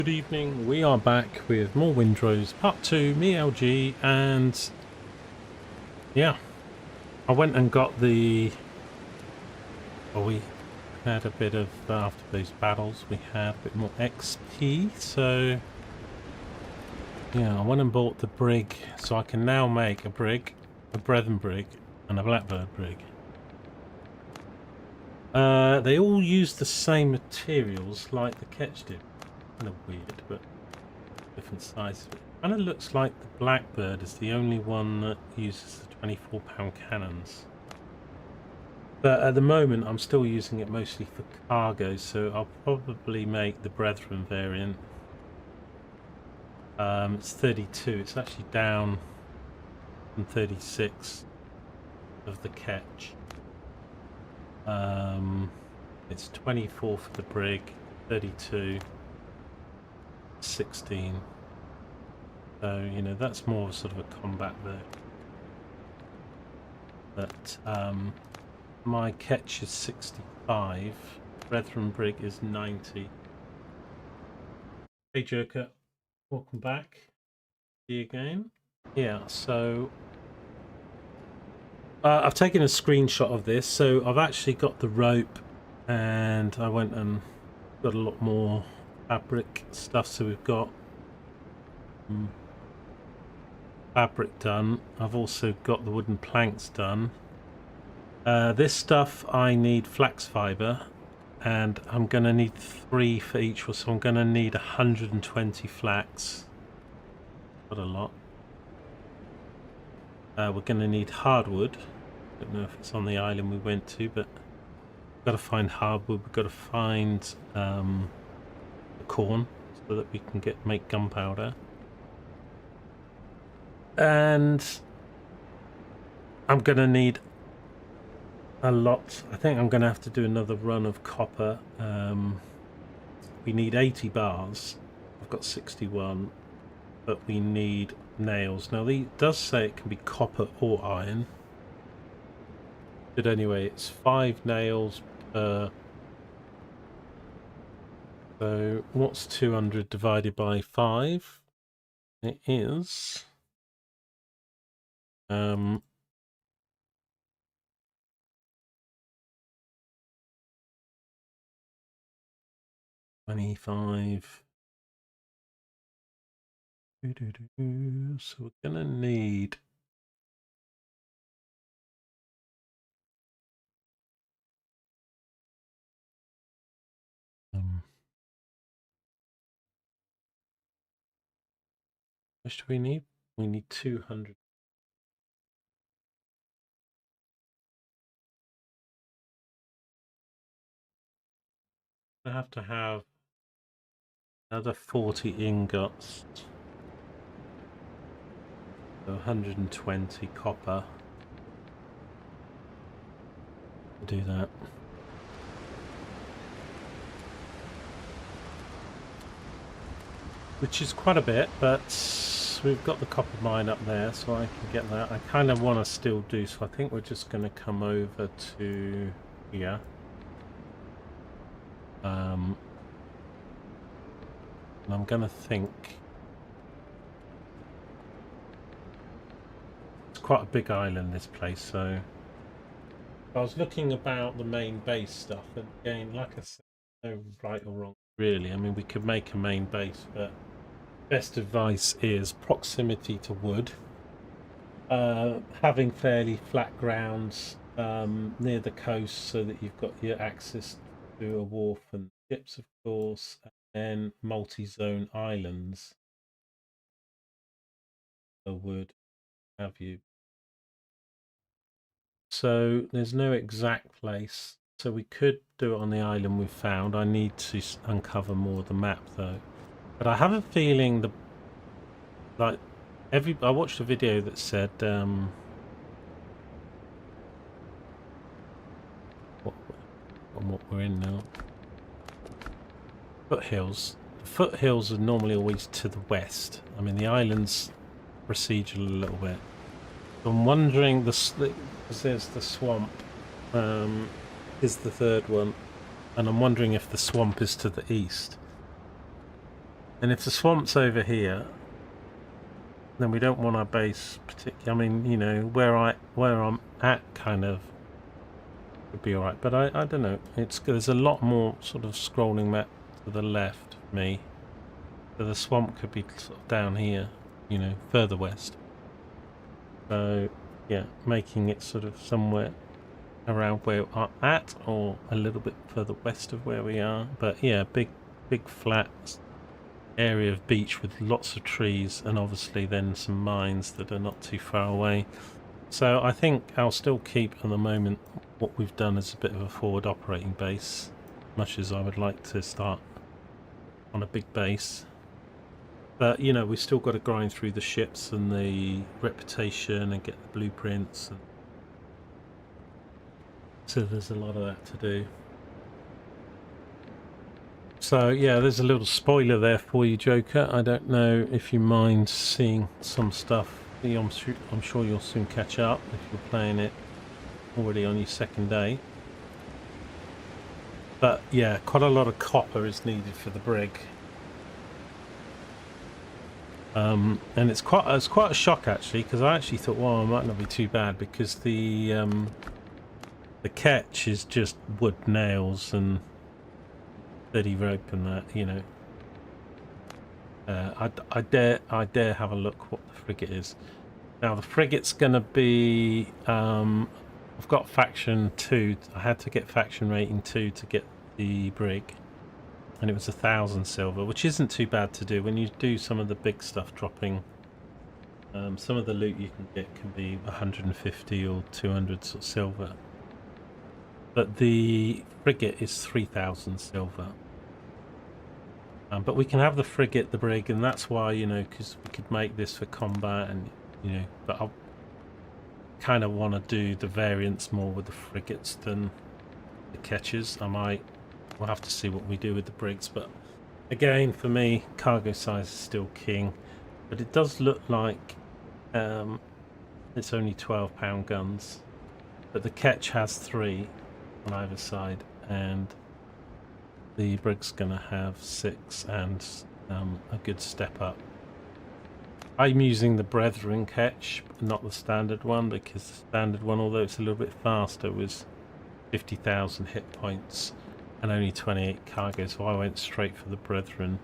Good evening, we are back with more Windrose part 2, me LG, and yeah, I went and got we had a bit of, after those battles, we had a bit more XP, so yeah, I went and bought the Brig, so I can now make a Brig, a Brethren Brig, and a Blackbird Brig. They all use the same materials like the Ketch did. Kind of weird, but different sizes. It kind of looks like the Blackbird is the only one that uses the 24-pound cannons. But at the moment I'm still using it mostly for cargo, so I'll probably make the Brethren variant. It's 32, it's actually down from 36 of the Ketch. It's 24 for the Brig, 32, 16. So, you know, that's more of sort of a combat version. But my Ketch is 65, Brethren Brig is 90. Hey Joker, welcome back. See you again. Yeah, so I've taken a screenshot of this, so I've actually got the rope and I went and got a lot more fabric stuff, so we've got fabric done. I've also got the wooden planks done. This stuff I need flax fiber, and I'm going to need 3 for each, so I'm going to need 120 flax. Got a lot. We're going to need hardwood. Don't know if it's on the island we went to, but we've got to find hardwood. We've got to find the corn so that we can make gunpowder. And I'm going to need a lot. I think I'm going to have to do another run of copper. We need 80 bars. I've got 61, but we need nails. Now, it does say it can be copper or iron. But anyway, it's 5 nails per... So, what's 200 divided by 5? It is... 25. So we're gonna need how much do we need? We need 200. I have to have another 40 ingots. So 120 copper to do that. Which is quite a bit, but we've got the copper mine up there, so I can get that. I kind of want to still do, so I think we're just going to come over to here. And I'm going to think... It's quite a big island, this place, so... I was looking about the main base stuff, and again, like I said, no right or wrong, really. I mean, we could make a main base, but best advice is proximity to wood. Having fairly flat grounds near the coast so that you've got your access to a wharf and ships, of course, and multi-zone islands. Would have you. So there's no exact place, so we could do it on the island we found. I need to uncover more of the map though, but I have a feeling I watched a video that said what we're in now, foothills. The foothills are normally always to the west. I mean, the islands procedural a little bit. I'm wondering, because there's the swamp is the third one, and I'm wondering if the swamp is to the east. And if the swamp's over here, then we don't want our base particularly. I mean, you know, where I'm at kind of would be alright, but I don't know. There's a lot more sort of scrolling map to the left of me. So the swamp could be sort of down here, you know, further west. So yeah, making it sort of somewhere around where we're at, or a little bit further west of where we are. But yeah, big flat area of beach with lots of trees, and obviously then some mines that are not too far away. So I think I'll still keep at the moment what we've done as a bit of a forward operating base, much as I would like to start on a big base. But you know, we've still got to grind through the ships and the reputation and get the blueprints, and so there's a lot of that to do. So yeah, there's a little spoiler there for you, Joker. I don't know if you mind seeing some stuff. I'm sure you'll soon catch up if you're playing it already on your second day. But yeah, quite a lot of copper is needed for the brig. And it's quite a shock actually, because I actually thought, well, it might not be too bad, because the catch is just wood nails and 30 rope and that, you know. I dare have a look what the frigate is. Now the frigate's gonna be I've got faction 2. I had to get faction rating 2 to get the brig, and it was 1,000 silver, which isn't too bad to do when you do some of the big stuff dropping. Some of the loot you can get can be 150 or 200 sort of silver, but the frigate is 3,000 silver. But we can have the frigate, the brig, and that's why, you know, because we could make this for combat, and you know, but I kind of want to do the variants more with the frigates than the catches. We'll have to see what we do with the brigs, but again, for me, cargo size is still king. But it does look like it's only 12-pound guns, but the catch has 3 on either side, and the brig's gonna have 6 and a good step up. I'm using the Brethren catch, not the standard one, because the standard one, although it's a little bit faster, was 50,000 hit points and only 28 cargo, so I went straight for the Brethren.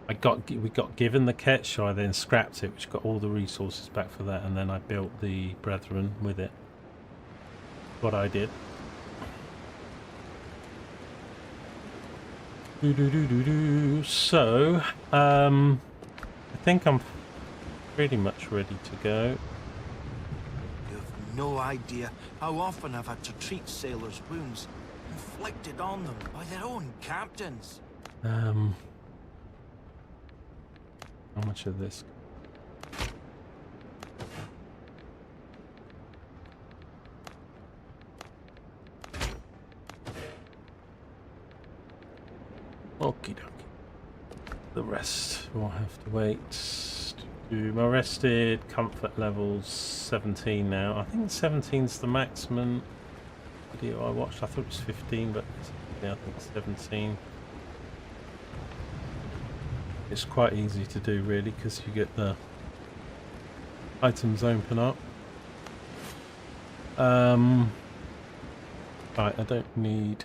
We got given the catch, so I then scrapped it, which got all the resources back for that, and then I built the Brethren with it. What I did. So, I think I'm pretty much ready to go. You've no idea how often I've had to treat sailors' wounds inflicted on them by their own captains. How much of this? Okie dokie. The rest will have to wait. My rested comfort level's 17 now. I think 17's the maximum video I watched. I thought it was 15, but yeah, I think it's 17. It's quite easy to do really, because you get the items open up. Right, I don't need...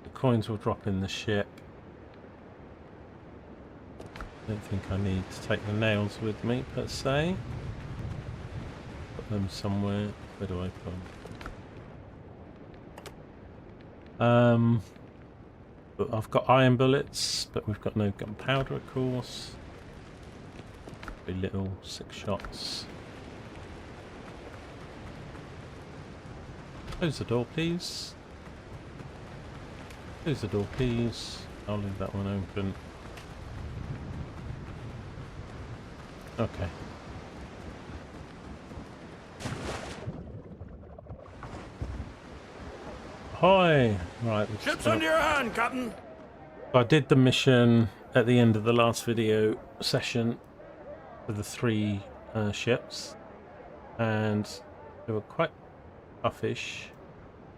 The coins will drop in the ship. I don't think I need to take the nails with me per se. Put them somewhere. Where do I put them? But I've got iron bullets, but we've got no gunpowder, of course. Very little, 6 shots. Close the door, please. Close the door, please. I'll leave that one open. Okay. Ahoy! Right. Ships under your hand, Captain. I did the mission at the end of the last video session for the 3 ships, and they were quite toughish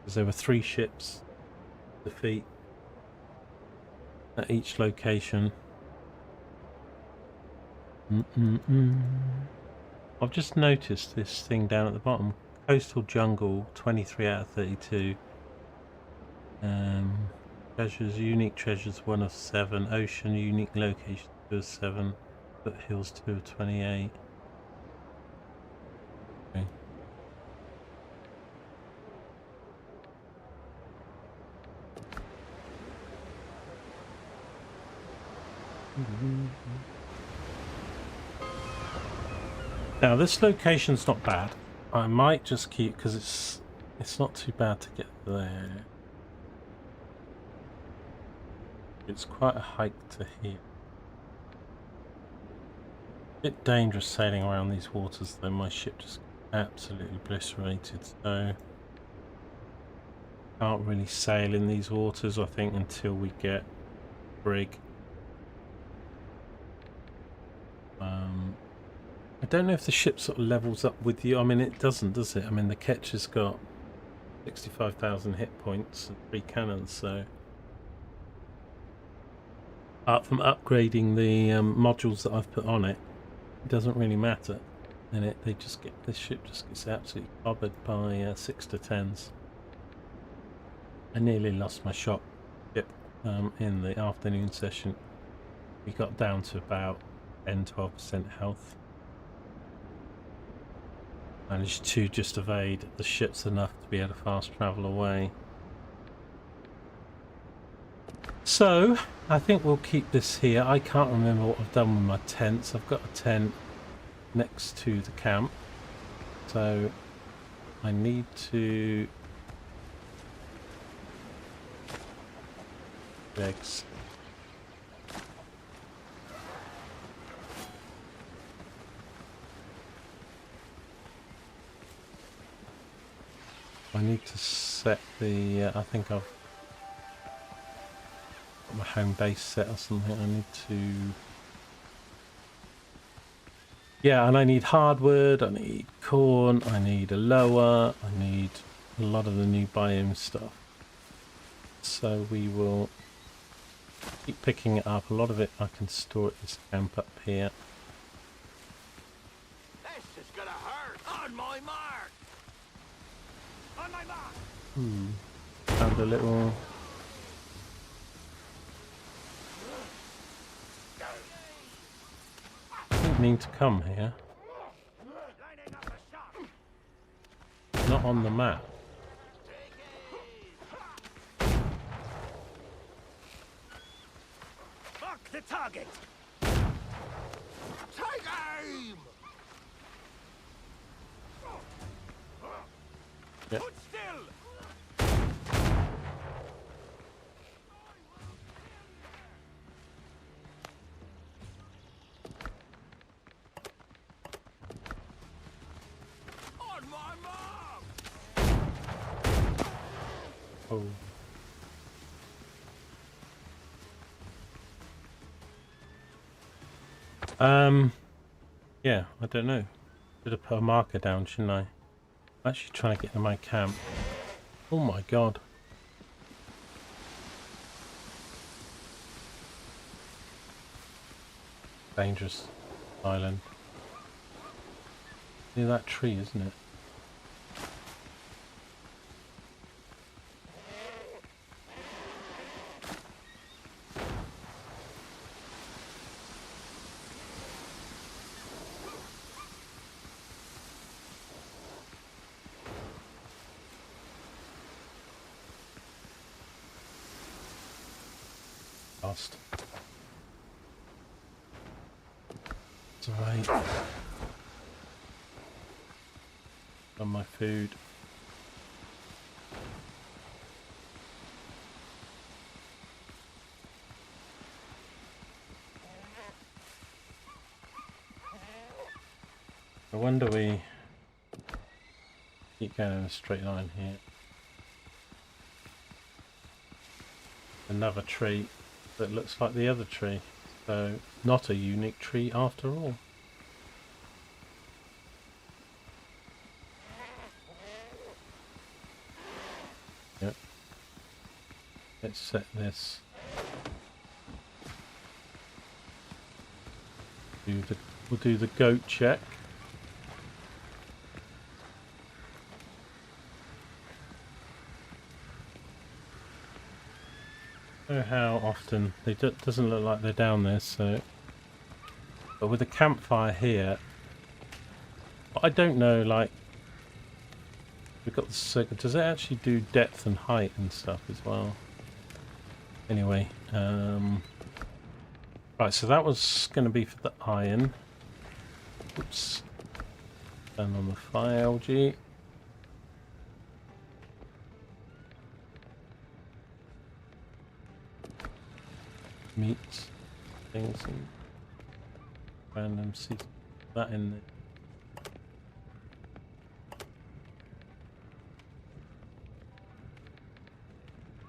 because there were 3 ships to defeat. at each location. I've just noticed this thing down at the bottom. Coastal jungle, 23 out of 32. Treasures, unique treasures, 1 of 7. Ocean, unique location, 2 of 7. Foothills, 2 of 28. Okay. Now this location's not bad. I might just keep, because it's not too bad to get there. It's quite a hike to here. Bit dangerous sailing around these waters though. My ship just absolutely obliterated, so can't really sail in these waters I think until we get Brig. I don't know if the ship sort of levels up with you. I mean, it doesn't, does it? I mean, the Ketch has got 65,000 hit points and 3 cannons, so apart from upgrading the modules that I've put on it, it doesn't really matter. And this ship just gets absolutely clobbered by 6 to 10s. I nearly lost my ship in the afternoon session. We got down to about 10-12% health. Managed to just evade the ships enough to be able to fast travel away. So I think we'll keep this here. I can't remember what I've done with my tents. I've got a tent next to the camp, so I need to eggs. I need to set the I think I've got my home base set or something. I need to, yeah, and I need hardwood, I need corn, I need a lower, I need a lot of the new biome stuff. So we will keep picking it up. A lot of it I can store at this camp up here. This is gonna hurt. On my mark. On my mark. Found a little. Didn't mean to come here. Not on the map. Mark the target. Take aim. Yep. Put still. On my mark. Oh. Yeah, I don't know. Should have put a marker down, shouldn't I? I'm actually trying to get to my camp. Oh my god. Dangerous island. Near that tree, isn't it? Lost. It's alright. On my food. I wonder we keep going in a straight line here. Another tree that looks like the other tree, so not a unique tree after all. Yep. Let's set this We'll do the goat check. Know how often doesn't look like they're down there, so but with a campfire here, I don't know, like we've got the circle. Does it actually do depth and height and stuff as well? Anyway, right, so that was going to be for the iron. Oops. Turn on the fire algae. Meat things and random seeds. That in there.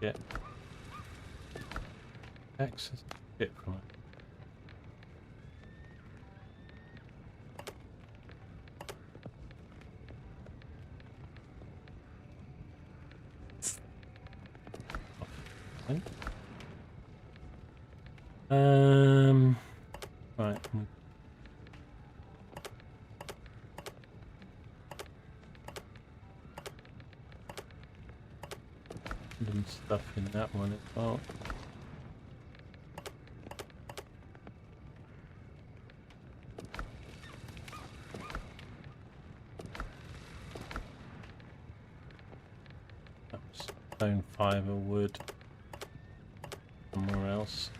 Get access to get from it. Okay. Right. Some stuff in that one as well. That was stone, fibre, wood. Somewhere else.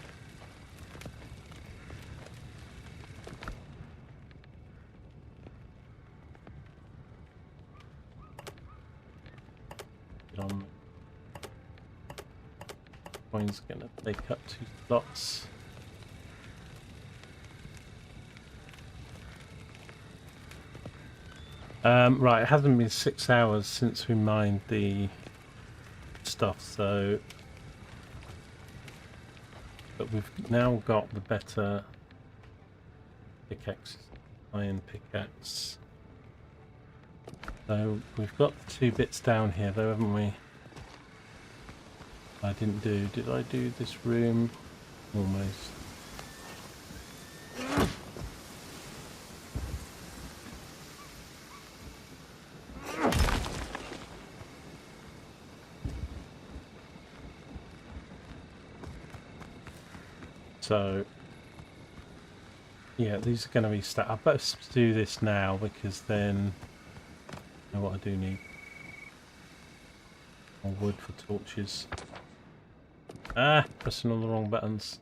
Coin's gonna take up 2 slots. Right, it hasn't been 6 hours since we mined the stuff, so but we've now got the better pickaxe, iron pickaxe. So we've got 2 bits down here though, haven't we? I didn't do. Did I do this room? Almost. So, yeah, these are going to be stacked. I better do this now because then I know what I do need. More wood for torches. Ah, pressing all the wrong buttons.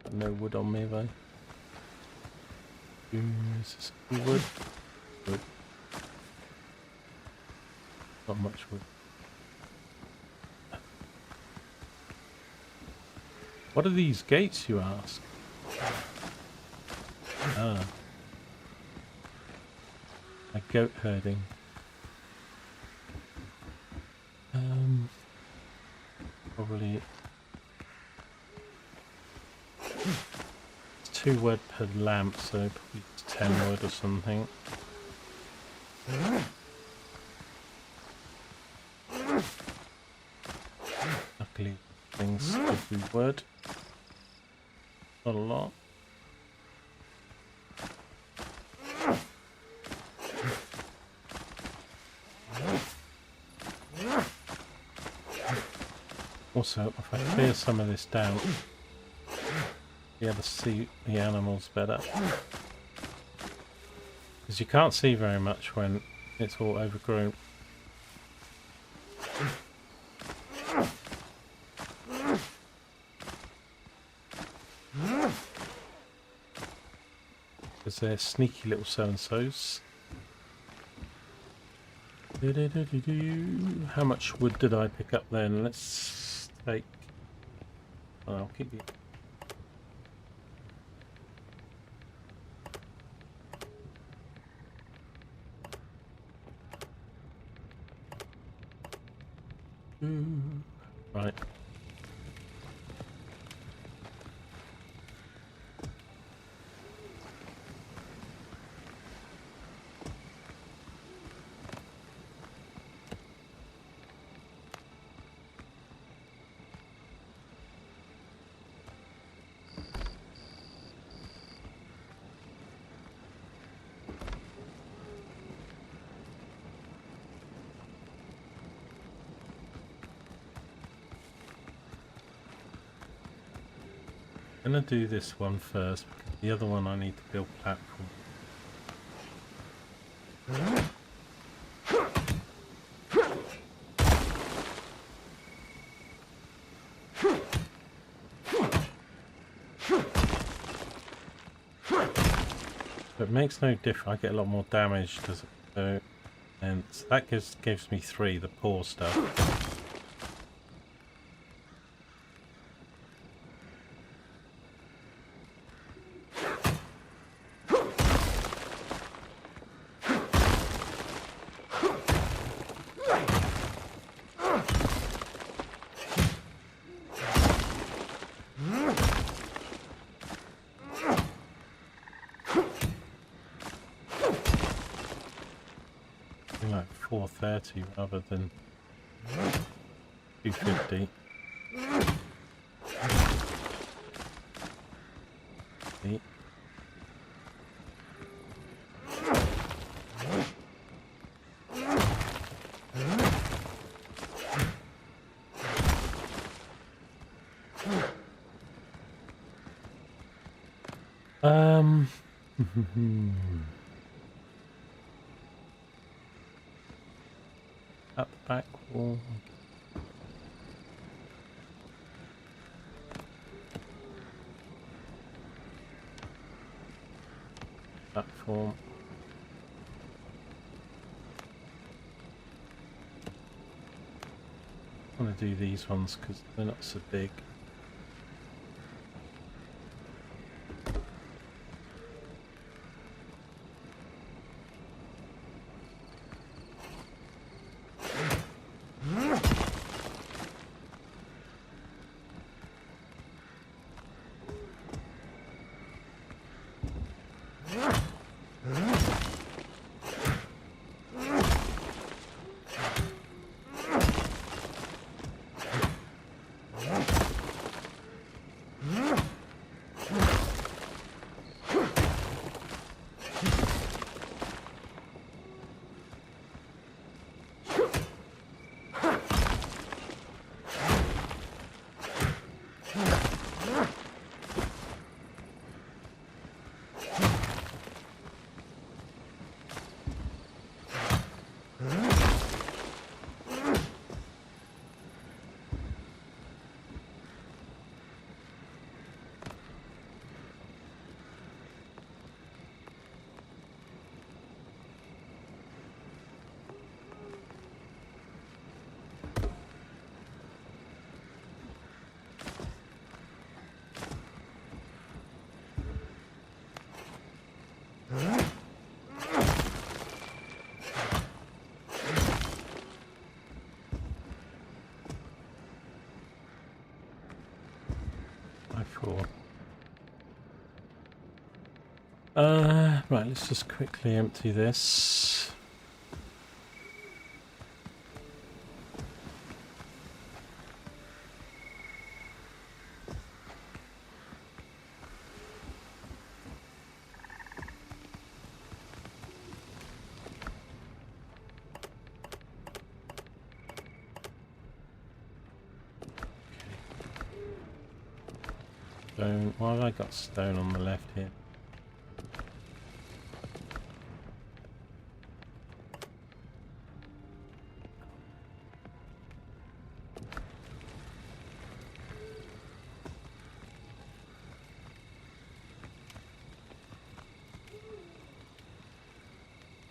Got no wood on me though. Is this wood? Wood. Not much wood. What are these gates, you ask? Ah. A goat herding. Probably... It's 2 wood per lamp, so probably 10 wood or something. Luckily, things could be wood. Not a lot. Also, if I clear some of this down, be able to see the animals better. Because you can't see very much when it's all overgrown. Because they're sneaky little so-and-sos. How much wood did I pick up then? Let's take... Oh, I'll keep you. Right. gonna do this one first, because the other one I need to build platform. It makes no difference. I get a lot more damage, does it? So, and so that gives me 3, the poor stuff. Like 430 rather than 250. See? Up the back wall. Platform. I want to do these ones because they're not so big. Right, let's just quickly empty this. Stone. Why have I got stone on the left here?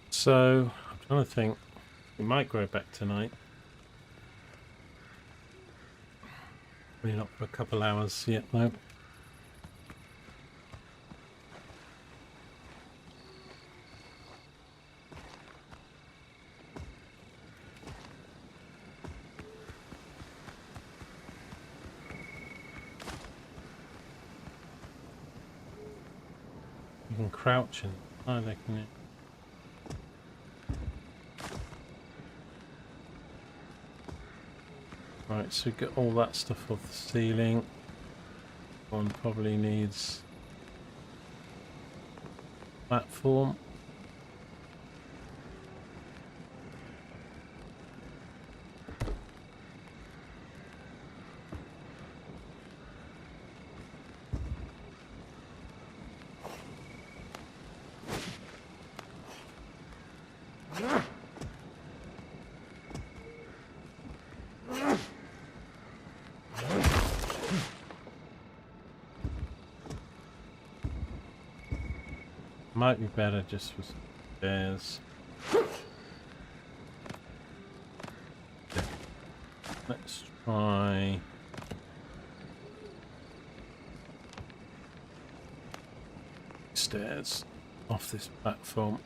So, I'm trying to think. It might grow back tonight. Maybe not for a couple hours yet, though. You can crouch and... Oh, they can... Right, so get all that stuff off the ceiling. One probably needs platform. Might be better just with stairs. Let's try stairs off this platform.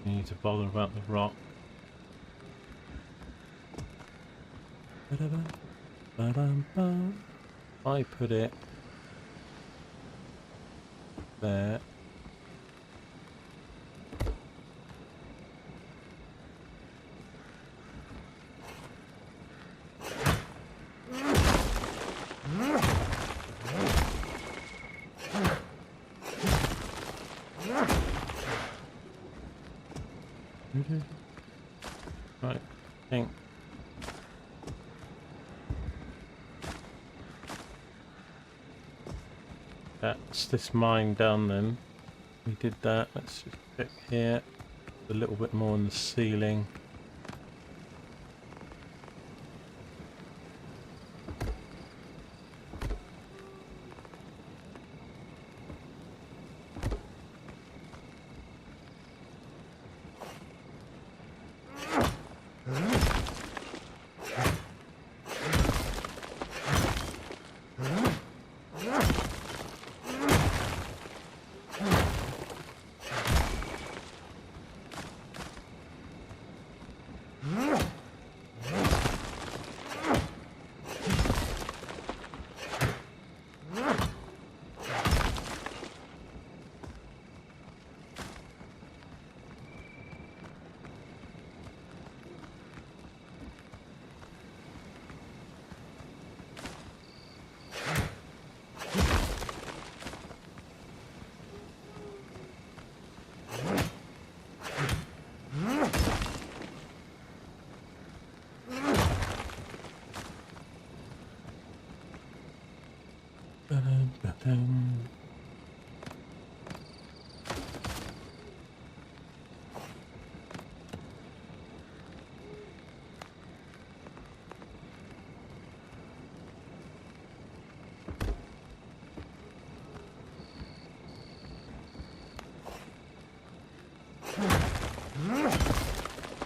Need to bother about the rock. I put it there. Right, I think that's this mine done then. We did that. Let's just check here. A little bit more on the ceiling.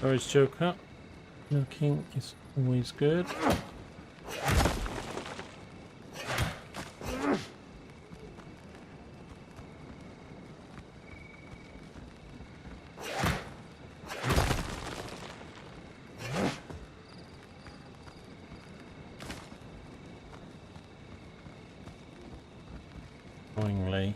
Where's Joker? Looking is always good. Annoyingly.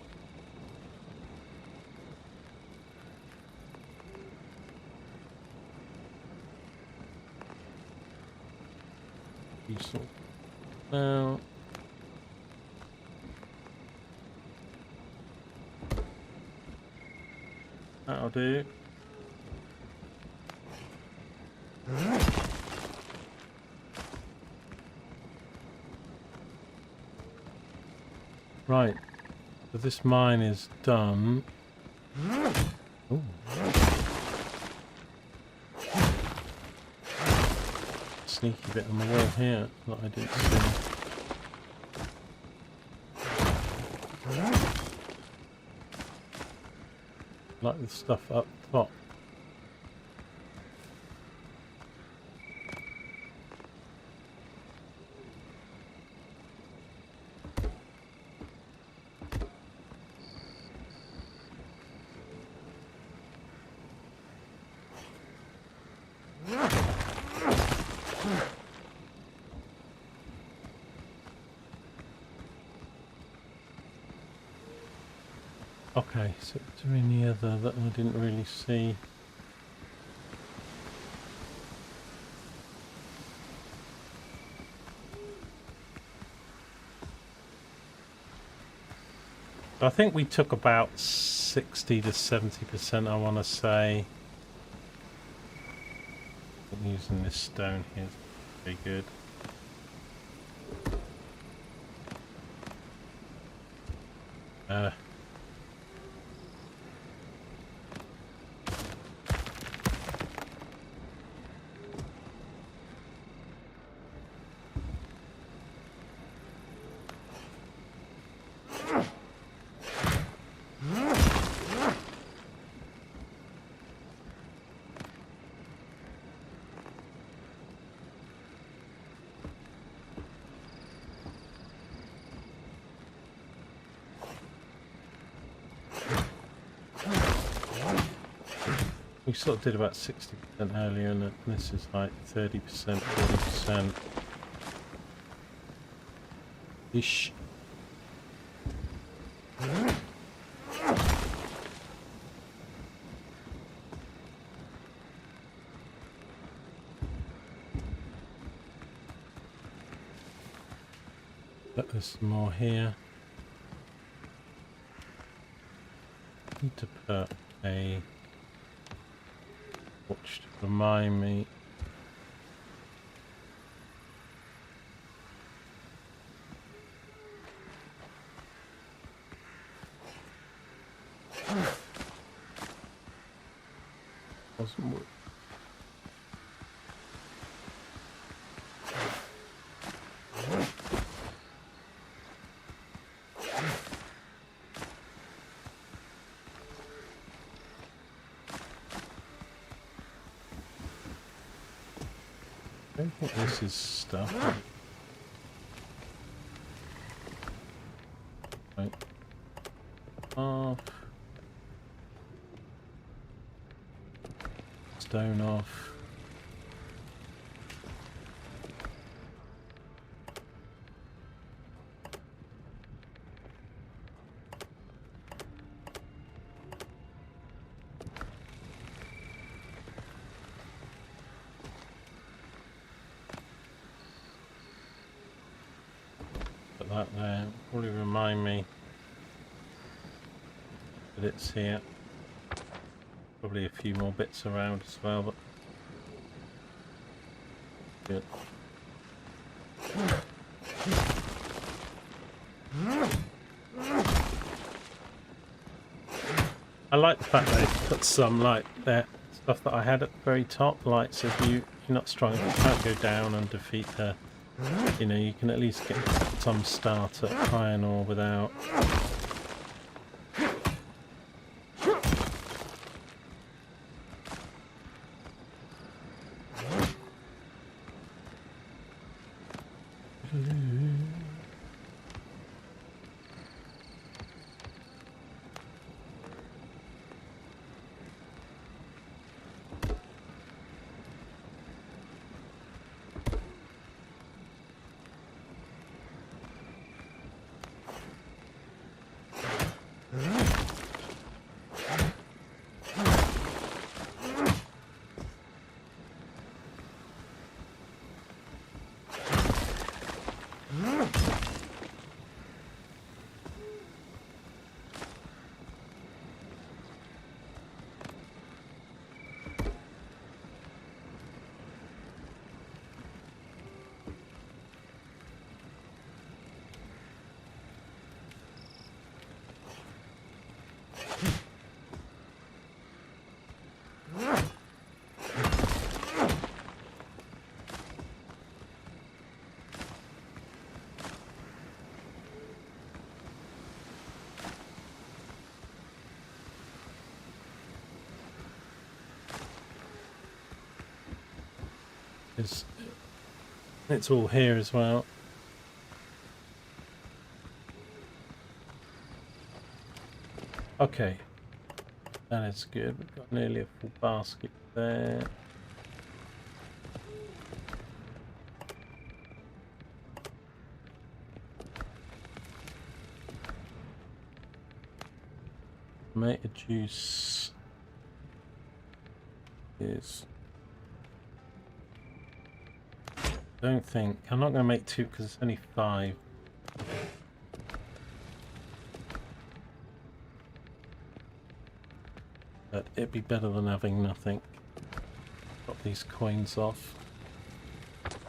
Useful. Now that'll do. Right, so this mine is done. Ooh. Sneaky bit on the wall here that I didn't see. Like the stuff up top. Okay, so is there any other that I didn't really see? So I think we took about 60 to 70%, I want to say. Using this stone here is pretty good. We sort of did about 60% earlier, and this is like 30%, 40%. Ish. But there's some more here. Need to put a watch to remind me. Wasn't work. I don't think this is stuff. Right. Off. Stone off. Put that there. Probably remind me that it's here. Probably a few more bits around as well, but good. I like the fact that they put some like that stuff that I had at the very top, like so if you're not strong, if you can't go down and defeat her, you know, you can at least get some start at iron ore without. It's all here as well. Okay, that is good. We've got nearly a full basket there. Tomato juice is. Don't think I'm not going to make two because it's only 5. but it'd be better than having nothing. Drop these coins off,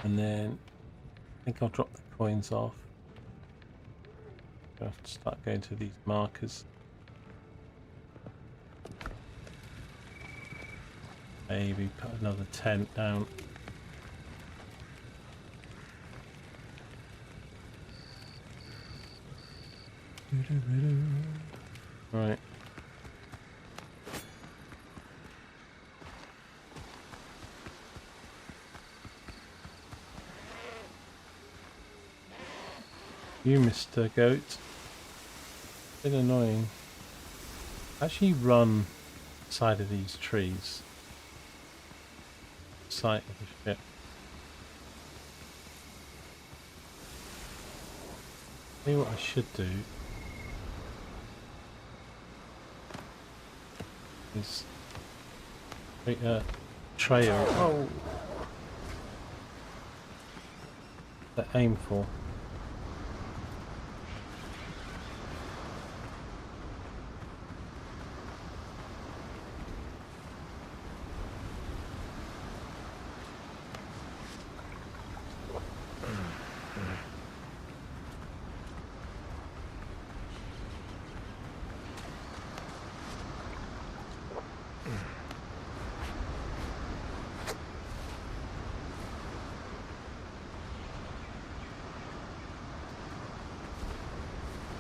and then I think I'll drop the coins off. I'll have to start going to these markers. Maybe put another tent down. Right. You, Mr. Goat. Bit annoying. Actually run side of these trees. Sight of the ship. Tell you what I should do is create a trail. Oh, to aim for.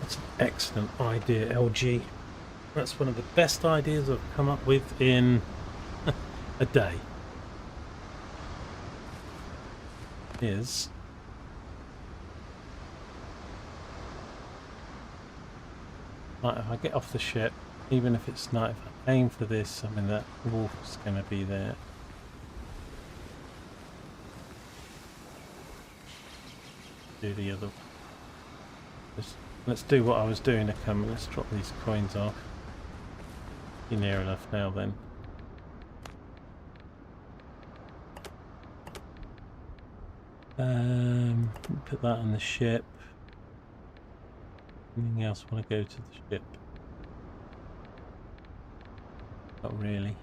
That's an excellent idea, LG. That's one of the best ideas I've come up with in a day. Is like if I get off the ship, even if it's night, if I aim for this, I mean that wolf's going to be there. Do the other. Let's do what I was doing to come. Let's drop these coins off. You're near enough now then. Put that on the ship. Anything else want to go to the ship? Not really.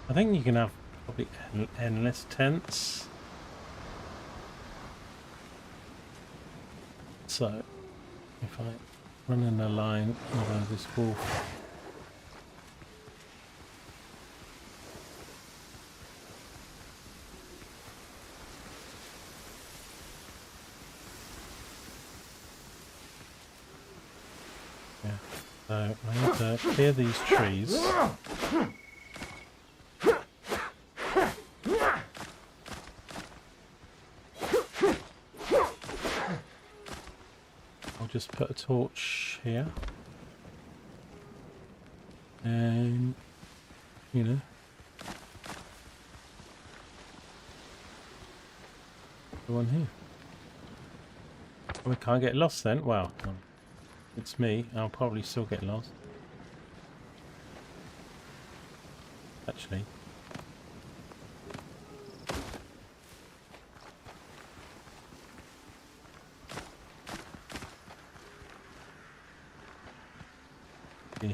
I think you can have probably endless tents. So, if I run in a line over this wolf. Yeah, so I need to clear these trees. Just put a torch here, and you know, the one here. We can't get lost then. Well, it's me. I'll probably still get lost. Actually.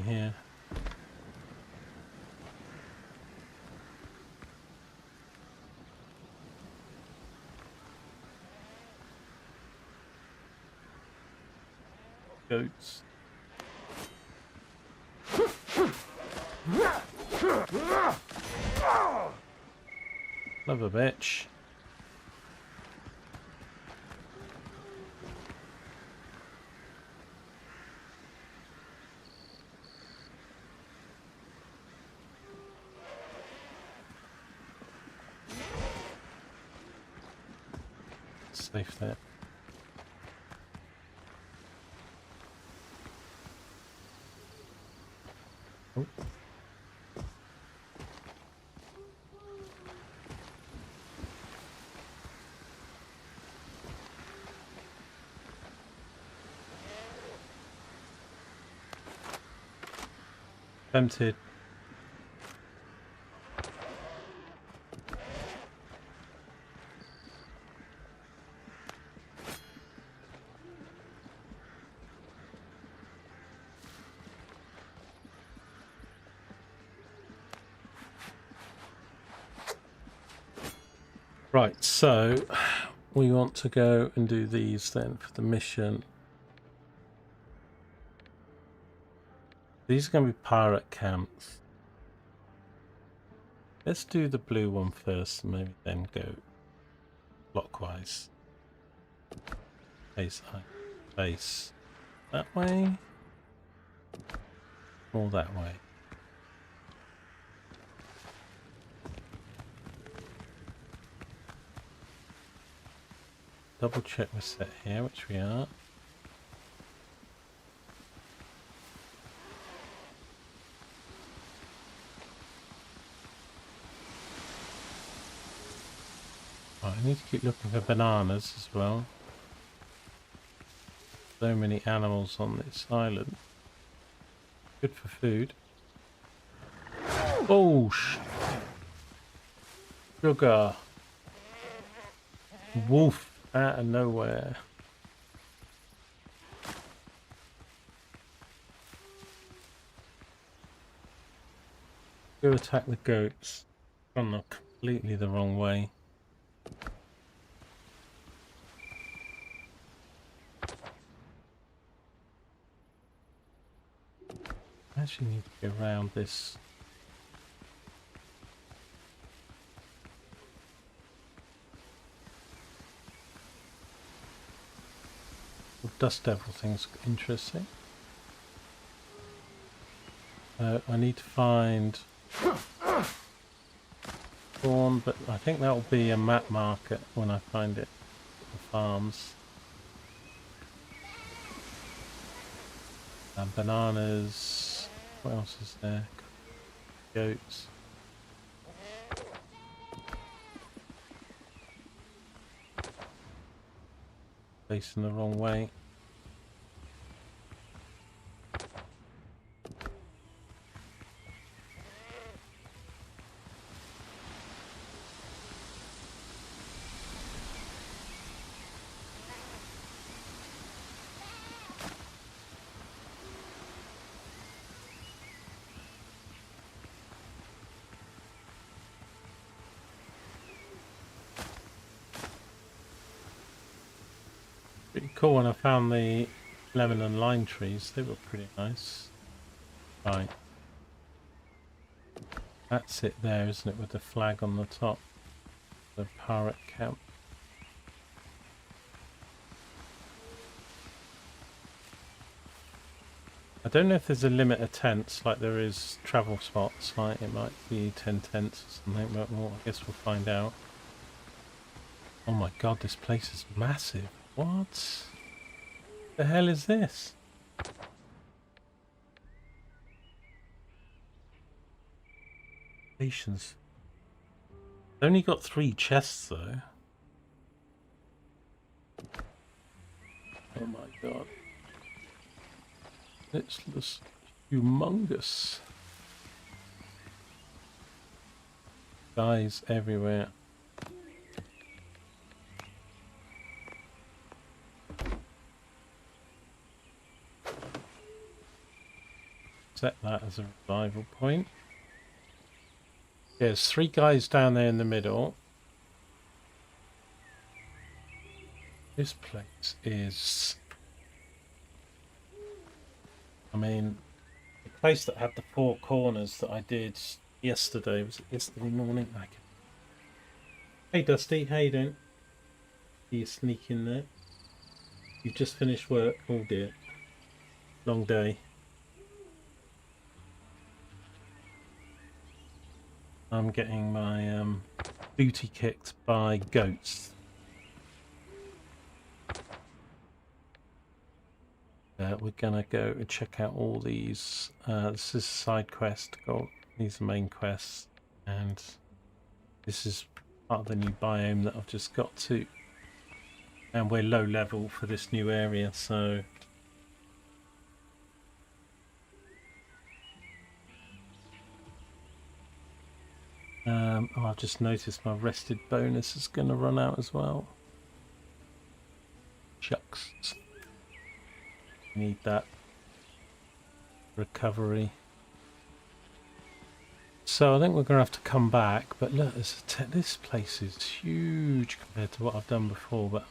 Here. Goats. Love a bitch. Safe there. Oh. Tempted. Right, so we want to go and do these then for the mission. These are going to be pirate camps. Let's do the blue one first and maybe then go clockwise. Face that way or that way. Double check we're set here, which we are. Right, I need to keep looking for bananas as well. So many animals on this island. Good for food. Oh, sugar. Wolf out of nowhere. Go attack the goats. Gone completely the wrong way. I actually need to go around this. The dust devil thing's interesting. I need to find corn, but I think that will be a map market when I find it. The farms. And bananas. What else is there? Goats. Facing the wrong way. Pretty cool when I found the lemon and lime trees. They were pretty nice. Right. That's it there, isn't it, with the flag on the top? The pirate camp. I don't know if there's a limit of tents like there is travel spots. Like it might be 10 tents or something, but well, I guess we'll find out. Oh my god, this place is massive. What the hell is this? Patience. Only got 3 chests though. Oh my god. It's just humongous. Guys everywhere. Set that as a revival point. There's 3 guys down there in the middle. This place is... I mean, the place that had the 4 corners that I did yesterday, was it yesterday morning? Hey Dusty, how you doing? You sneak in there. You've just finished work. Oh dear. Long day. I'm getting my booty kicked by goats. We're gonna go and check out all these. This is a side quest. These are main quests, and this is part of the new biome that I've just got to. And we're low level for this new area, so oh, I've just noticed my rested bonus is going to run out as well. Shucks. Need that recovery. So I think we're going to have to come back, but look, this place is huge compared to what I've done before, but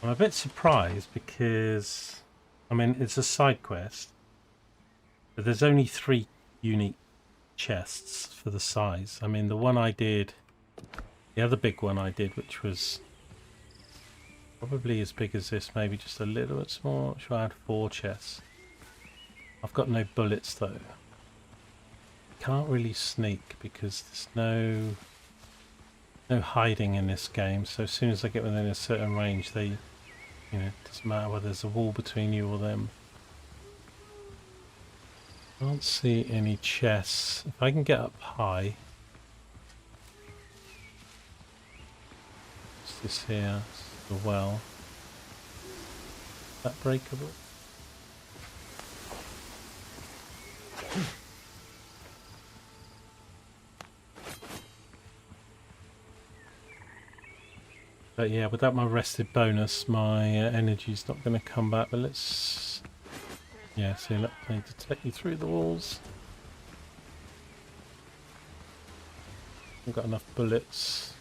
I'm a bit surprised because, I mean, it's a side quest, but there's only 3 unique chests for the size. I mean, the one I did, the other big one I did, which was probably as big as this, maybe just a little bit smaller, sure I had 4 chests. I've got no bullets though. Can't really sneak because there's no hiding in this game, so as soon as I get within a certain range, they, you know, it doesn't matter whether there's a wall between you or them. Can't see any chests. If I can get up high. What's this here? This is the well. Is that breakable? But yeah, without my rested bonus, my energy's not going to come back. But let's, yeah, see, look, I need to take you through the walls. I've got enough bullets.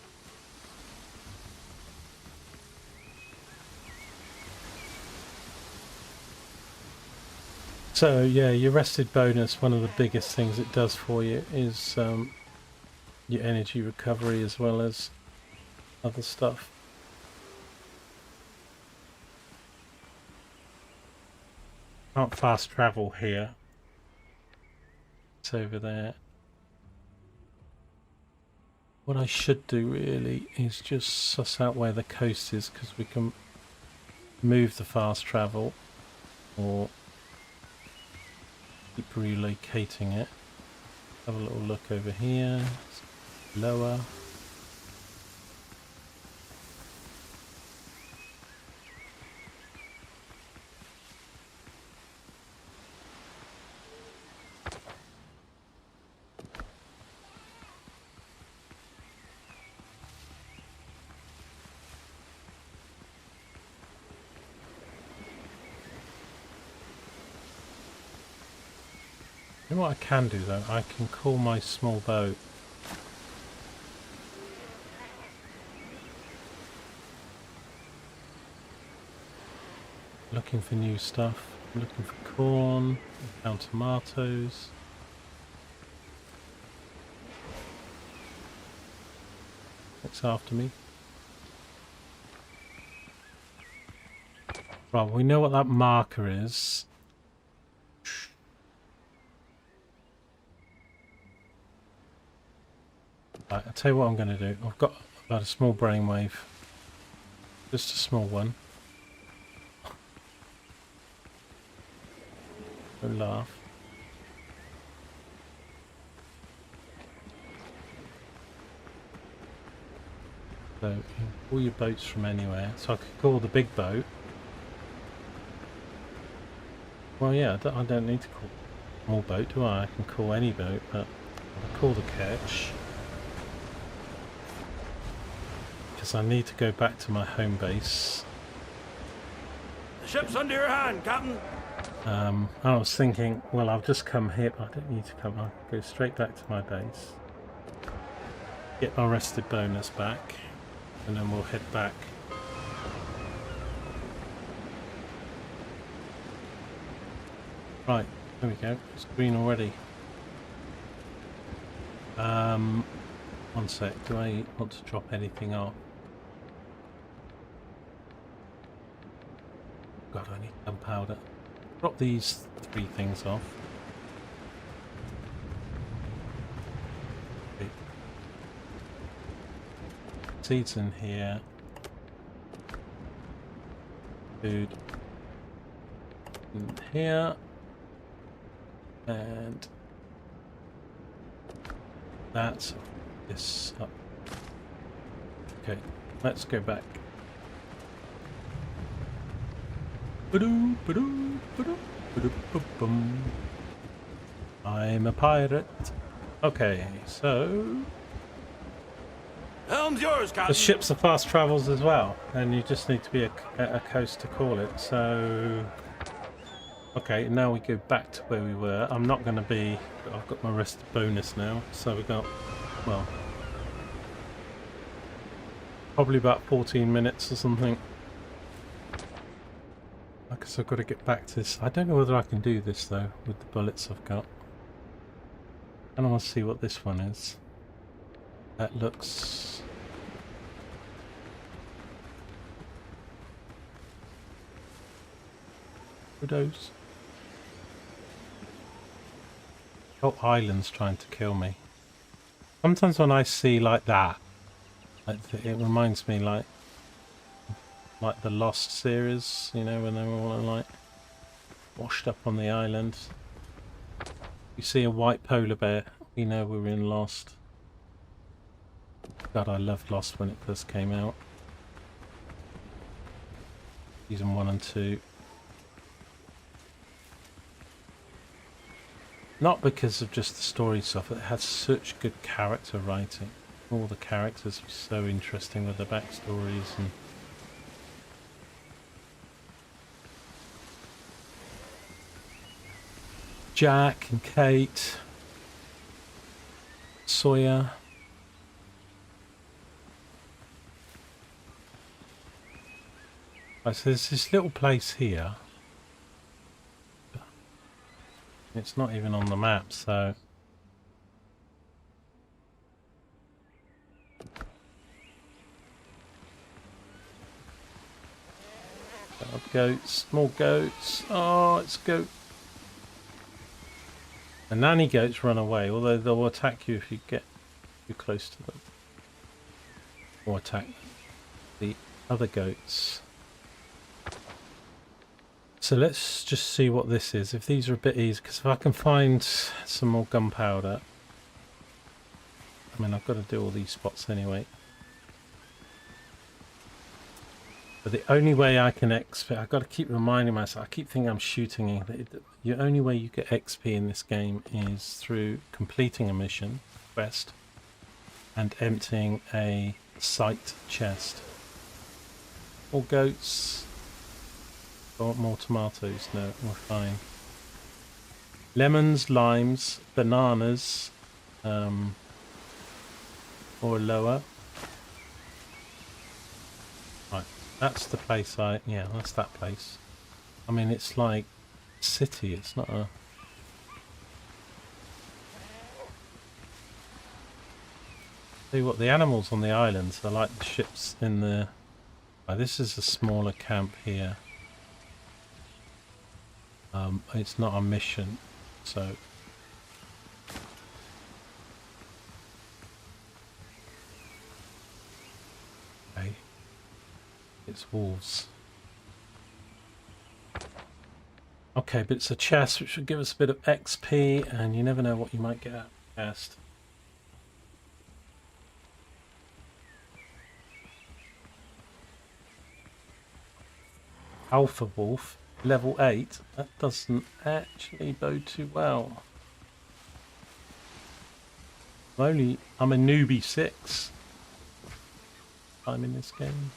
So yeah, your rested bonus, one of the biggest things it does for you is your energy recovery as well as other stuff. Can't fast travel here. It's over there. What I should do really is just suss out where the coast is, because we can move the fast travel or keep relocating it. Have a little look over here. It's lower. You know what I can do though? I can call my small boat. Looking for new stuff. Looking for corn. Found tomatoes. Looks after me. Right, we know what that marker is. Right, I'll tell you what I'm going to do. I've got about a small brainwave. Just a small one. Don't laugh. So you can call your boats from anywhere. So I could call the big boat. Well, yeah, I don't need to call a small boat, do I? I can call any boat, but I'll call the ketch. Because I need to go back to my home base. The ship's under your hand, Captain. I was thinking, well, I've just come here, but I don't need to come. I'll go straight back to my base. Get my rested bonus back, and then we'll head back. Right, there we go. It's green already. One sec. Do I want to drop anything off? God, I need gunpowder. Drop these 3 things off. Okay. Seeds in here. Food in here. And that's this up. Okay, let's go back. I'm a pirate. Okay, so Helm's yours, Captain. the ships are fast travels as well, and you just need to be a coast to call it. So Okay, now we go back to where we were. I'm not going to be... I've got my rest bonus now, so we got, well, probably about 14 minutes or something. I guess I've got to get back to this. I don't know whether I can do this, though, with the bullets I've got. And I want to see what this one is. That looks... Windrose. Oh, island's trying to kill me. Sometimes when I see like that, it reminds me like the Lost series, you know, when they were all like washed up on the island. You see a white polar bear, you know we're in Lost. God, I loved Lost when it first came out. Season 1 and 2. Not because of just the story stuff, it had such good character writing. All the characters were so interesting with their backstories and Jack and Kate, Sawyer. Right, so there's this little place here. It's not even on the map, so... Goats, more goats. Oh, it's goat. The nanny goats run away, although they'll attack you if you get too close to them. Or attack the other goats. So let's just see what this is. If these are a bit easy, because if I can find some more gunpowder, I mean, I've got to do all these spots anyway. But the only way I can XP, I've got to keep reminding myself, I keep thinking I'm shooting it. The only way you get XP in this game is through completing a mission, quest, and emptying a site chest. More goats. Or more tomatoes? No, we're fine. Lemons, limes, bananas, or lower. Right, that's the place yeah, that's that place. I mean, it's like a city, it's not a... See what, the animals on the islands are like the ships in the... Oh, this is a smaller camp here. It's not a mission, so... Okay. It's wolves. Okay, but it's a chest which should give us a bit of XP, and you never know what you might get out of the chest. Alpha Wolf. Level 8, that doesn't actually bode too well. I'm a newbie 6. I'm in this game.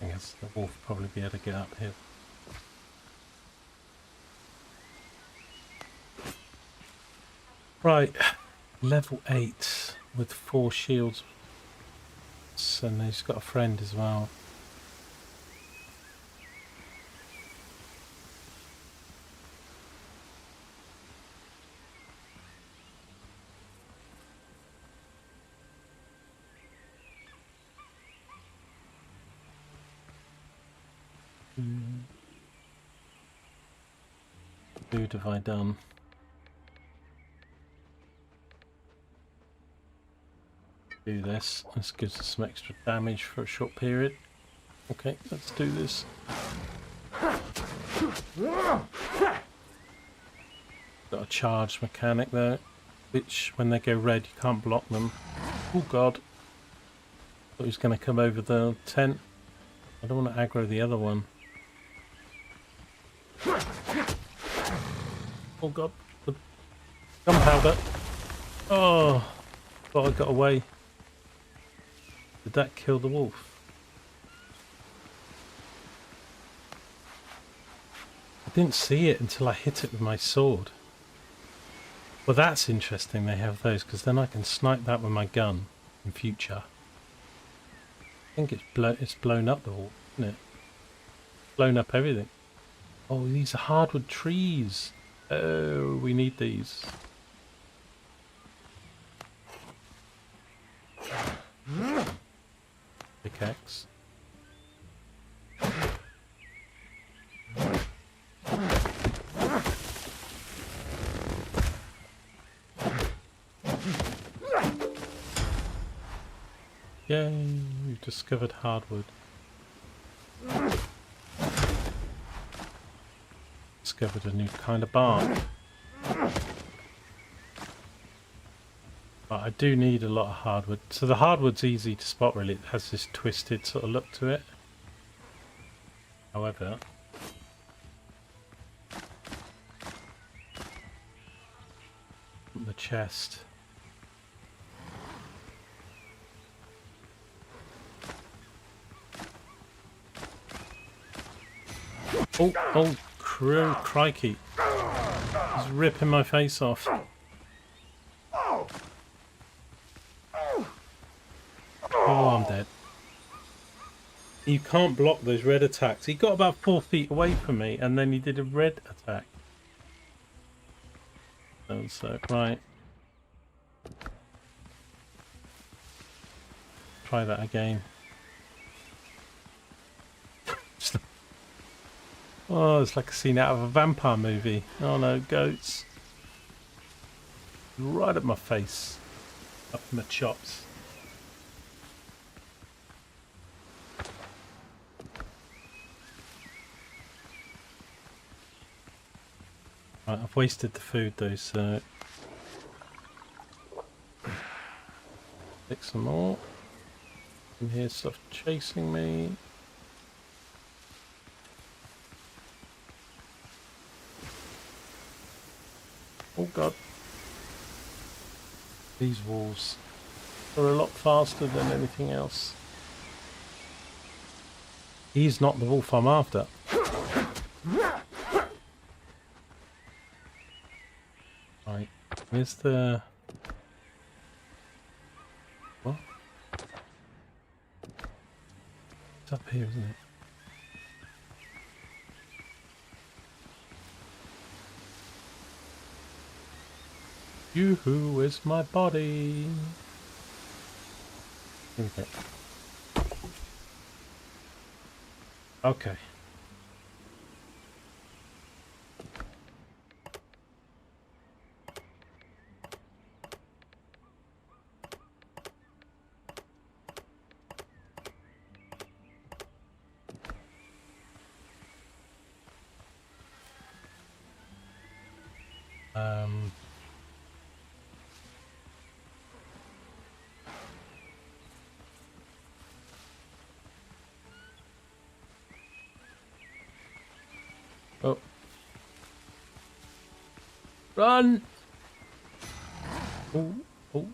I guess the wolf will probably be able to get up here. Right, level 8 with 4 shields. And he's got a friend as well. What food have I done? Do this. This gives us some extra damage for a short period. Okay, let's do this. Got a charged mechanic though, which when they go red you can't block them. Oh god. Thought he was going to come over the tent. I don't want to aggro the other one. Oh god. The gunpowder. Oh. Thought I got away. Did that kill the wolf? I didn't see it until I hit it with my sword. Well, that's interesting they have those, because then I can snipe that with my gun in future. I think it's blown up the wolf, isn't it? Blown up everything. Oh, these are hardwood trees. Oh, we need these. Pickaxe. Yay, we've discovered hardwood. Discovered a new kind of bark. But I do need a lot of hardwood. So the hardwood's easy to spot really. It has this twisted sort of look to it. However, the chest. Oh, crikey. He's ripping my face off. Oh, I'm dead. You can't block those red attacks. He got about 4 feet away from me and then he did a red attack. So, right. Try that again. Oh, it's like a scene out of a vampire movie. Oh no, goats. Right at my face. Up my chops. Right, I've wasted the food though, so... Pick some more. And here's stuff chasing me. Oh god. These wolves are a lot faster than anything else. He's not the wolf I'm after. Right, where's the... What? It's up here, isn't it? Yoo-hoo, where's my body? Here we go. Okay. Oh. Run! Oh, oh.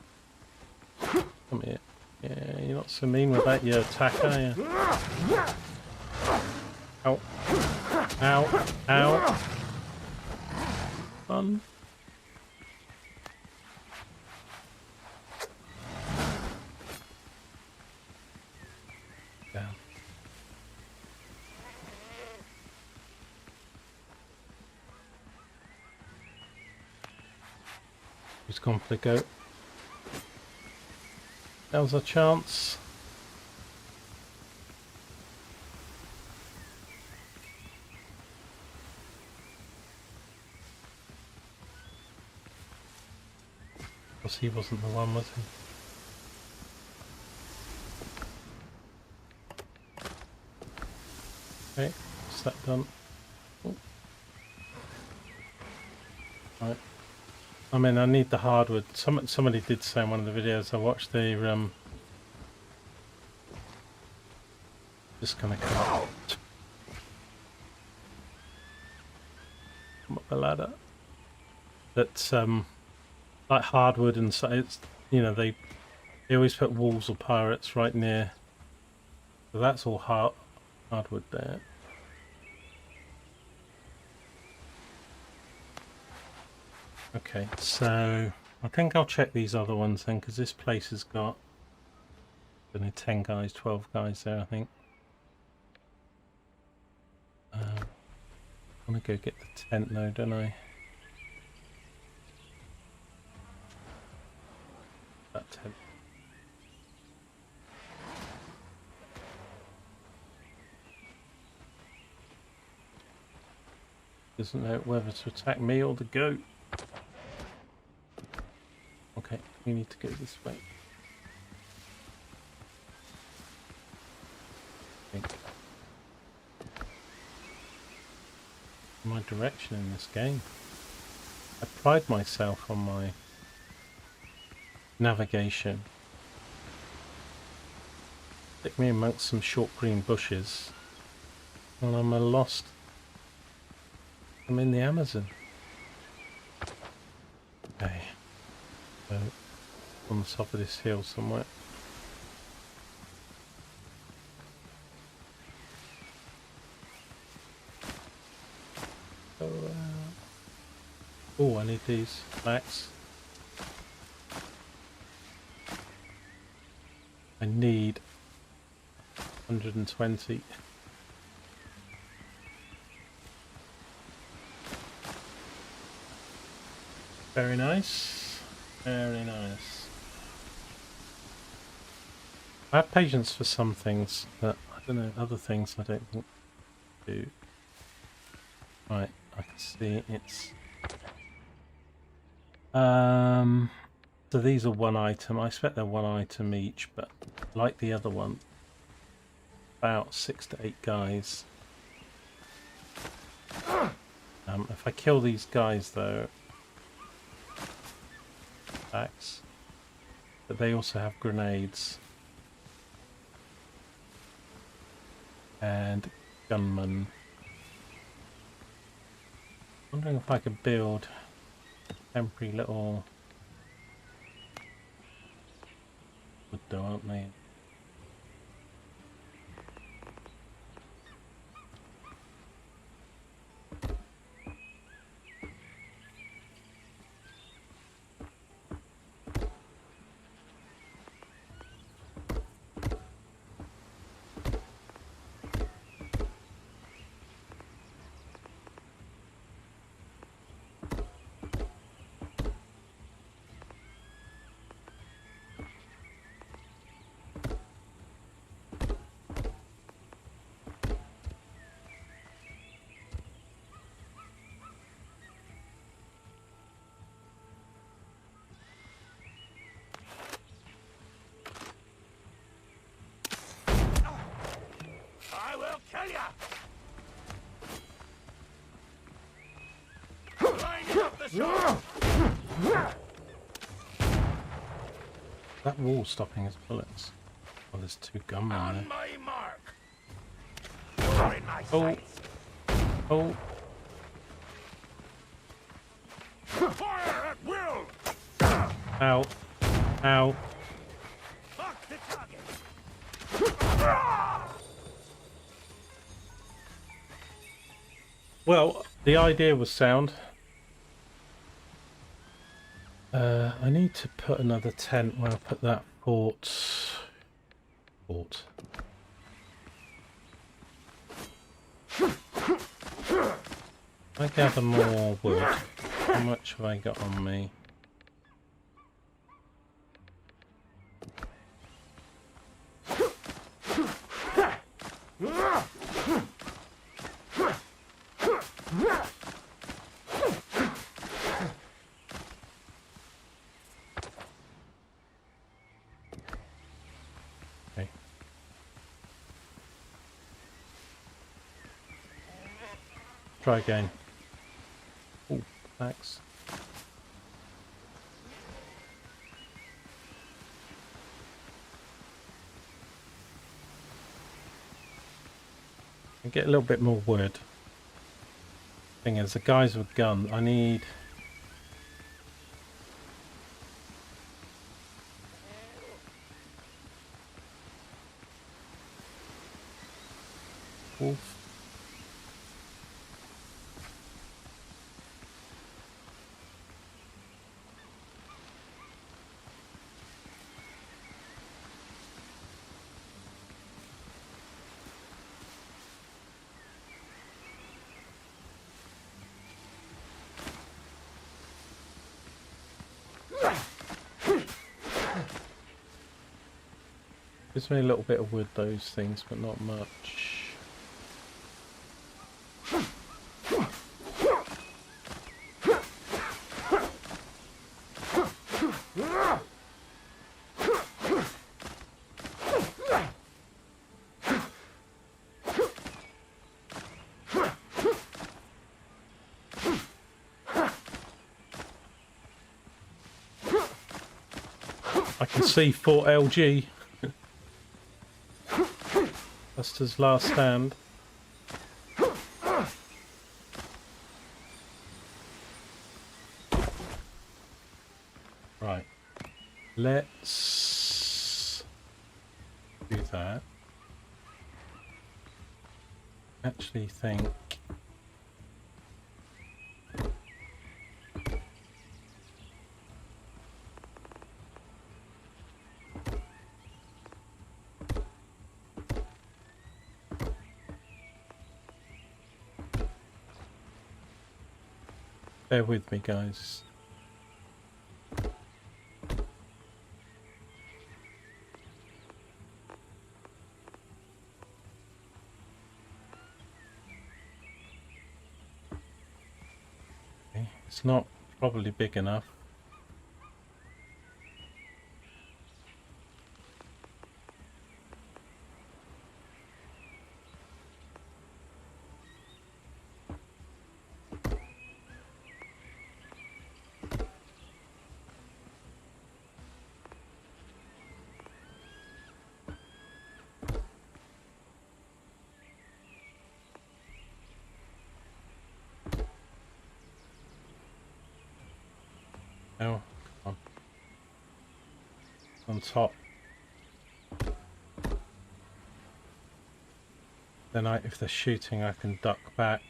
Come here. Yeah, you're not so mean with that, you attack, are you? Ow. Ow. Ow. Run. Down. He's gone for the goat. That was a chance. Because he wasn't the one, was he? Okay, what's that done? Oh. Right. I mean, I need the hardwood. Somebody did say in one of the videos I watched, they just gonna come up the ladder. That like hardwood and so it's, you know, they always put wolves or pirates right near. So that's all hardwood there. Okay, so I think I'll check these other ones then, because this place has got, I don't know, 10 guys, 12 guys there, I think. I want to go get the tent though, don't I? That tent. Doesn't know whether to attack me or the goat. Okay, we need to go this way. I think. My direction in this game. I pride myself on my navigation. Stick me amongst some short green bushes and I'm lost. I'm in the Amazon. Okay. So, on the top of this hill somewhere. Oh, I need these flax. I need 120. Very nice. Very nice. I have patience for some things, but I don't know, other things I don't think I do. Right, I can see it's so these are one item. I expect they're one item each, but like the other one, about 6 to 8 guys. If I kill these guys though, axe, but they also have grenades and gunmen. Wondering if I could build temporary little wood though, aren't they? I will kill ya! Line up the shore! That wall stopping his bullets. Oh, there's 2 gunmen On there. my mark! You're in my sights! Oh! Fire at will! Ow! Ow! Lock the target! Well, the idea was sound. I need to put another tent where I put that fort. I gather more wood. How much have I got on me? Okay. Try again. Oh, thanks. I get a little bit more wood. Thing is, the guys with guns, I need... wolf. Gives me a little bit of wood, those things, but not much. I can see Fort LG. Buster's last stand. Right. Let's do that. Actually think bear with me, guys. Okay, it's not probably big enough. Oh, come on top. Then if they're shooting, I can duck back.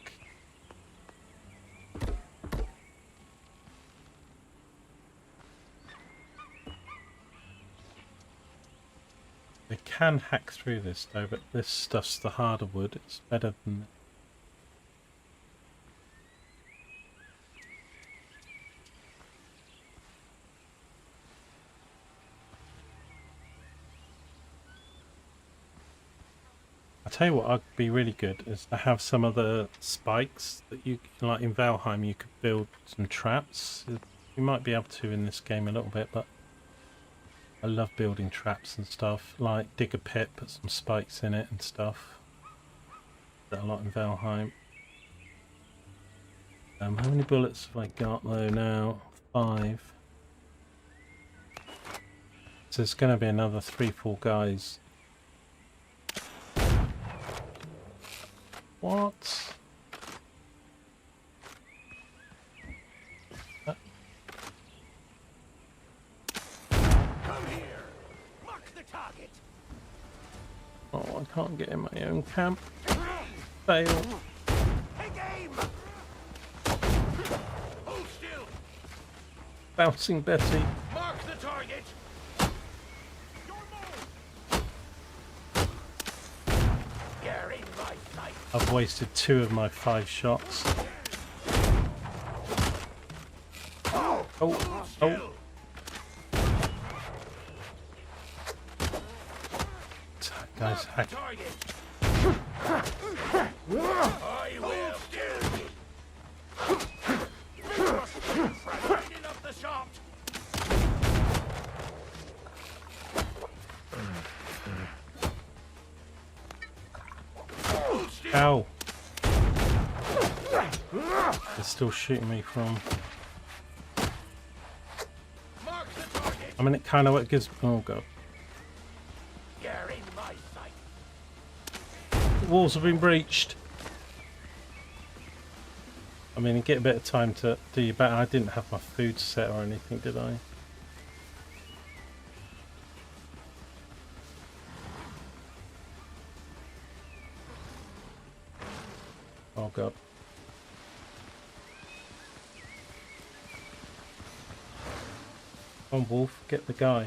They can hack through this though, but this stuff's the harder wood. It's better than... I tell you what would be really good is to have some of the spikes that you like in Valheim. You could build some traps. You might be able to in this game a little bit, but I love building traps and stuff. Like dig a pit, put some spikes in it and stuff. Done a lot in Valheim. How many bullets have I got though now? 5. So there's going to be another 3-4 guys. What? Come here. Mark the target. Oh, I can't get in my own camp. Fail. Take aim. Hold still. Bouncing Betty. Mark the target. Gary, right sight. I've wasted 2 of my 5 shots. Oh. Guys, hack. I will still. Lining up the shot. Ow! They're still shooting me from... Mark the target. I mean, it kind of gives... Oh god. Gary, my sight. walls have been breached. I mean, you get a bit of time to do your battle. I didn't have my food set or anything, did I? Oh god. Come on, Wolf, get the guy.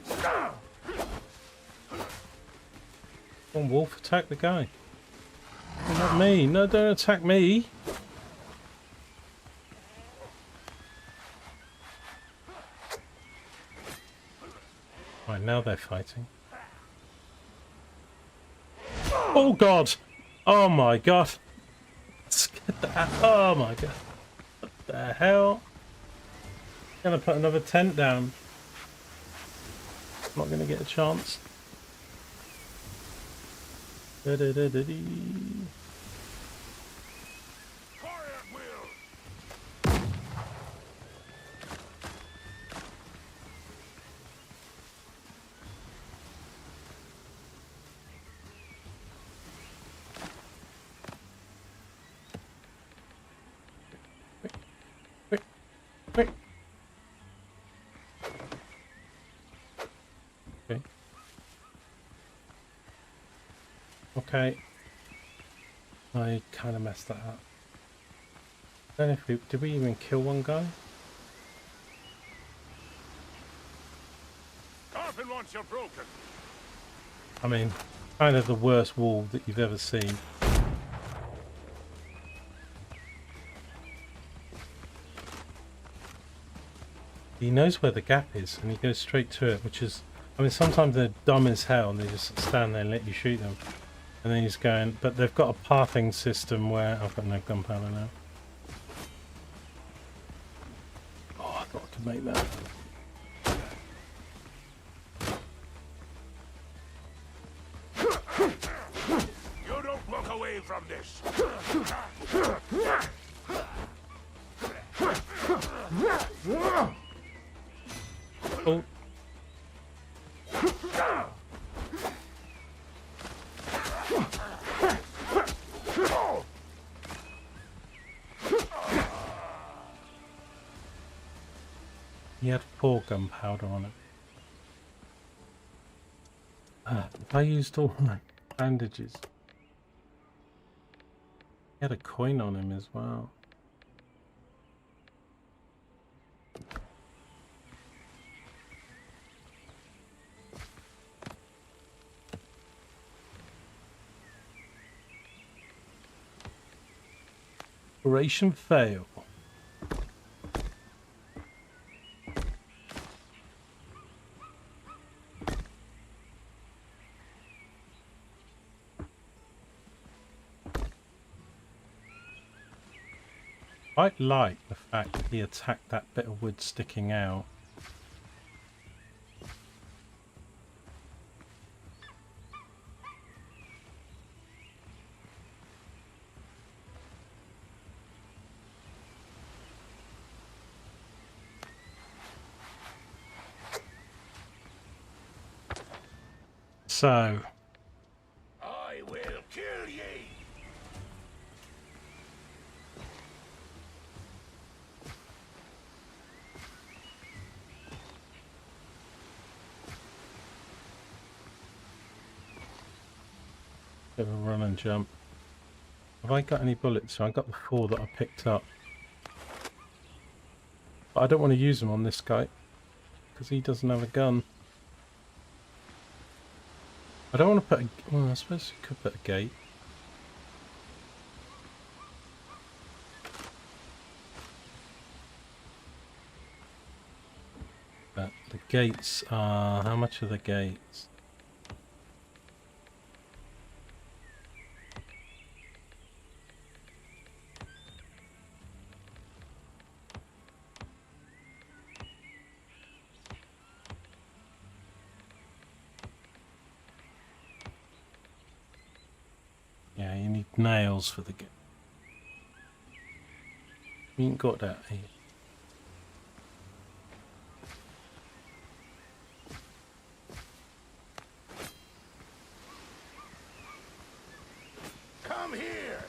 Come on, Wolf, attack the guy. Oh, not me. No, don't attack me. Right, now they're fighting. Oh god! Oh my god! Get that. Oh my god! What the hell? I'm gonna put another tent down. I'm not gonna get a chance. Da-da-da-da-dee. Quick. Okay. Okay. I kind of messed that up. I don't know if did we even kill one guy? Once you're broken. I mean, kind of the worst wall that you've ever seen. He knows where the gap is and he goes straight to it, which is, I mean, sometimes they're dumb as hell and they just stand there and let you shoot them. And then he's going, but they've got a pathing system where, I've got no gunpowder now. Oh, I thought I could make that. You don't walk away from this. Oh. He had 4 gunpowder on it. If I used all my bandages. He had a coin on him as well. Operation fail. I like the fact that he attacked that bit of wood sticking out. So, I will kill ye. bit of a run and jump. Have I got any bullets? So I got the 4 that I picked up. But I don't want to use them on this guy because he doesn't have a gun. I don't want to put a... Well, I suppose you could put a gate. But the gates are... How much are the gates? Yeah, you need nails for the gate. We ain't got that here. Come here.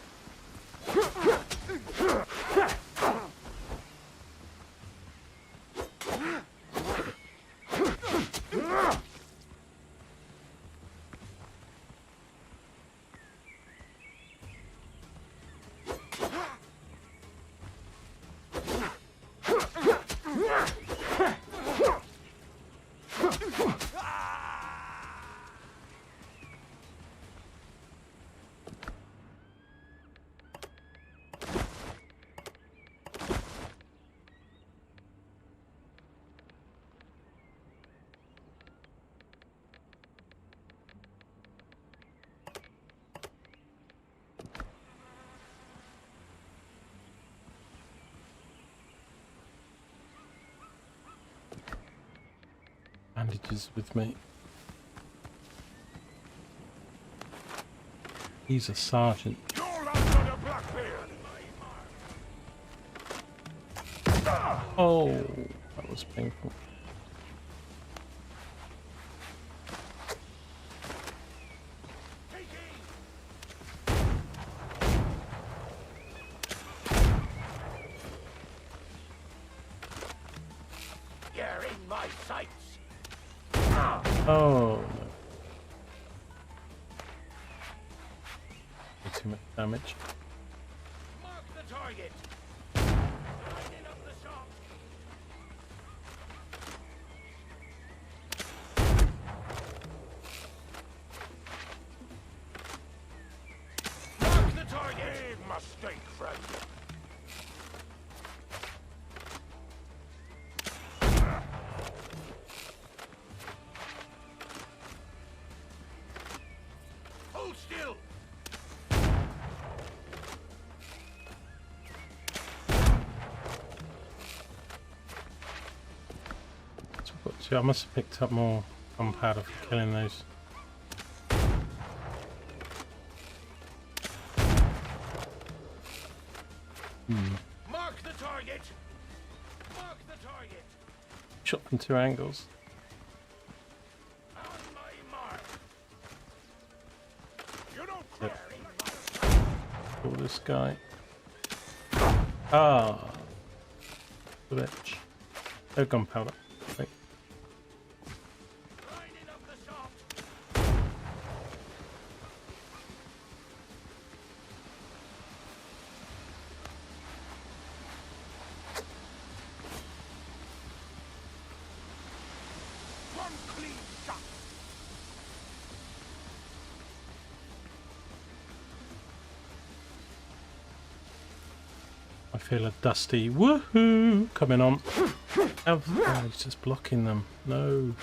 Bandages with me. He's a sergeant. You're under Blackbeard. Oh, that was painful. You're in my sights. Oh no. Too much damage. Mark the target. Lining up the shot. Mark the target. Big mistake, friend. Hold still. So I must have picked up more gunpowder for killing those. Mark the target. Mark the target. Shot from two angles. On my mark. You don't Yep. care in my Kill this guy. Ah, bitch. No gunpowder. Wait. lining up the shot. One clean shot. I feel a dusty woohoo coming on. Oh, he's just blocking them. No.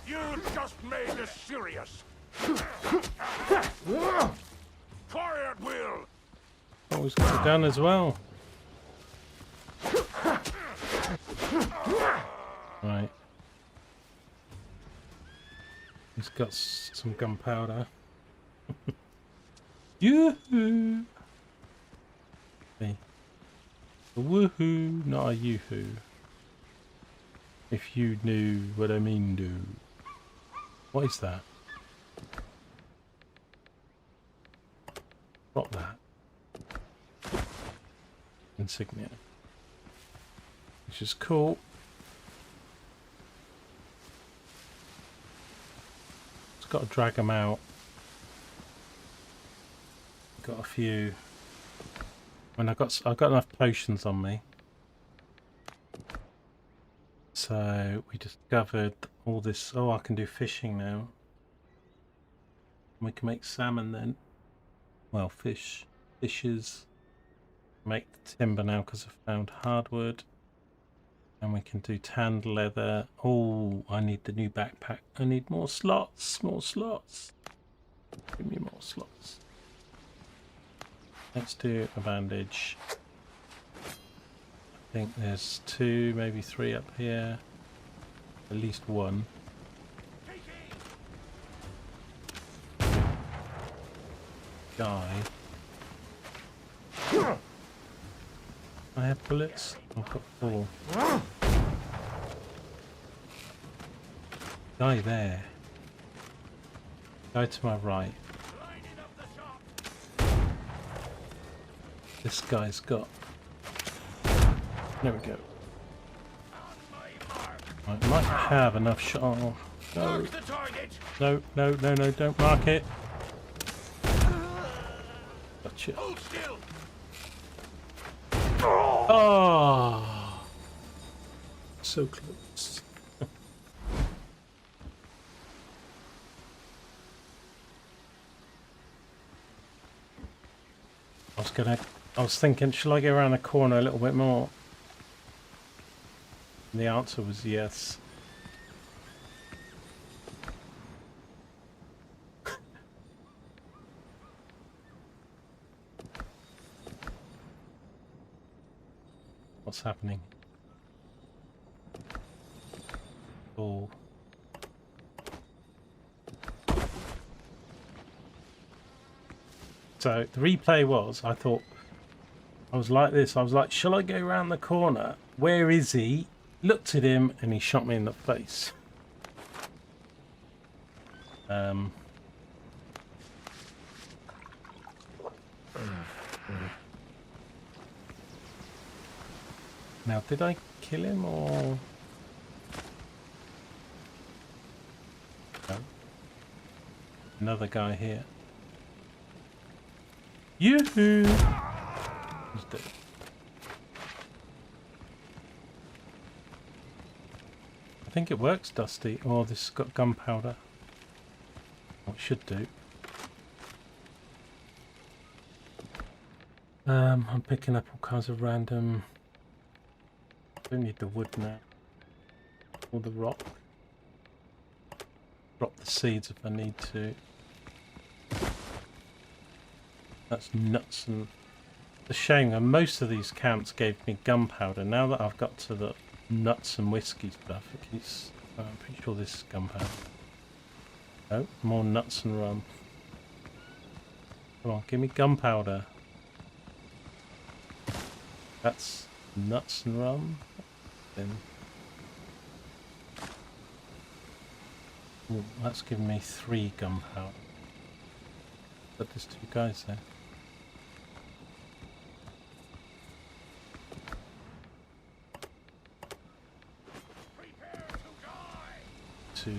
You just made us serious. Fire at will. Oh, he's got a gun as well. Right. He's got some gunpowder. Yoo-hoo! Hey. A woohoo, not a yoo-hoo. If you knew what I mean, do. What is that? Drop that. Insignia. Which is cool. Just got to drag them out. Got a few. When I got enough potions on me. So we discovered all this. Oh, I can do fishing now. We can make salmon then. Well, fishes. Make the timber now because I found hardwood. And we can do tanned leather. Oh, I need the new backpack. I need more slots. More slots. Give me more slots. Let's do a bandage. I think there's 2, maybe 3 up here. At least 1. Guy. I have bullets. I've got 4. Guy there. Guy to my right. this guy's got. There we go. I might have enough shot. Oh, no. Mark the target. No, no, no, no, don't mark it. Gotcha. Hold still. Oh, so close. I was thinking, shall I go around the corner a little bit more? And the answer was yes. What's happening? Oh. So the replay was, I thought, I was like this, I was like, shall I go around the corner? Where is he? Looked at him and he shot me in the face. Now, did I kill him or... No. Another guy here. Yoo-hoo! He's dead. I think it works, Dusty. Oh, this has got gunpowder. Oh, it should do. I'm picking up all kinds of random... Don't need the wood now. Or the rock. Drop the seeds if I need to. That's nuts. And it's a shame that most of these camps gave me gunpowder. Now that I've got to the nuts and whiskey stuff, it keeps... I'm pretty sure this is gunpowder. Oh, more nuts and rum. Come on, give me gunpowder. That's nuts and rum. Then ooh, that's given me 3 gunpowder. But there's 2 guys there. Prepare to die. 2.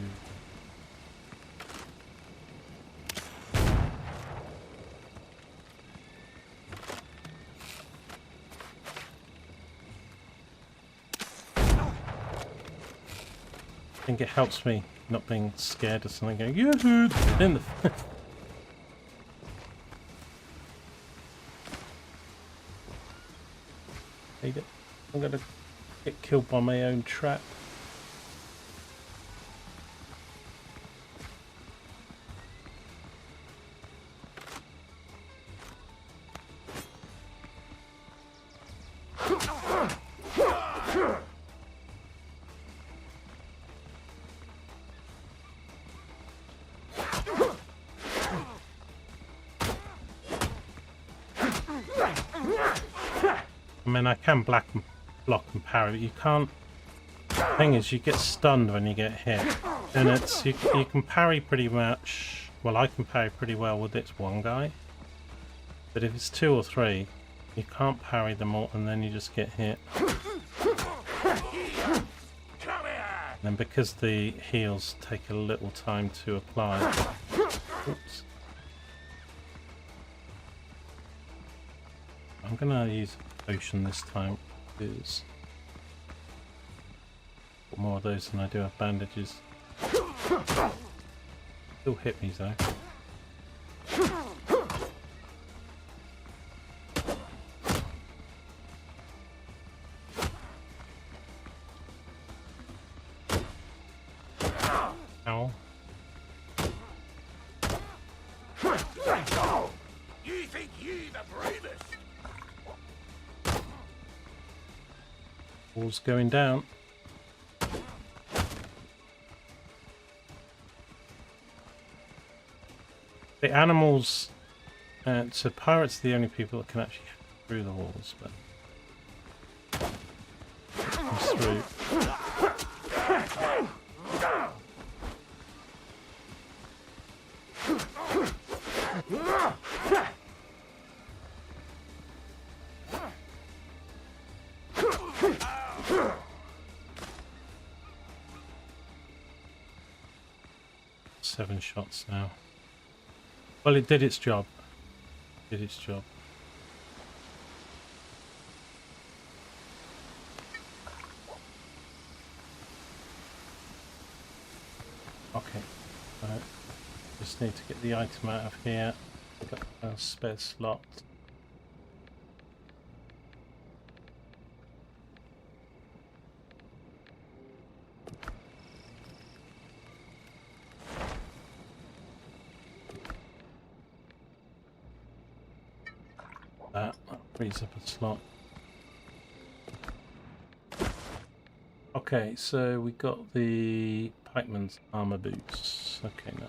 I think it helps me not being scared of something going yoo-hoo in the hate it. I'm gonna get killed by my own trap. I mean, I can block and parry, but you can't. The thing is, you get stunned when you get hit, and it's you can parry pretty much. Well, I can parry pretty well with this one guy, but if it's 2 or 3, you can't parry them all, and then you just get hit. And then because the heals take a little time to apply. Oops. I'm gonna use potion this time because got more of those than I do have bandages. Still hit me though. Ow. You think you the bravest? Wall's going down. The animals, so pirates are the only people that can actually get through the walls, but comes through. 7 shots now. Well, it did its job. Did its job. Okay. Right. Just need to get the item out of here. I've got a spare slot. That frees up a slot. Okay, so we got the pikeman's armor boots. Okay, now.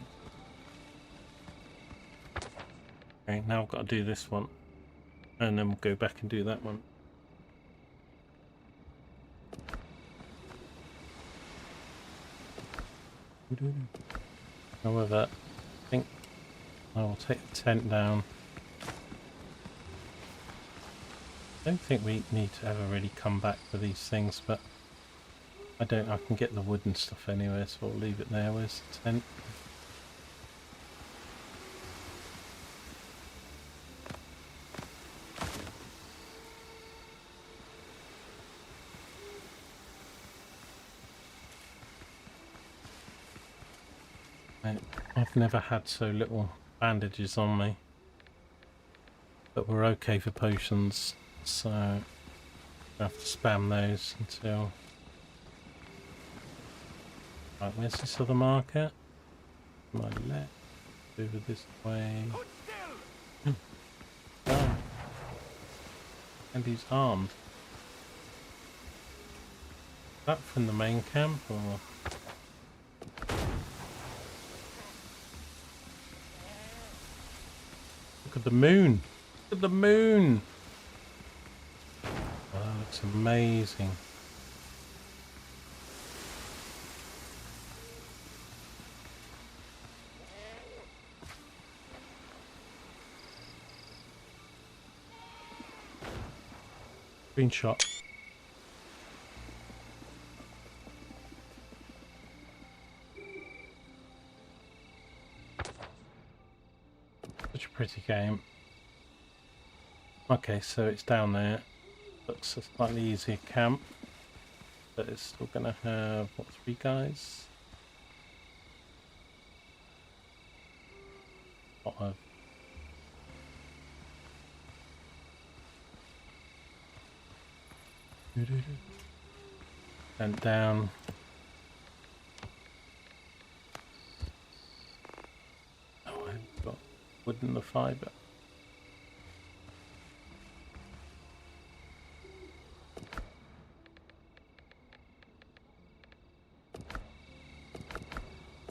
Okay, now I've got to do this one, and then we'll go back and do that one. However, I think I will take the tent down. I don't think we need to ever really come back for these things, but I can get the wood and stuff anyway, so I'll leave it there. Where's the tent? I've never had so little bandages on me, but we're okay for potions, so I have to spam those until... Right, where's this other marker? My left, over this way. Oh. And he's armed. Is that from the main camp, or...? Look at the moon! Look at the moon! Oh, that looks amazing. Screenshot. Such a pretty game. Okay, so it's down there. Looks a slightly easier camp, but it's still gonna have what, 3 guys? Lot of and down. Oh, I've got wood and the fibre.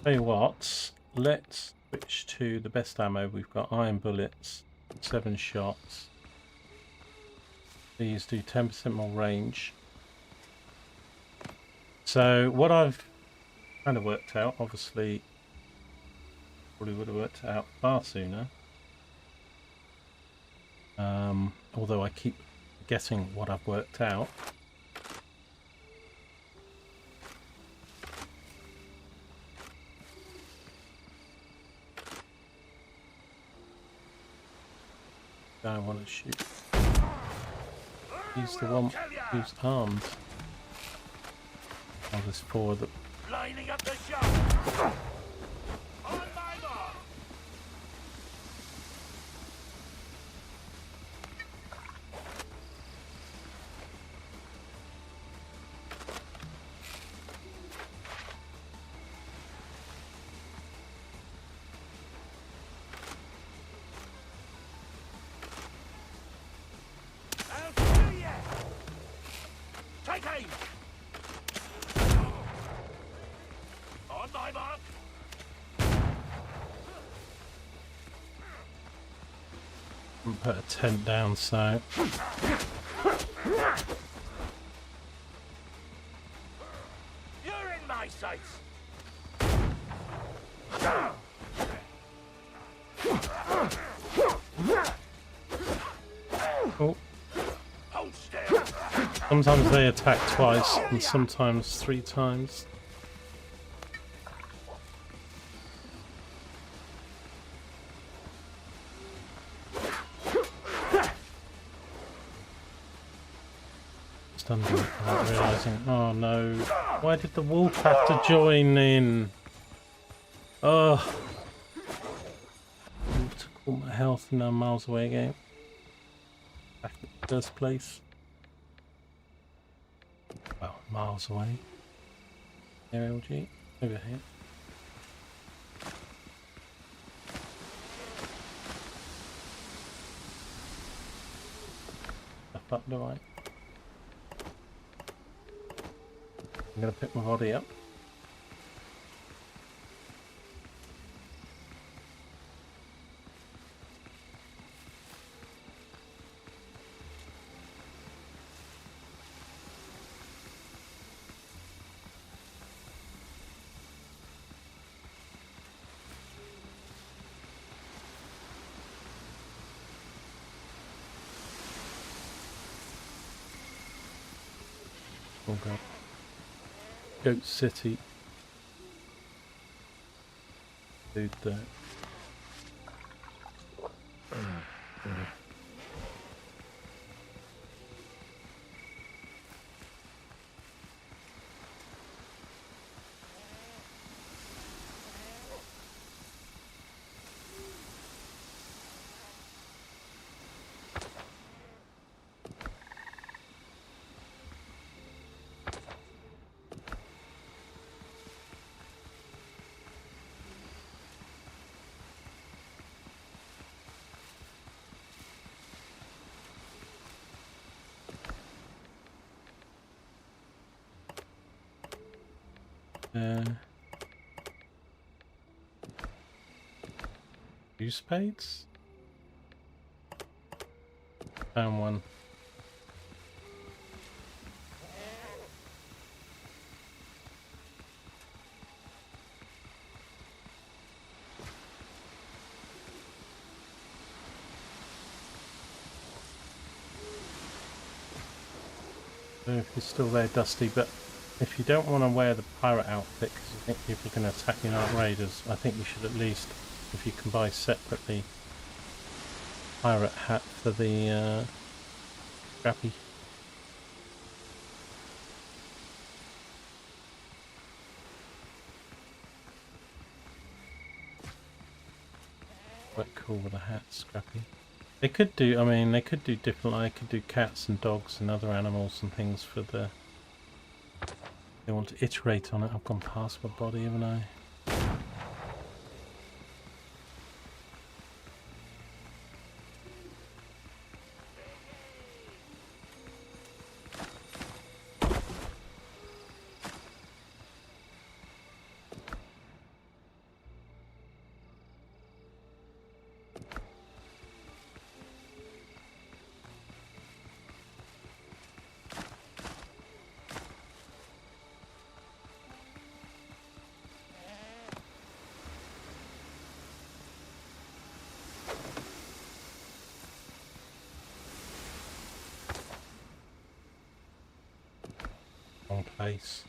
Tell you what, let's switch to the best ammo. We've got iron bullets, 7 shots. These do 10% more range. So what I've kind of worked out, obviously probably would have worked it out far sooner. Although I keep guessing what I've worked out. I want to shoot. He's the one who's armed. Oh, there's 4 of them. Lining up the shot. On my mark. I'll kill ya. Take aim. On my mark. Put a tent down, so You're in my sights. oh, Hold still. sometimes they attack twice and sometimes 3 times. stunned him without realising. Oh no. Why did the wolf have to join in? Oh. Wolf took all my health and now I'm miles away again. Back in the first place. Well, miles away. Here, LG. Over here. Up, do I? I'm gonna pick my body up. Oh god. Goat City. Dude there. Two spades? Found one. I don't know if you're still there, Dusty, but if you don't want to wear the pirate outfit because you think people are going to attack you in Ark Raiders, I think you should at least, if you can buy separately, pirate hat for the Scrappy. Quite cool with a hat, Scrappy. They could do, I mean, they could do different, I could do cats and dogs and other animals and things for the... They want to iterate on it. I've gone past my body, haven't I? Wrong place.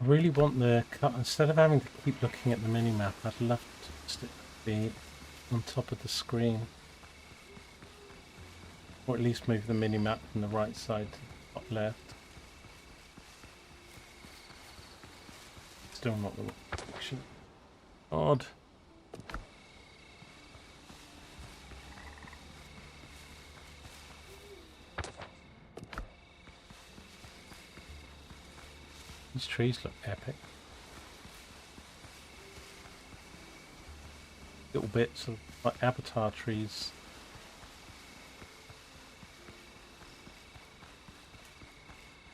I really want the cut, instead of having to keep looking at the mini-map, I'd love to be on top of the screen. Or at least move the mini-map from the right side to the top left. Still not the right direction. Odd. These trees look epic. Little bits of like avatar trees.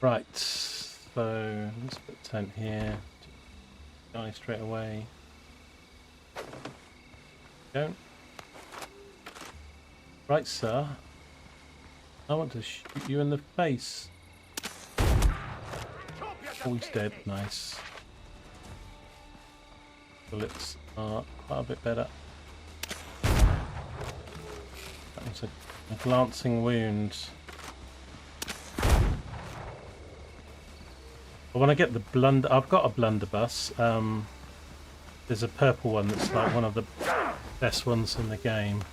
Right, so let's put a tent here. Die straight away. Don't. Right, sir. I want to shoot you in the face. Oh, he's dead. Nice. Bullets are quite a bit better. That was a glancing wound. But when I get the blunder, I've got a blunderbuss. There's a purple one that's like one of the best ones in the game.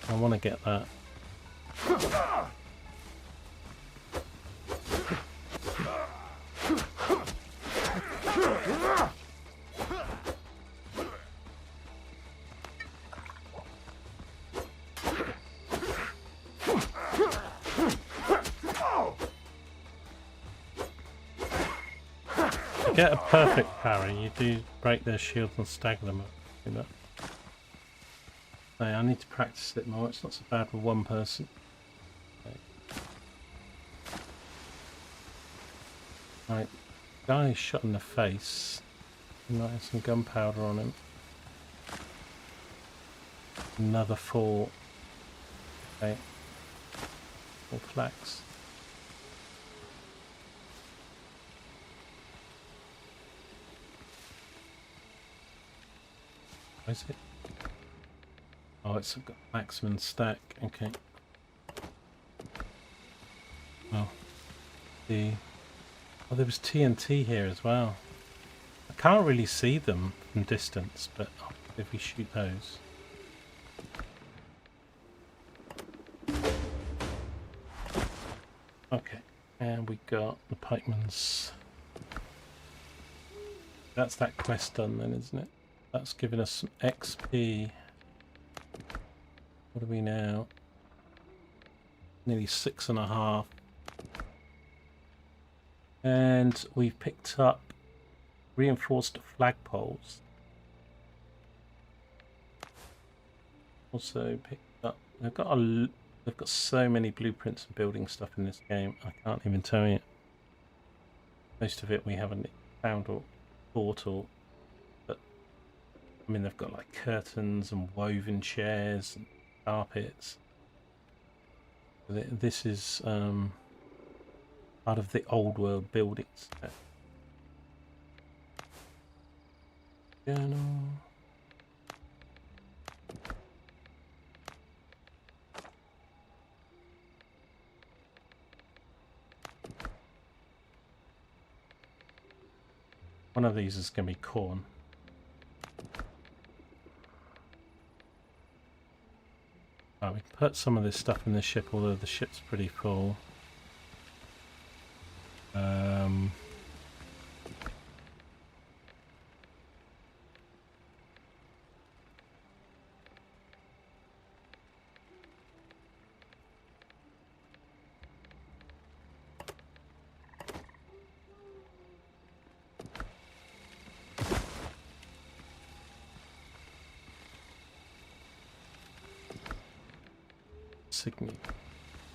I want to get that. To get a perfect parry, you do break their shields and stagger them up. Do that. I need to practice it more. It's not so bad for one person. Okay. Right, guy is shot in the face. He might have some gunpowder on him. Another 4. Okay. 4 flax. What is it? Oh, it's got maximum stack. Okay. Well, oh, there was TNT here as well. I can't really see them from distance, but if we shoot those. Okay, and we got the pikeman's. That's that quest done then, isn't it? That's given us some XP. What are we now? Nearly 6.5. And we've picked up reinforced flagpoles. Also picked up. They've got so many blueprints and building stuff in this game. I can't even tell you. Most of it we haven't found or bought or. But I mean, they've got like curtains and woven chairs and carpets. This is part of the old world buildings. Journal. One of these is going to be corn. Right, we can put some of this stuff in the ship, although the ship's pretty full.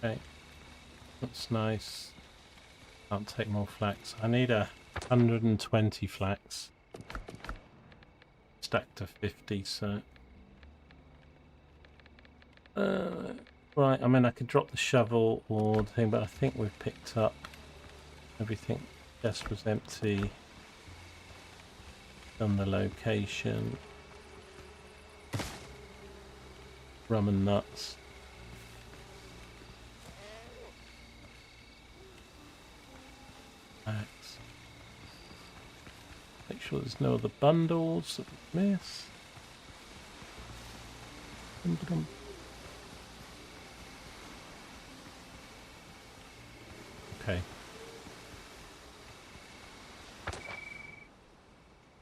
Okay, that's nice. Can't take more flax. I need 120 flax. Stacked to 50, so right. I mean, I could drop the shovel or the thing, but I think we've picked up everything. Chest was empty. Done the location. Rum and nuts. Make sure there's no other bundles that we miss. Okay.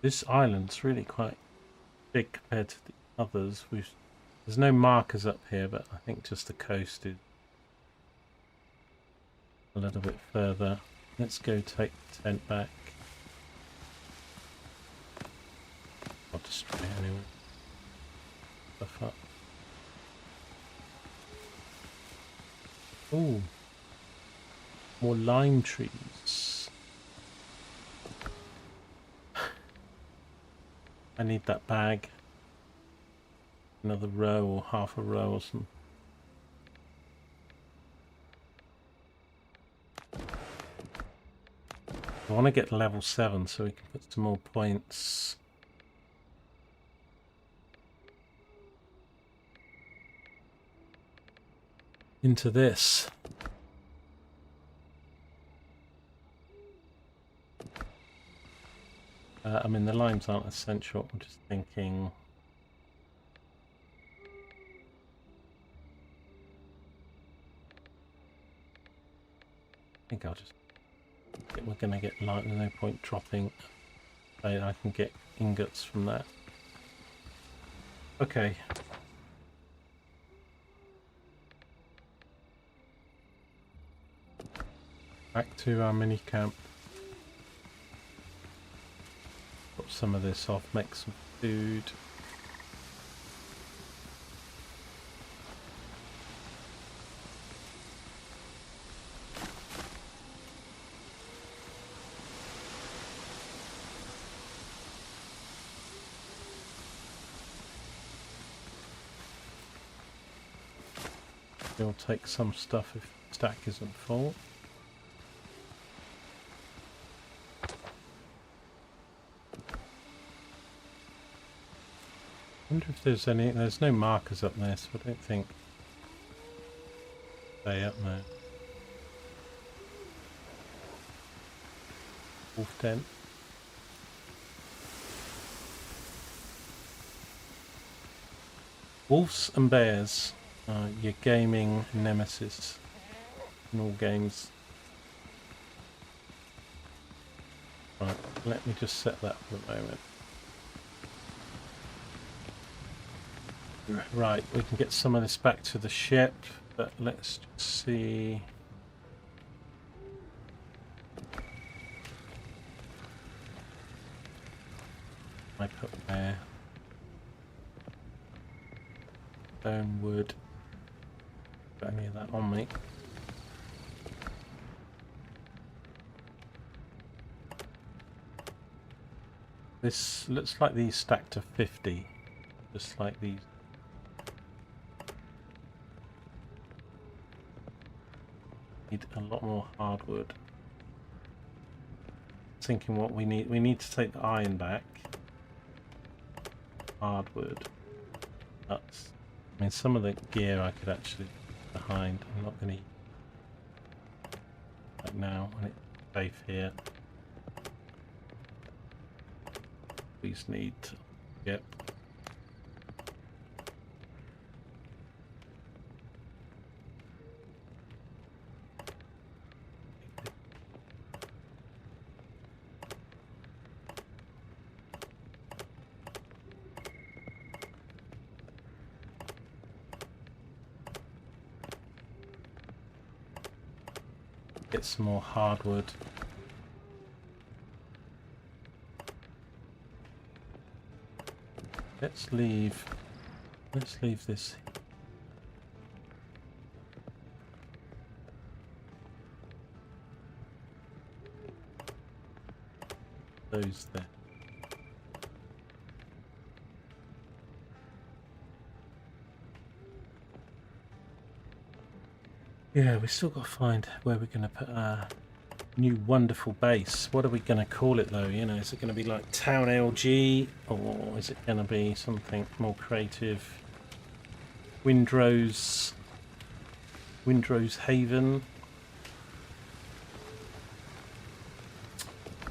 This island's really quite big compared to the others. There's no markers up here, but I think just the coast is a little bit further. Let's go take the tent back. I'll destroy it anyway. Stuff up. Ooh. More lime trees. I need that bag. Another row or half a row or something. I want to get to level 7 so we can put some more points. Into this. I mean, the limes aren't essential. I'm just thinking. I think I'll just. We're going to get light. There's no point dropping. I can get ingots from that. Okay. Back to our mini camp. Put some of this off, make some food. We'll take some stuff if the stack isn't full. I wonder if there's any. There's no markers up there, so I don't think they up there. Wolf den. Wolves and bears are your gaming nemesis in all games. Right, let me just set that for the moment. Right, we can get some of this back to the ship, but let's just see. I put there. Stone, wood. Got any of that on me? This looks like these stacked to 50, just like these. Need a lot more hardwood. Thinking what we need to take the iron back. Hardwood. Nuts. I mean, some of the gear I could actually behind. I'm not going to right now when it's safe here. We just need to, yep. Get some more hardwood. Let's leave this. Those there. Yeah, we still got to find where we're going to put our new wonderful base. What are we going to call it though? You know, is it going to be like Town LG, or is it going to be something more creative? Windrose Haven.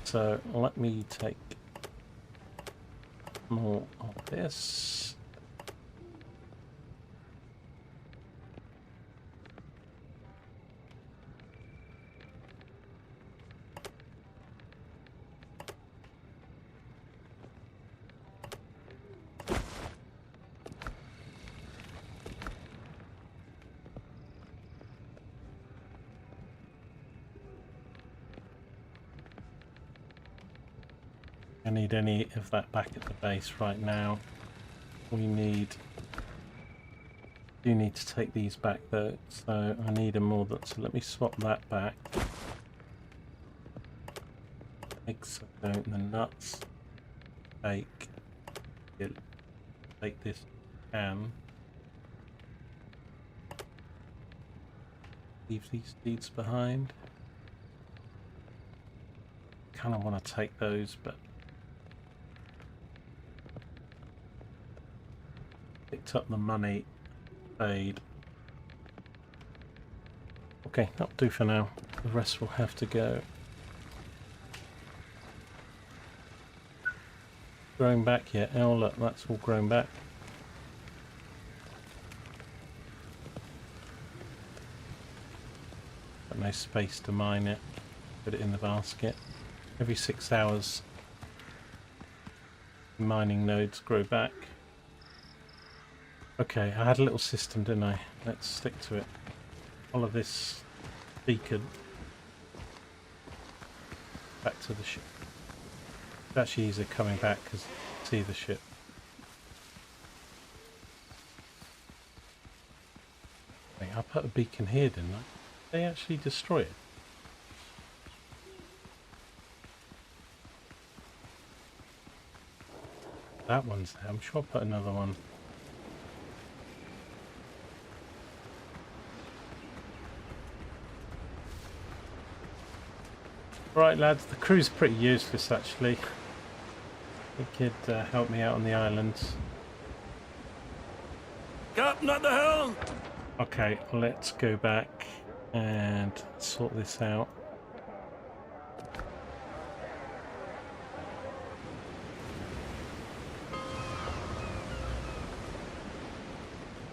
So let me take more of this. I need any of that back at the base right now. We do need to take these back though, so I need a more that. So let me swap that back. Eggs, the nuts. Take this can. Leave these seeds behind. Kind of want to take those, but picked up the money, paid. Okay, that'll do for now. The rest will have to go. grown back yet. Oh look, that's all grown back. Got no space to mine it. Put it in the basket. Every 6 hours, mining nodes grow back. Okay, I had a little system, didn't I? Let's stick to it. Follow this beacon back to the ship. It's actually easier coming back because you see the ship. Wait, I put a beacon here, didn't I? Did they actually destroy it? That one's there. I'm sure I put another one. Right lads, the crew's pretty useless actually. It could help me out on the island. Captain at the helm! Okay, let's go back and sort this out.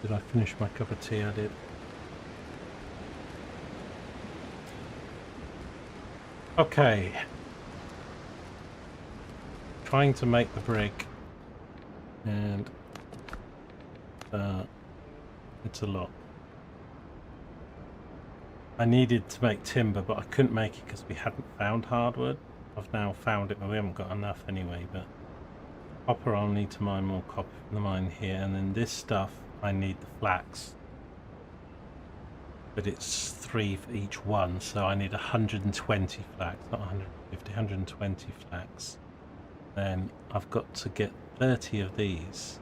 Did I finish my cup of tea? I did. Okay. Trying to make the brig, and it's a lot. I needed to make timber, but I couldn't make it because we hadn't found hardwood. I've now found it, but we haven't got enough anyway. But copper, I'll need to mine more copper from the mine here, and then this stuff I need the flax. But it's 3 for each one, so I need 120 flax, not 150, 120 flax. Then I've got to get 30 of these.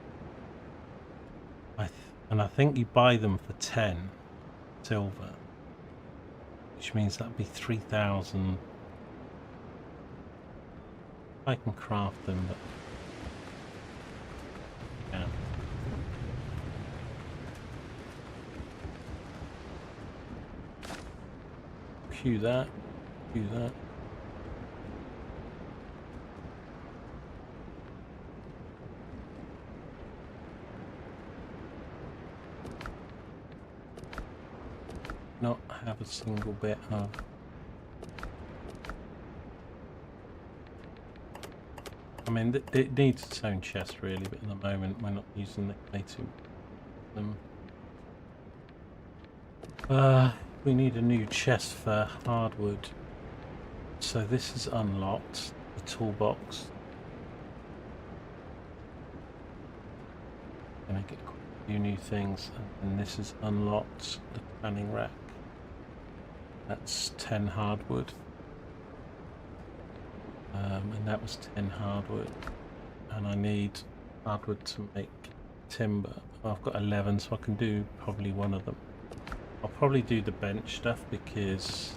And I think you buy them for 10 silver, which means that'd be 3,000. I can craft them, but yeah. Cue that, cue that. Not have a single bit of I mean it needs its own chest really, but at the moment we're not using the clay to them. We need a new chest for hardwood, so this is unlocked, the toolbox. Gonna get a few new things, and this is unlocked, the planning rack. That's 10 hardwood, and that was 10 hardwood, and I need hardwood to make timber. I've got 11, so I can do probably one of them. I'll probably do the bench stuff because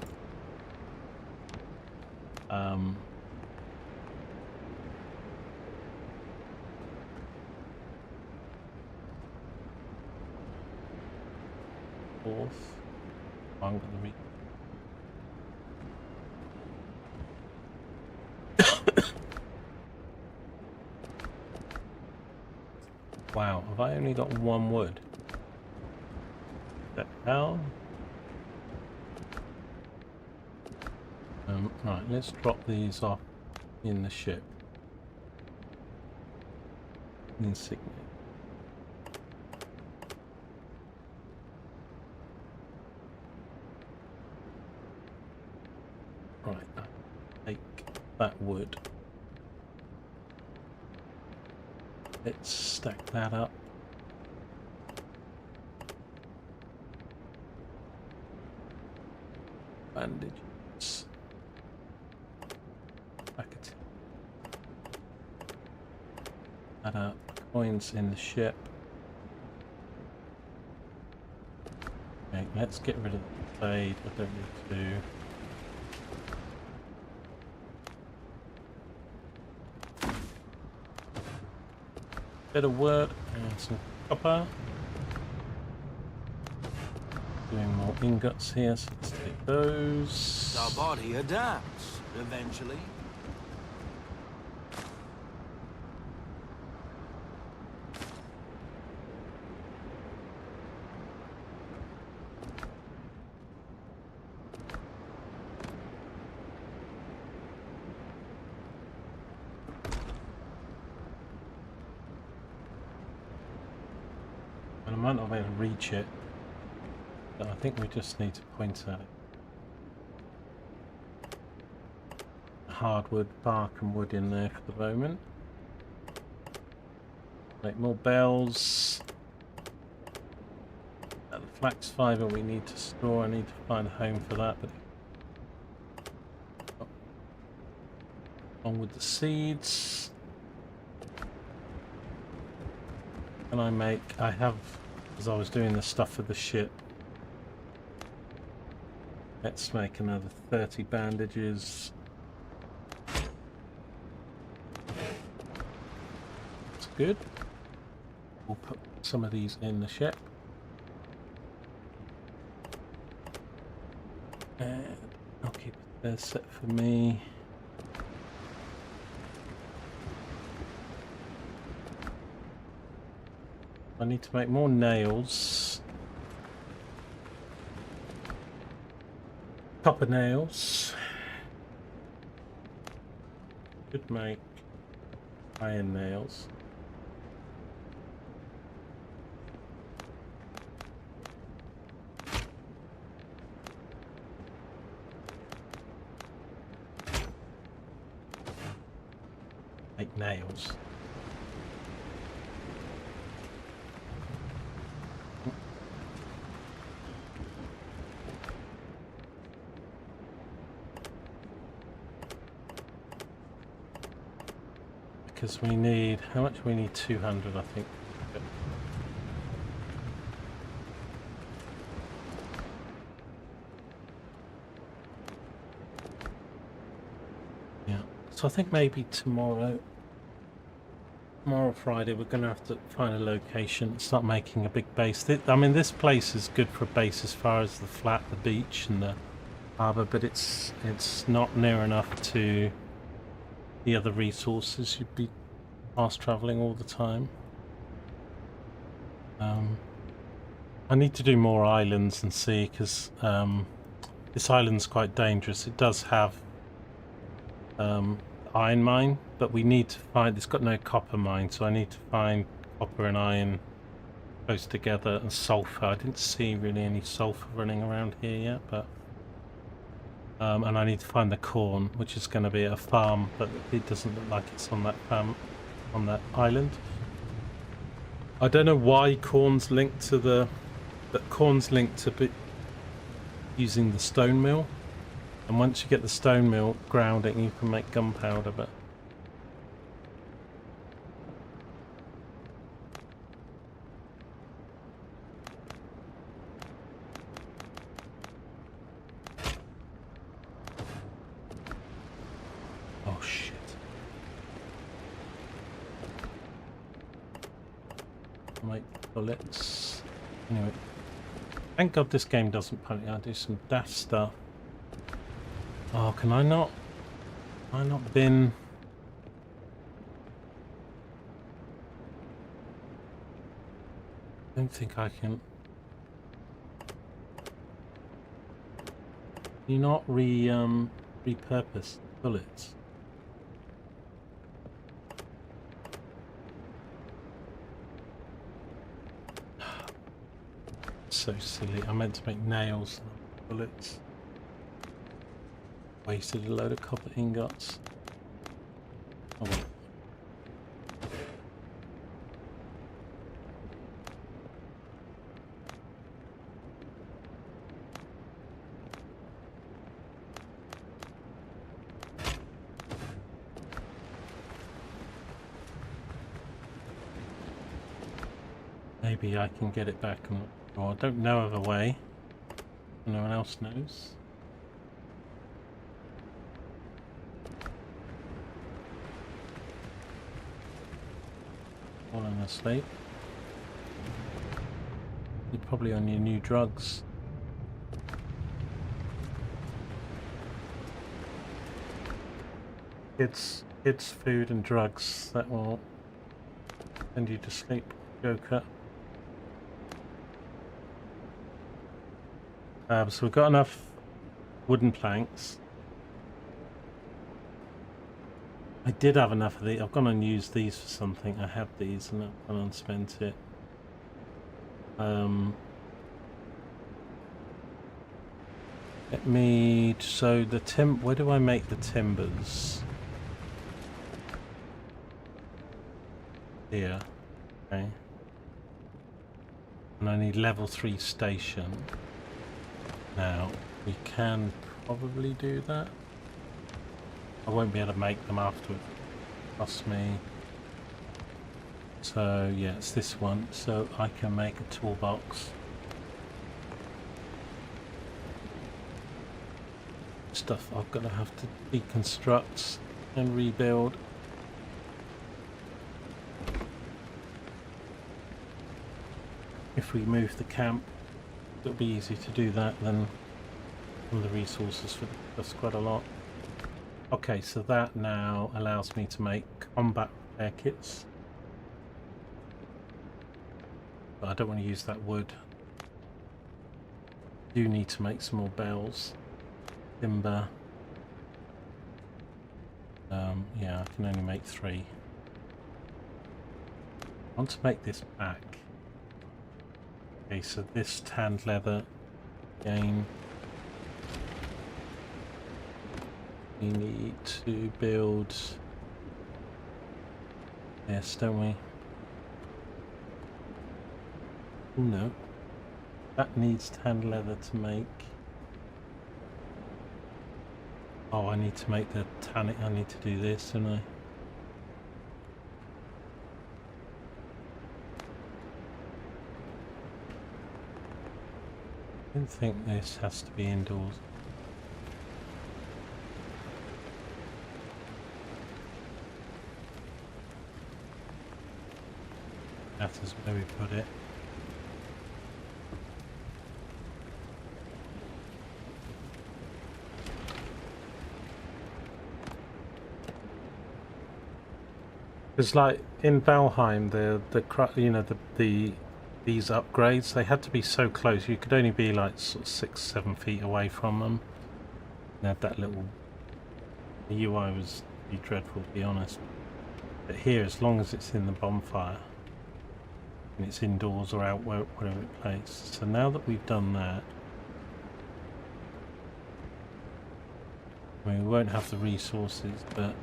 fourth, I'm gonna read. Wow, have I only got one wood? The hell? Right, let's drop these off in the ship. Insignia. Right, take that wood. Let's stack that up. Bandages. Packet. That up. Coins in the ship. Okay, let's get rid of the blade. I don't need to. Bit of wood and some copper. Doing more ingots here, so let's take those. The body adapts eventually. might not be able to reach it, but I think we just need to point at it. Hardwood, bark and wood in there for the moment. Make more bells. The flax fibre we need to store. I need to find a home for that. But on with the seeds. And I have, as I was doing the stuff for the ship. Let's make another 30 bandages. That's good. We'll put some of these in the ship. And I'll keep it there set for me. I need to make more nails. Copper nails. Could make iron nails. Make nails. Because we need, how much? We need 200, I think. Yeah, so I think maybe tomorrow Friday, we're going to have to find a location, start making a big base. I mean, this place is good for a base as far as the flat, the beach and the harbour, but it's not near enough to the other resources. You'd be fast travelling all the time. I need to do more islands and see, because this island's quite dangerous. It does have iron mine, but we need to find, it's got no copper mine, so I need to find copper and iron close together, and sulfur. I didn't see really any sulfur running around here yet, but and I need to find the corn, which is going to be a farm, but it doesn't look like it's on that farm, on that island. I don't know why corn's linked to but corn's linked to using the stone mill, and once you get the stone mill grounding, you can make gunpowder. But oh shit. I'll make bullets. Anyway, thank God this game doesn't punish. I do some daft stuff. Oh, can I not bin? I don't think I can. Can you not repurpose bullets? So silly. I meant to make nails, not bullets. Wasted a load of copper ingots. Oh well. Maybe I can get it back, or I don't know of a way. No one else knows. Falling asleep. You're probably on your new drugs. It's food and drugs that will send you to sleep, Joker. So we've got enough wooden planks. I did have enough of these. I've gone and used these for something. I had these and I've gone and spent it. Let me. So the where do I make the timbers? Here. Okay. And I need level 3 station. Now we can probably do that. I won't be able to make them afterwards. Cost me. So yeah, it's this one. So I can make a toolbox. Stuff I'm gonna have to deconstruct and rebuild. If we move the camp, it'll be easy to do that. Then some of the resources for us quite a lot. Okay, so that now allows me to make combat repair kits. But I don't want to use that wood. I do need to make some more bells. Timber. Yeah, I can only make 3. I want to make this back. Okay, so this tanned leather again. We need to build this, don't we? No. That needs tanned leather to make. Oh, I need to make the tanning. I need to do this, don't I? I don't think this has to be indoors. That is where we put it. Because like in Valheim, these upgrades, they had to be so close. You could only be like sort of 6-7 feet away from them. They had that little. The UI was pretty dreadful, to be honest. But here, as long as it's in the bonfire and it's indoors or out wherever it plays. So now that we've done that, I mean, we won't have the resources, but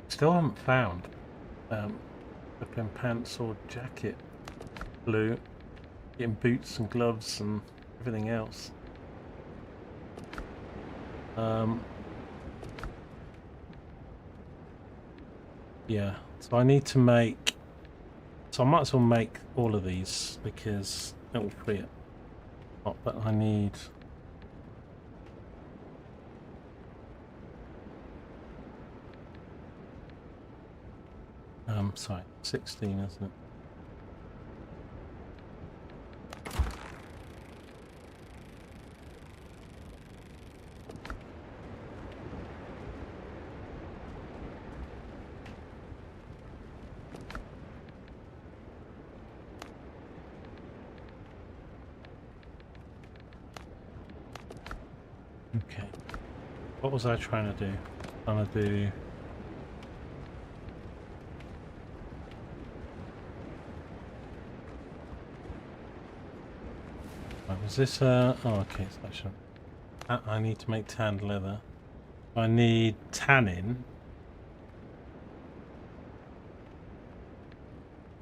still haven't found flipping pants or jacket blue, getting boots and gloves and everything else. Yeah, so I need to make, so I might as well make all of these because it will free it. But I need sorry, 16, isn't it? Okay. What was I trying to do? Trying to do. Was this oh okay, it's actually I need to make tanned leather. I need tannin.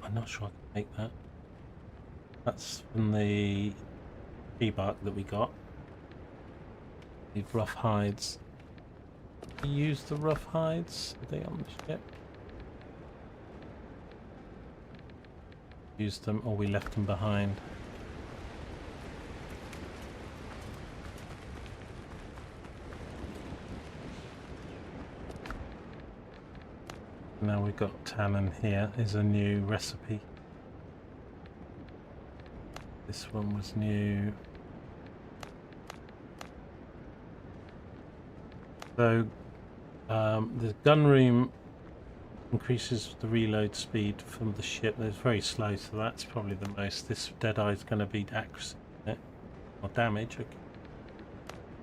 I'm not sure I can make that. That's from the tree bark that we got. Need rough hides. We use the rough hides? Are they on the ship? Used them or we left them behind. Now we've got tannin here is a new recipe. This one was new. So the gun room increases the reload speed from the ship. It's very slow, so that's probably the most. This Deadeye is going to be accuracy or damage. Okay.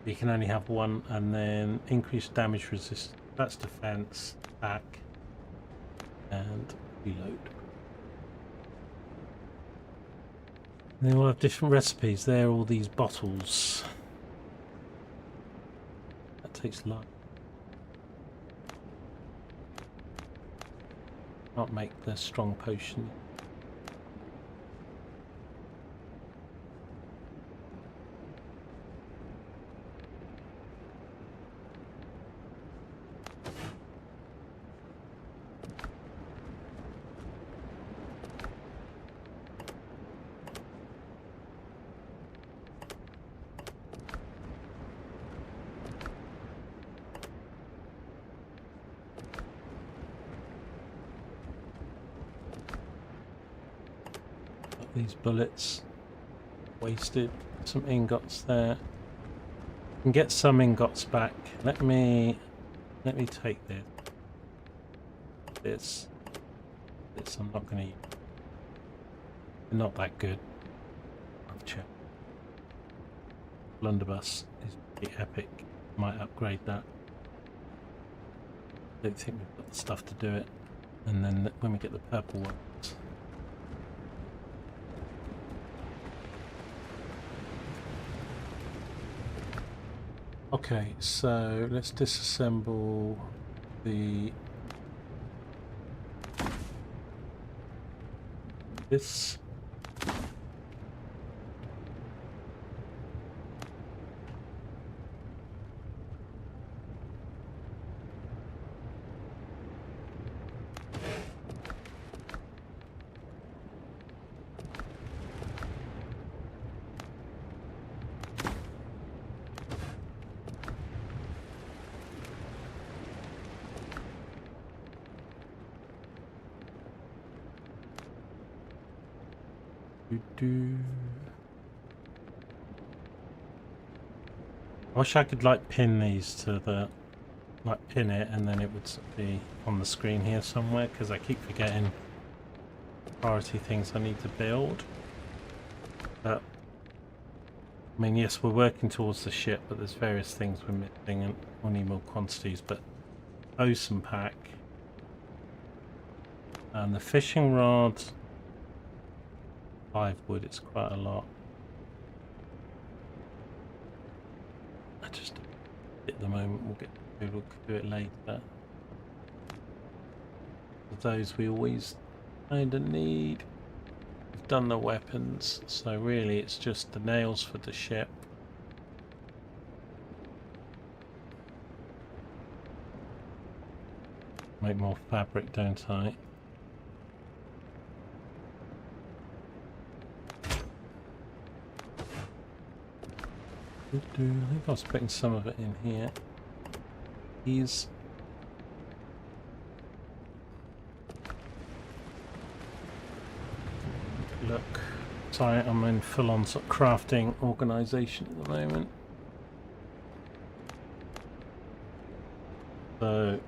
You can only have one, and then increased damage resistance. That's defense, attack. and reload. And they all have different recipes. There are all these bottles. That takes life. Can't make the strong potion. These bullets wasted. Some ingots there. Can get some ingots back. Let me take this. This I'm not going to use. They're not that good. I've checked. Blunderbuss is pretty epic. Might upgrade that. Don't think we've got the stuff to do it. And then when we get the purple ones. Okay, so let's disassemble this. I wish I could like pin these to the, like pin it and then it would be on the screen here somewhere, because I keep forgetting priority things I need to build. But I mean, yes, we're working towards the ship, but there's various things we're missing and we'll need more quantities. But bosun pack and the fishing rod, 5 wood, it's quite a lot. I just at the moment we'll do it later. Those we always kind of need. We've done the weapons, so really it's just the nails for the ship. Make more fabric, don't I? I think I was putting some of it in here. These. Look. Sorry, I'm in full-on sort of crafting organisation at the moment. So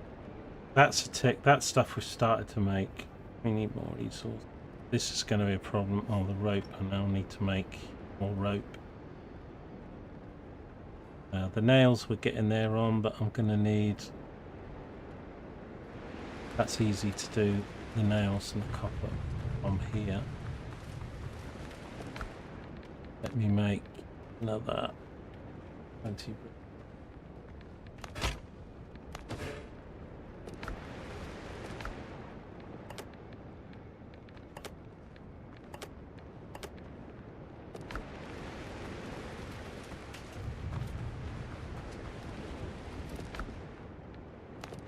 that's a tick. That stuff we've started to make. We need more resources. This is going to be a problem. Oh, the rope. I now need to make more rope. The nails we're getting there on, but I'm going to need... That's easy to do, the nails and the copper from here. Let me make another 20.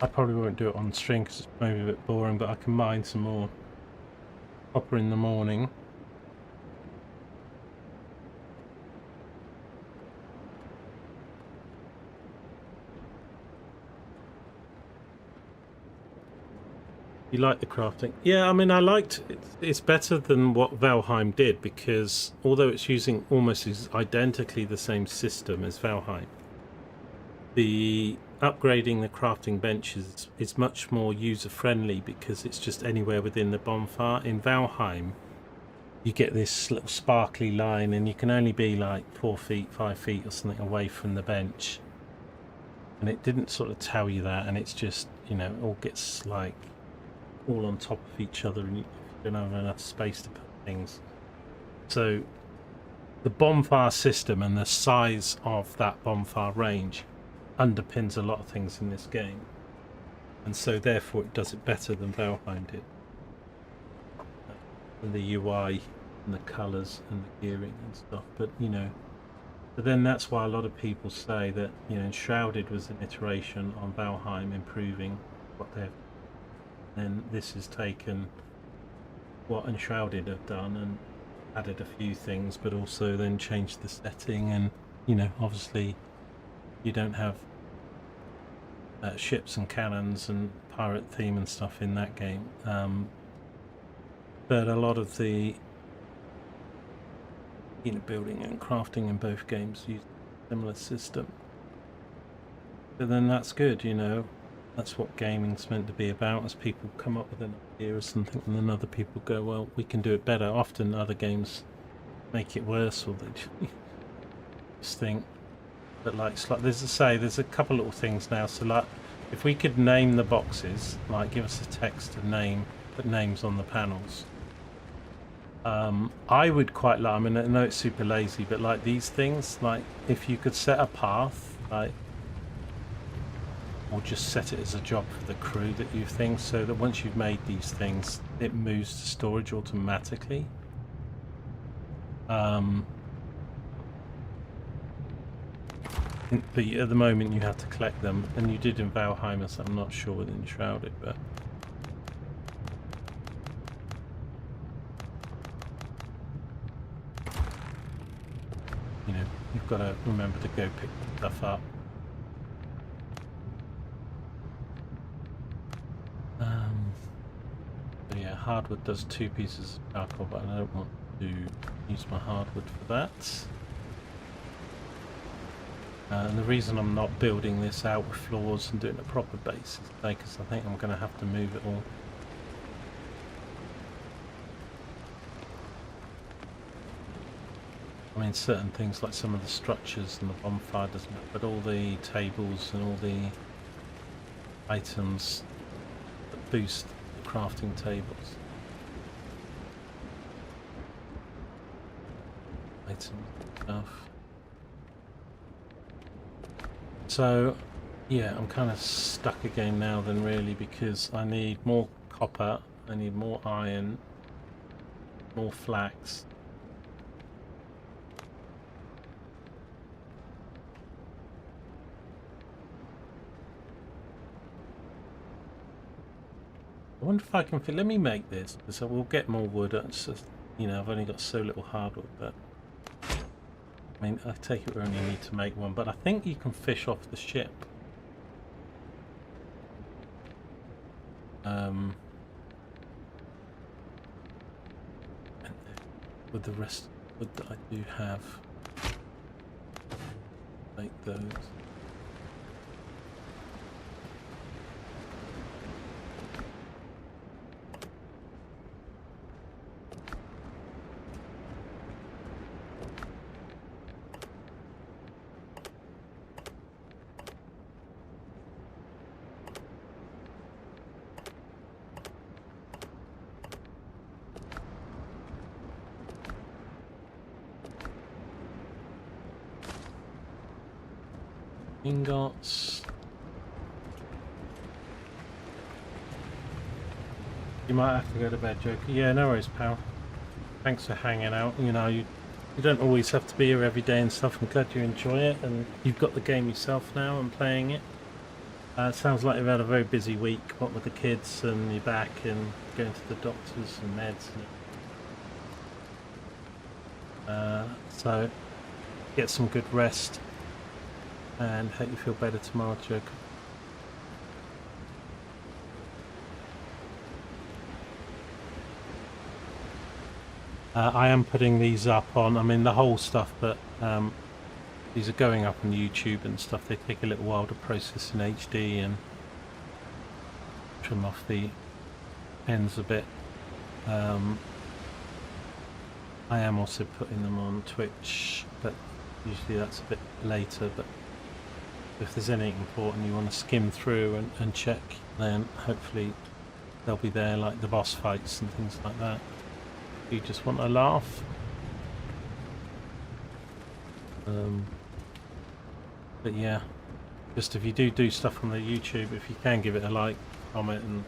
I probably won't do it on stream because it's maybe a bit boring, but I can mine some more copper in the morning. You like the crafting? Yeah, I mean, I liked it. It's better than what Valheim did, because although it's using almost identically the same system as Valheim, the upgrading the crafting benches is much more user-friendly because it's just anywhere within the bonfire. In Valheim, you get this little sparkly line and you can only be like 4 feet, 5 feet or something away from the bench. And it didn't sort of tell you that, and it's just, you know, it all gets like all on top of each other, and you don't have enough space to put things. So the bonfire system and the size of that bonfire range underpins a lot of things in this game, and so therefore it does it better than Valheim did. And the UI and the colours and the gearing and stuff, but but then that's why a lot of people say that Enshrouded was an iteration on Valheim, improving what they've. Then this has taken what Enshrouded have done and added a few things, but also then changed the setting, and obviously you don't have ships and cannons and pirate theme and stuff in that game, but a lot of the building and crafting in both games use a similar system. But then that's good, that's what gaming's meant to be about, as people come up with an idea or something and then other people go, well, we can do it better. Often other games make it worse, or they just think. But there's a couple little things now, so like if we could name the boxes, like give us a text to name, put names on the panels. I would quite like, I mean, I know it's super lazy, but like these things, like if you could set a path, like, or just set it as a job for the crew that you think, so that once you've made these things, it moves to storage automatically. But at the moment you have to collect them, and you did in Valheim, so I'm not sure with Enshrouded, but you've got to remember to go pick stuff up. So yeah, hardwood does 2 pieces of charcoal, but I don't want to use my hardwood for that. And the reason I'm not building this out with floors and doing a proper base is because I think I'm going to have to move it all. I mean, certain things like some of the structures and the bonfire doesn't, but all the tables and all the items that boost the crafting tables. Items stuff. So, yeah, I'm kind of stuck again now then, really, because I need more copper, I need more iron, more flax. I wonder if I can fit. Let me make this, because I will get more wood. It's just, I've only got so little hardwood, but I mean, I take it we only need to make one, but I think you can fish off the ship. And with the rest of the wood that I do have, make those. Ingots. You might have to go to bed, Joker. Yeah, no worries, pal. Thanks for hanging out. You don't always have to be here every day and stuff. I'm glad you enjoy it, and you've got the game yourself now and playing it. It sounds like you've had a very busy week, what with the kids and your back and going to the doctors and meds. So get some good rest. And hope you feel better tomorrow, Joker. I am putting these up on, I mean the whole stuff, but these are going up on YouTube and stuff. They take a little while to process in HD and trim off the ends a bit. I am also putting them on Twitch, but usually that's a bit later. But if there's anything important you want to skim through and check, then hopefully they'll be there, like the boss fights and things like that. You just want a laugh. But yeah, just if you do stuff on the YouTube, if you can give it a like, comment, and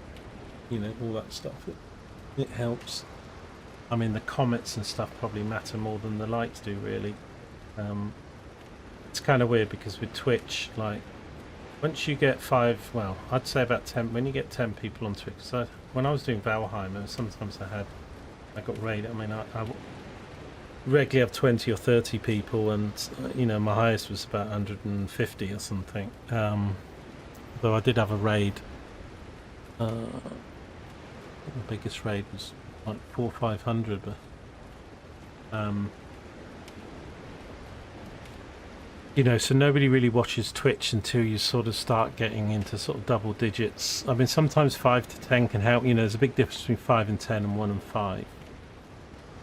you know, all that stuff, it helps. I mean, the comments and stuff probably matter more than the likes do, really. It's kind of weird because with Twitch, like, once you get 5, well, I'd say about 10, when you get 10 people on Twitch, so when I was doing Valheim, sometimes I got raided. I mean, I regularly have 20 or 30 people, and you know, my highest was about 150 or something. Though I did have a raid. The biggest raid was like 400 or 500, but you know, so nobody really watches Twitch until you sort of start getting into sort of double digits. I mean, sometimes 5 to 10 can help. You know, there's a big difference between 5 and 10 and 1 and 5.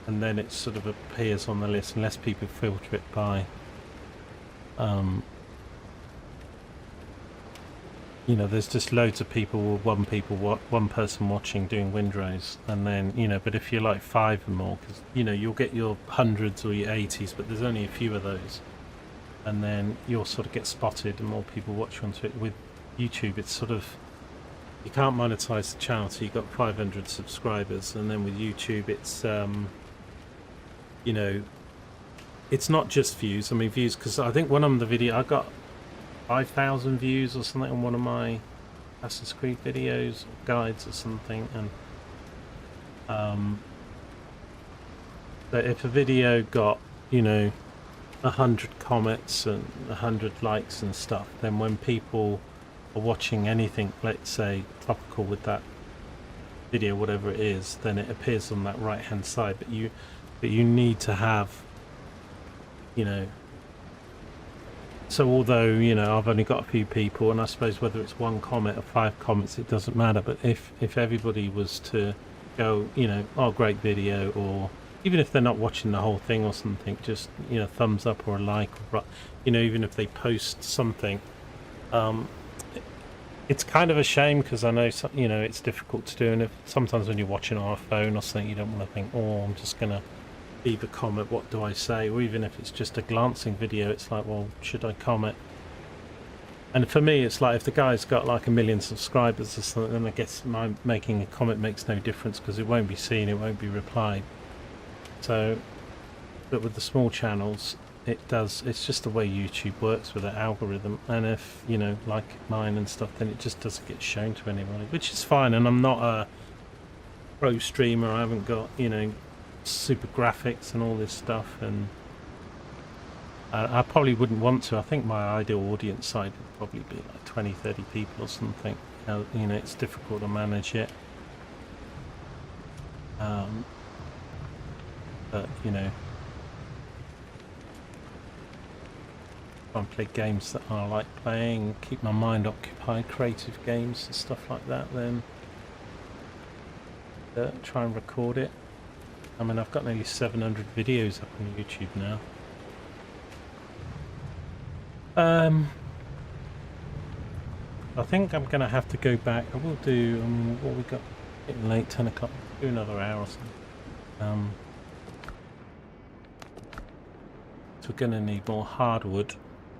And then it sort of appears on the list unless people filter it by you know, there's just loads of people with one person watching doing Windrose, and then, you know, but if you're like 5 and more, because, you know, you'll get your 100s or your 80s, but there's only a few of those, and then you'll sort of get spotted and more people watch on Twitter. With YouTube, it's sort of, you can't monetize the channel till you've got 500 subscribers, and then with YouTube it's you know, it's not just views. I mean, views, because I think one of the video I got 5,000 views or something on one of my Assassin's Creed videos or guides or something, and but if a video got, you know, 100 comments and 100 likes and stuff, then when people are watching anything, let's say topical with that video, whatever it is, then it appears on that right hand side. But you need to have, you know, so although, you know, I've only got a few people, and I suppose whether it's 1 comment or 5 comments, it doesn't matter, but if everybody was to go, you know, oh, great video, or even if they're not watching the whole thing or something, just, you know, thumbs up or a like, or, you know, even if they post something, it's kind of a shame, because I know, you know, it's difficult to do, and if sometimes when you're watching on a phone or something, you don't want to think, oh, I'm just gonna leave a comment, what do I say? Or even if it's just a glancing video, it's like, well, should I comment? And for me, it's like, if the guy's got like 1 million subscribers or something, then I guess my making a comment makes no difference, because it won't be seen, it won't be replied. So, but with the small channels, it does, it's just the way YouTube works with the algorithm, and if, you know, like mine and stuff, then it just doesn't get shown to anybody, which is fine. And I'm not a pro streamer, I haven't got, you know, super graphics and all this stuff, and I probably wouldn't want to. I think my ideal audience side would probably be like 20-30 people or something. You know, it's difficult to manage it, but, you know, if I play games that I like playing, keep my mind occupied, creative games and stuff like that, then try and record it. I mean, I've got nearly 700 videos up on YouTube now. I think I'm going to have to go back. I will do, what we got, getting late, 10 o'clock, do another hour or something. So we're going to need more hardwood,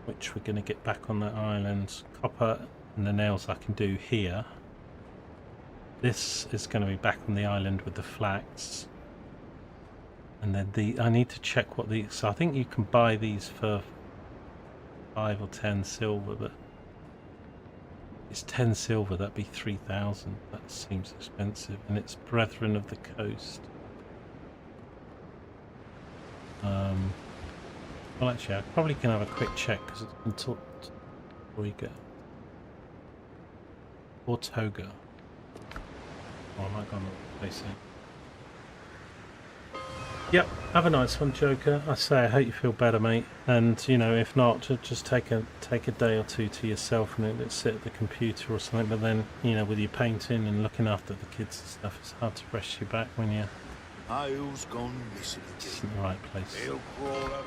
which we're going to get back on that island. Copper and the nails I can do here. This is going to be back on the island with the flax. And then I need to check what so I think you can buy these for 5 or 10 silver, but it's 10 silver, that'd be 3,000. That seems expensive, and it's Brethren of the Coast. Well, actually, I probably can have a quick check, because it's until before you get or Toga. Oh, I might go on the place here. Yep, have a nice one, Joker. I say, I hope you feel better, mate. And, you know, if not, just take a day or two to yourself and let's sit at the computer or something. But then, you know, with your painting and looking after the kids and stuff, it's hard to rest your back when you're Isle's gone missing just again. in the right place. He'll crawl out of hell.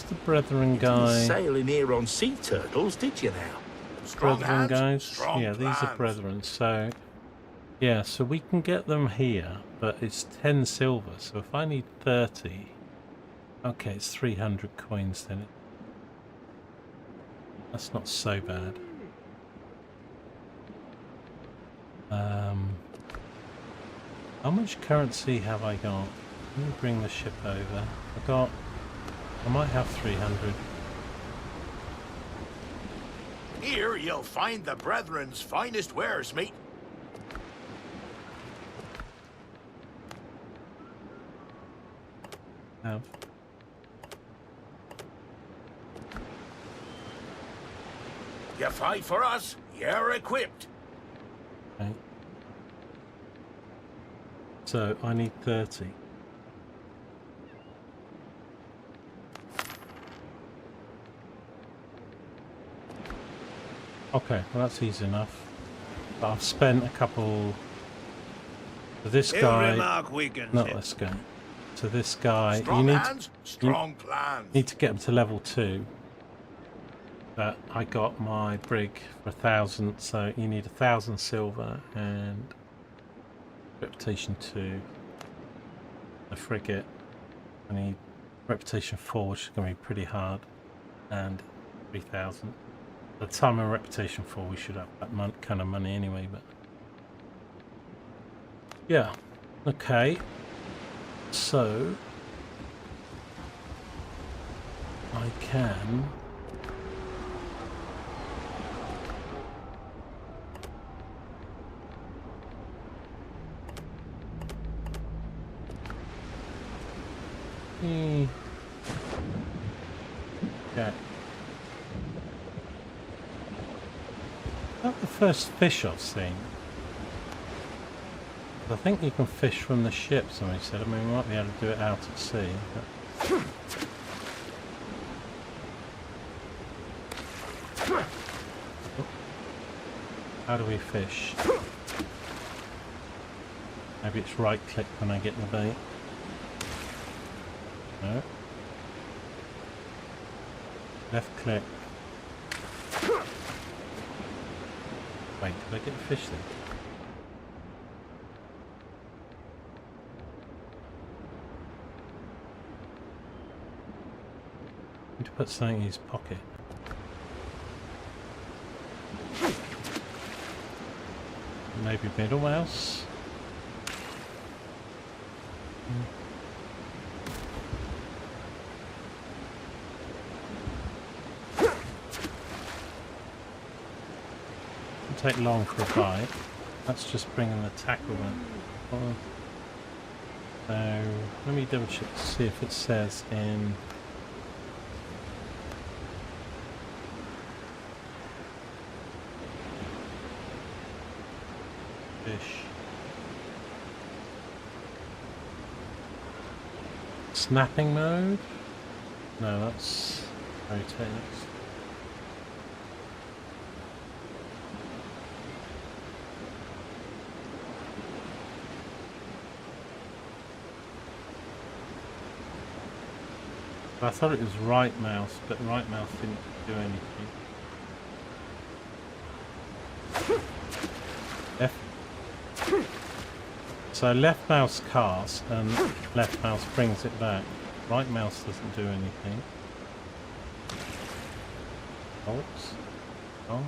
Where's the Brethren You didn't guy? sail in here on sea turtles, did you now? Strong Brethren hands, guys? strong Yeah, these are plans. Brethren. So, yeah, so we can get them here, but it's 10 silver. So if I need 30, okay, it's 300 coins then. That's not so bad. How much currency have I got? Let me bring the ship over. I might have 300. Here you'll find the Brethren's finest wares, mate. Have. You fight for us, you're equipped. Okay. So I need 30. Okay, well that's easy enough. But I've spent a couple. So this guy, not this guy. So this guy, Strong hands, strong plans. need to get him to level 2. But I got my brig for 1,000, so you need 1,000 silver and reputation 2. The frigate, I need reputation 4, which is going to be pretty hard, and 3,000. By the time I'm reputation 4, we should have that kind of money anyway. But yeah, okay. So I can. Okay. Is that the first fish I've seen? I think you can fish from the ship, somebody said. I mean, we might be able to do it out at sea. But... How do we fish? Maybe it's right click when I get the bait. No. Left click. Wait, did I get the fish then? Need to put something in his pocket. Maybe middle mouse? Take long for a bite. That's just bringing the tackle in. So let me double check to see if it says in fish. Snapping mode? No, that's rotate. I thought it was right mouse, but right mouse didn't do anything. So left mouse casts and left mouse brings it back. Right mouse doesn't do anything. Bolts. On.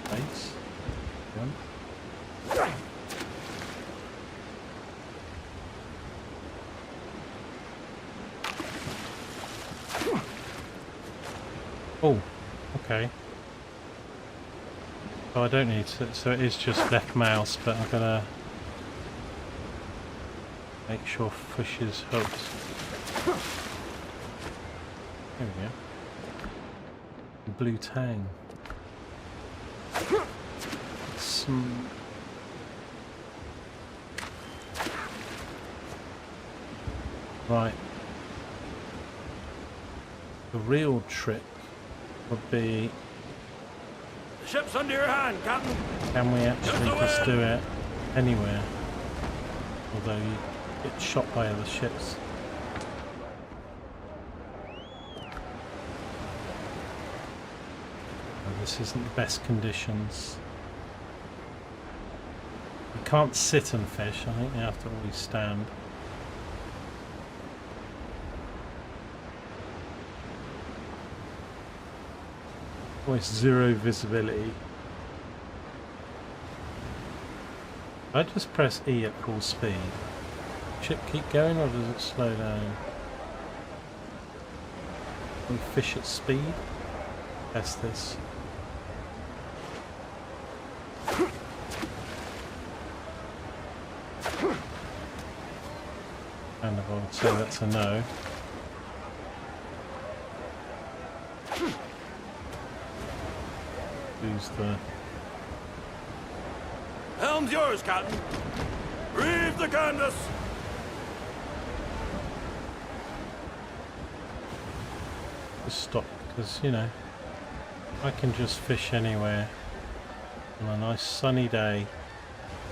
Base. Jump. Oh, okay. Oh, I don't need to, so it is just left mouse, but I'm gonna make sure fish is hooked. There we go. Blue tang. Right. The real trick would be, The ship's under your hand, Captain. can we actually just do it anywhere? Although you get shot by other ships. this isn't the best conditions. You can't sit and fish, I think you have to always stand. Always zero visibility. I just press E at full speed. Ship keep going or does it slow down? Can we fish at speed? Test this. And I would say that's a no. Use the Helm's yours, Captain. Reeve the canvas. just stop because, you know, I can just fish anywhere on a nice sunny day,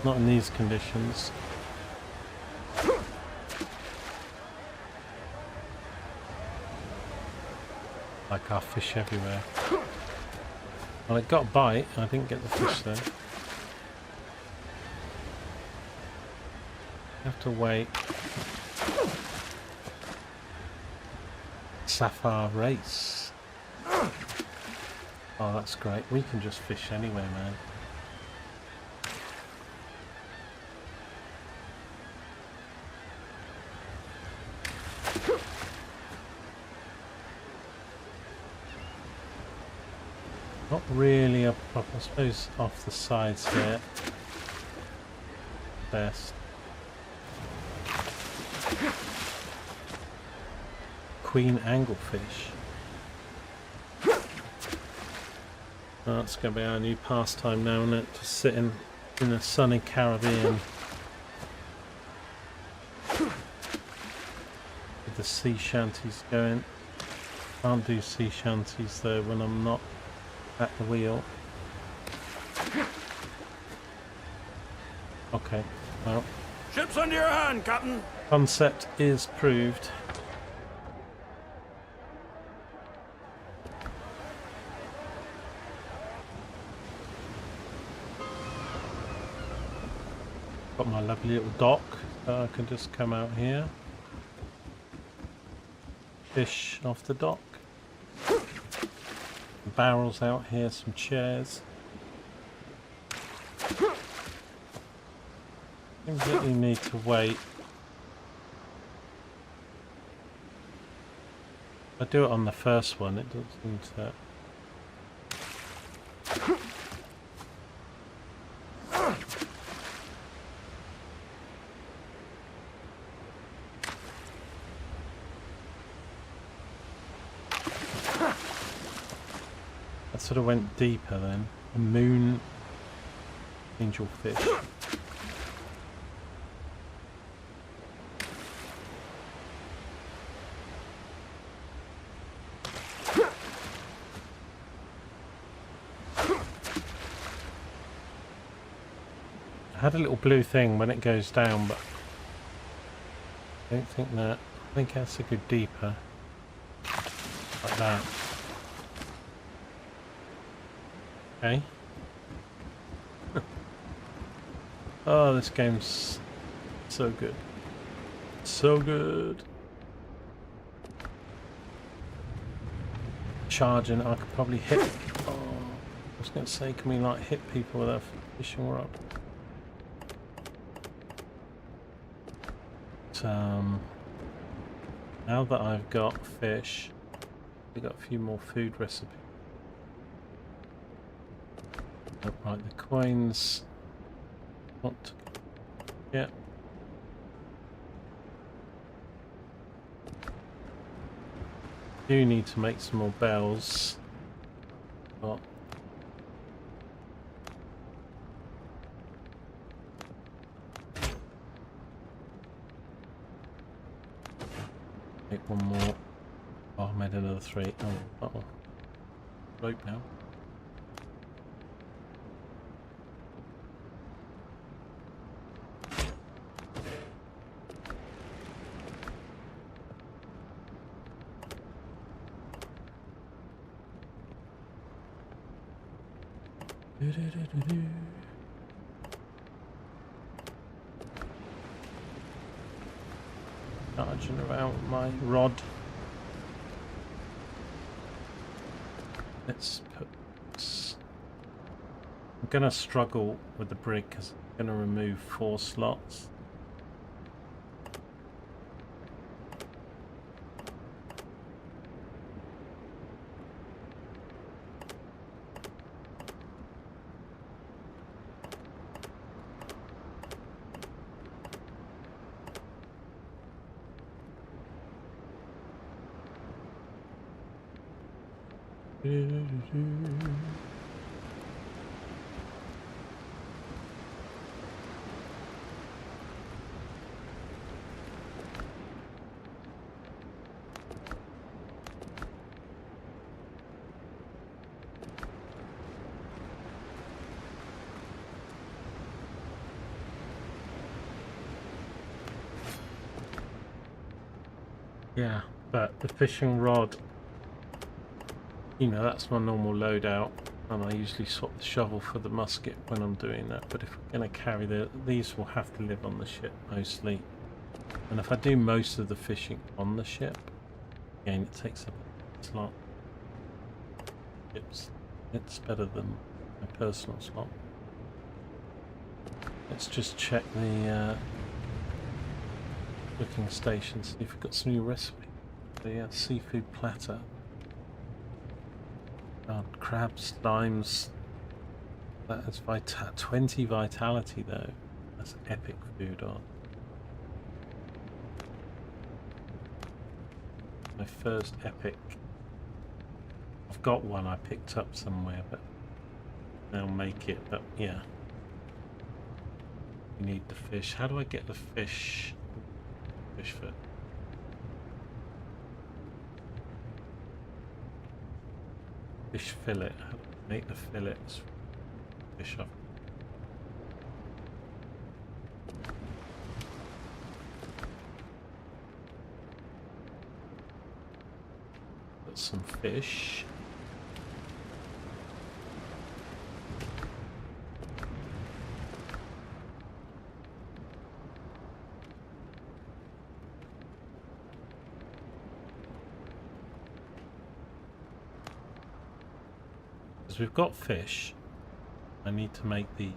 not in these conditions. Like I fish everywhere. Well, it got a bite, I didn't get the fish though. Have to wait. Sapphire race. Oh, that's great. We can just fish anywhere, man. Not really up, I suppose off the sides here. Best. Queen anglefish. Oh, that's going to be our new pastime now, isn't it? Just sitting in a sunny Caribbean with the sea shanties going. Can't do sea shanties though when I'm not at the wheel. Okay, well. Ship's under your hand, Captain. Concept is proved. Got my lovely little dock, so I can just come out here, fish off the dock. Barrels out here, some chairs. Seems that you need to wait. I do it on the first one, it doesn't seem to. Sort of went deeper then. A moon angelfish. I had a little blue thing when it goes down, but I don't think that. I think it has to go deeper. Like that. Okay. Oh, this game's so good. So good. Charging, I could probably hit. Oh, I was going to say, can we like hit people with a fishing rod? But, now that I've got fish, I've got a few more food recipes. Right, the coins. What? Yeah. Do need to make some more bells. But make one more. Oh, I made another 3. Oh, uh-oh. Rope now. Charging around with my rod. Let's put. I'm gonna struggle with the Brig because I'm gonna remove 4 slots. Yeah, but the fishing rod, you know, that's my normal loadout, and I usually swap the shovel for the musket when I'm doing that. But if I'm going to carry these will have to live on the ship mostly. And if I do most of the fishing on the ship, again, it takes up a slot. It's better than my personal slot. Let's just check the cooking station, see if we've got some new recipe. The seafood platter. Crabs, limes. That has 20 vitality though. That's epic food on. My first epic. I've got one I picked up somewhere, but I'll make it. But yeah, we need the fish. How do I get the fish? Fish foot. Fish fillet. How do I make the fillets? Fish up. Got some fish. Because we've got fish, I need to make the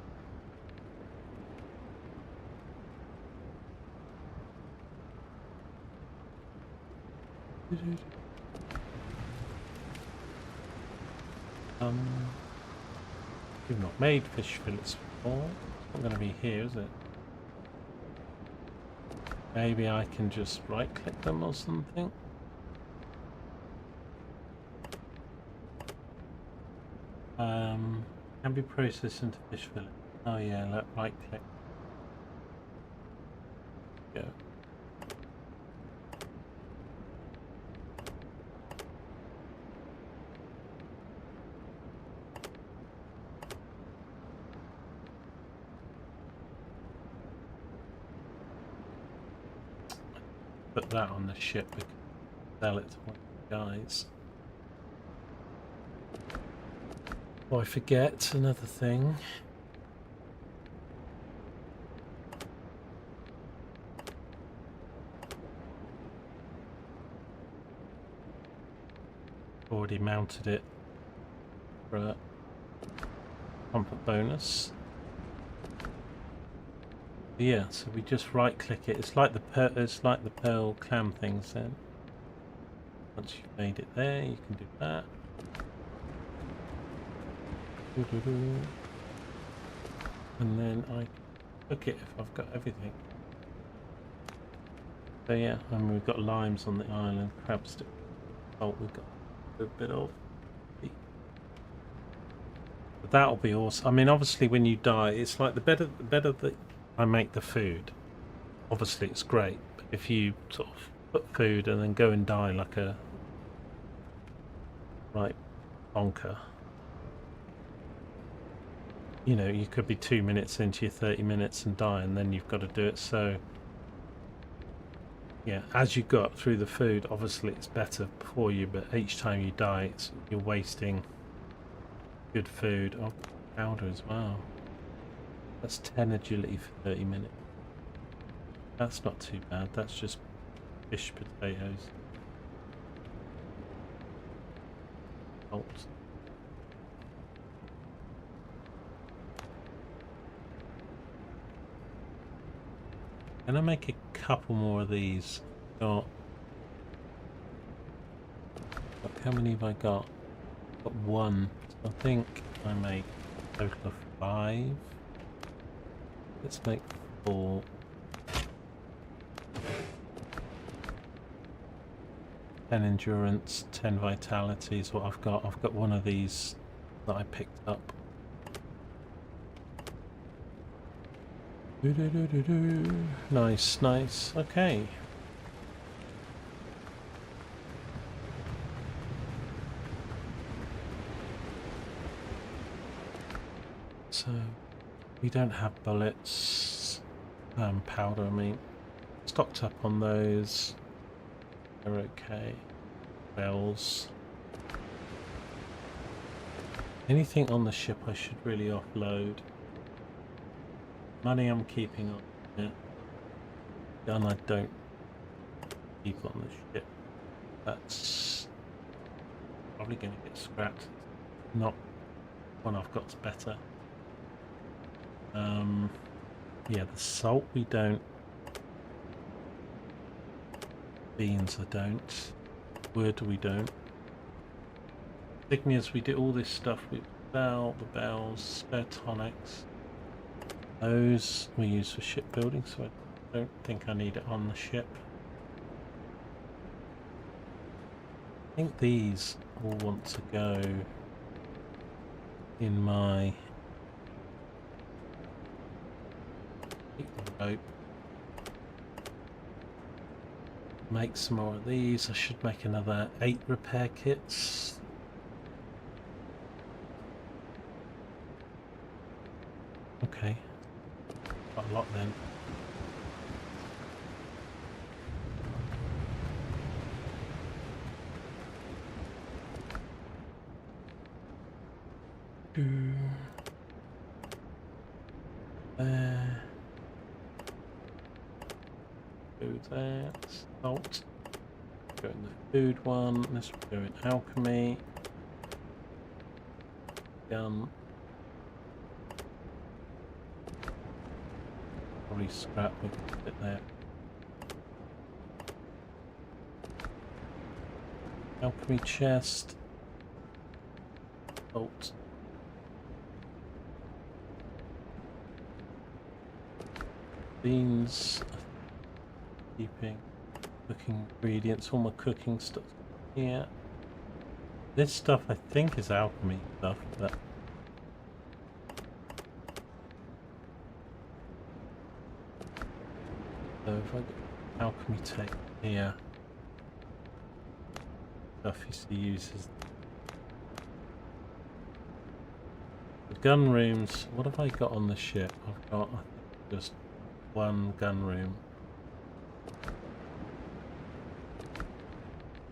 we've not made fish fillets before. It's not going to be here, is it? Maybe I can just right click them or something. Can be processed into fish fillet. Oh yeah, let right click. Go. Put that on the ship. We can sell it to one of the guys. Oh, I forget another thing. Already mounted it for a comfort bonus. Yeah, so we just right click it. It's like the pearl clam things then. Once you've made it there, you can do that. And then I cook it if I've got everything. So yeah, and we've got limes on the island, crab stick. Oh, we've got a bit of. But that'll be awesome. I mean, obviously, when you die, it's like the better that I make the food. Obviously, it's great. But if you sort of put food and then go and die like a right bonker. You know, you could be 2 minutes into your 30 minutes and die, and then you've got to do it. So, yeah, as you got through the food, obviously it's better for you, but each time you die, you're wasting good food. Oh, powder as well. That's 10 agility for 30 minutes. That's not too bad. That's just fish potatoes. Salt. Can I make a couple more of these? Got how many have I got? Got one. So I think I make a total of 5. Let's make 4. 10 endurance, 10 vitality is what I've got. I've got one of these that I picked up. Nice, nice. Okay. So we don't have bullets, powder. I mean, stocked up on those. They're okay. Bells. Anything on the ship I should really offload. Money I'm keeping on. Yeah. Gun I don't keep on the ship. That's probably going to get scrapped. Not one I've got's better. Yeah, the salt we don't. Beans I don't. Wood we don't. Ignias we did all this stuff with the bells, spare tonics. Those we use for shipbuilding, so I don't think I need it on the ship. I think these all want to go in my rope. Make some more of these. I should make another 8 repair kits. Okay. Quite a lot then. There. Do that. Salt. Go in the food one. This will go in alchemy. Gun. Probably scrap a bit there. Alchemy chest. Salt. Beans. Keeping cooking ingredients, all my cooking stuff here. This stuff I think is alchemy stuff, but so if I get alchemy tech here, stuff he uses. The gun rooms, what have I got on the ship? I've got I think just one gun room.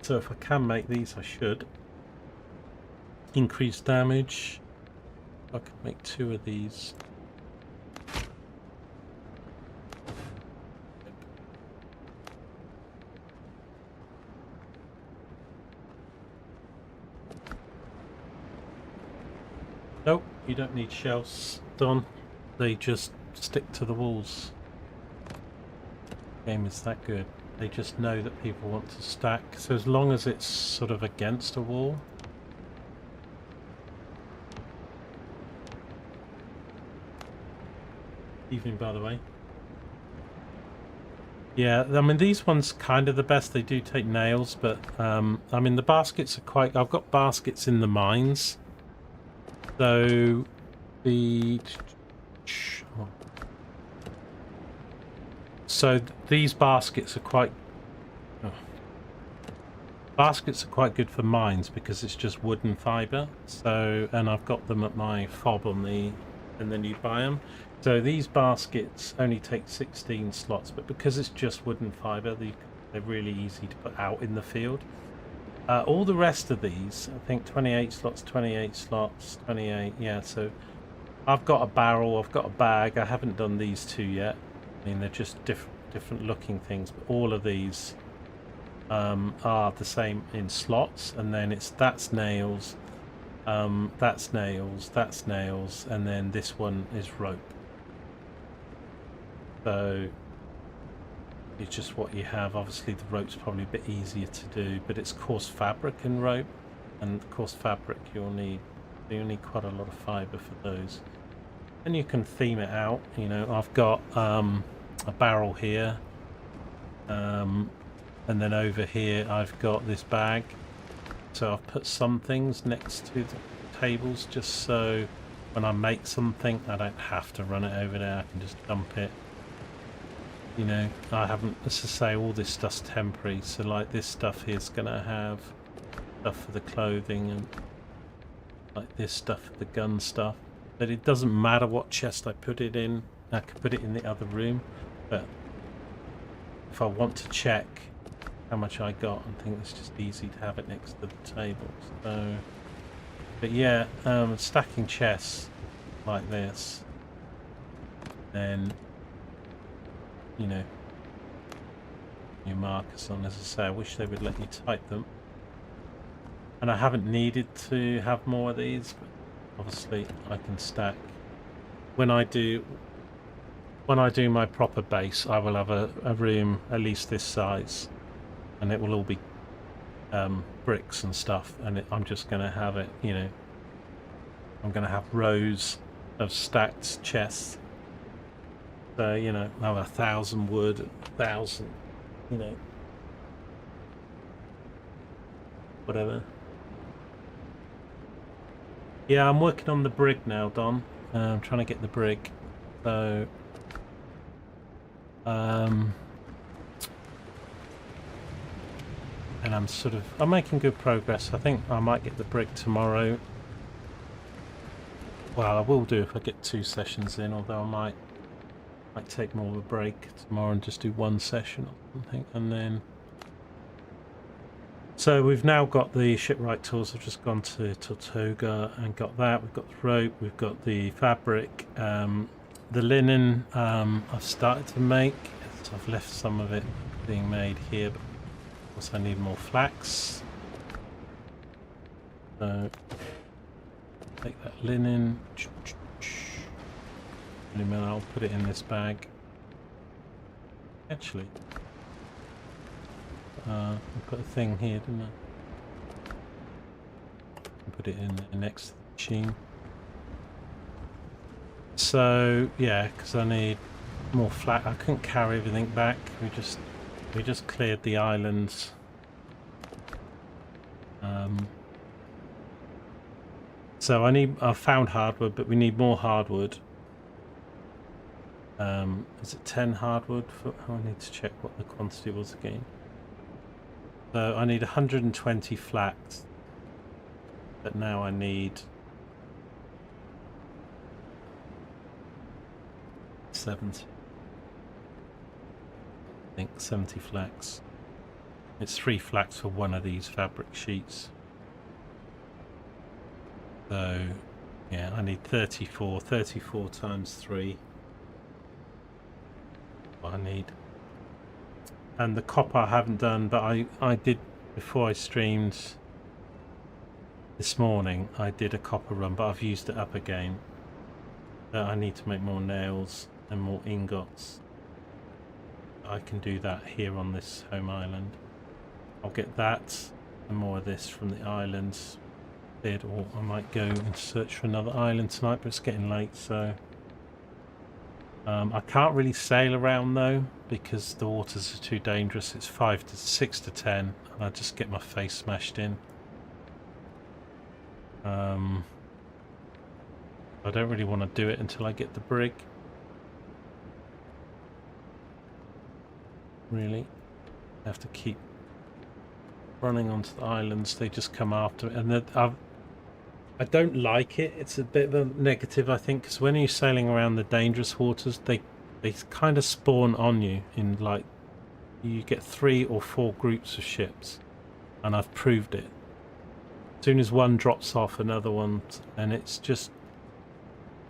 So if I can make these, I should. Increase damage. I could make 2 of these. Nope, you don't need shells, Don. They just stick to the walls. Game is that good. They just know that people want to stack, so as long as it's sort of against a wall. Evening, by the way. Yeah, I mean these ones kind of the best. They do take nails, but I mean the baskets are quite. I've got baskets in the mines, so these baskets are quite good for mines because it's just wood and fibre. So, and I've got them at my fob on the new biome. So these baskets only take 16 slots, but because it's just wood and fibre, they're really easy to put out in the field. All the rest of these, I think 28 slots, 28 slots, 28. Yeah, so I've got a barrel, I've got a bag. I haven't done these two yet. I mean, they're just different looking things, but all of these are the same in slots, and then that's nails, that's nails, that's nails, and then this one is rope. So it's just what you have. Obviously the rope's probably a bit easier to do, but it's coarse fabric and rope, and coarse fabric you'll need quite a lot of fiber for those, and you can theme it out. You know, I've got a barrel here, and then over here I've got this bag, so I've put some things next to the tables just so when I make something I don't have to run it over there, I can just dump it. You know, I haven't, as to say, all this stuff's temporary, so like this stuff here is gonna have stuff for the clothing, and like this stuff for the gun stuff, but it doesn't matter what chest I put it in. I could put it in the other room, but if I want to check how much I got, I think it's just easy to have it next to the table. So, but yeah, stacking chests like this, then you know, your markers on. As I say, I wish they would let you type them, and I haven't needed to have more of these, but obviously I can stack. When I do my proper base, I will have a room at least this size, and it will all be bricks and stuff, and I'm just going to have it, you know, I'm going to have rows of stacked chests. So, you know, I have 1,000 wood, 1,000, you know, whatever. Yeah, I'm working on the brig now, Don. I'm trying to get the brig. So, and I'm making good progress. I think I might get the brig tomorrow. Well, I will do if I get 2 sessions in, although I might take more of a break tomorrow and just do 1 session or something, and then. So we've now got the shipwright tools. I've just gone to Tortuga and got that. We've got the rope. We've got the fabric. The linen I've started to make. So I've left some of it being made here, but of course I need more flax. So take that linen. And then I'll put it in this bag. Actually, I put a thing here, didn't I? Put it in next to the machine. So yeah, because I need more flat. I couldn't carry everything back. We just cleared the islands. So I found hardwood, but we need more hardwood. Is it 10 hardwood? I need to check what the quantity was again. So I need 120 flax, but now I need 70. I think 70 flax. It's 3 flax for one of these fabric sheets. So yeah, I need 34 times 3. What I need. And the copper I haven't done, but I did before I streamed this morning. I did a copper run, but I've used it up again. I need to make more nails and more ingots. I can do that here on this home island. I'll get that and more of this from the islands. Or I might go and search for another island tonight, but it's getting late, so I can't really sail around though because the waters are too dangerous. It's 6 to 10 and I just get my face smashed in. I don't really want to do it until I get the brig. Really, I have to keep running onto the islands. They just come after me, and I don't like it. It's a bit of a negative, I think, because when you're sailing around the dangerous waters, they kind of spawn on you in, like, you get 3 or 4 groups of ships, and I've proved it. As soon as one drops off, another one, and it's just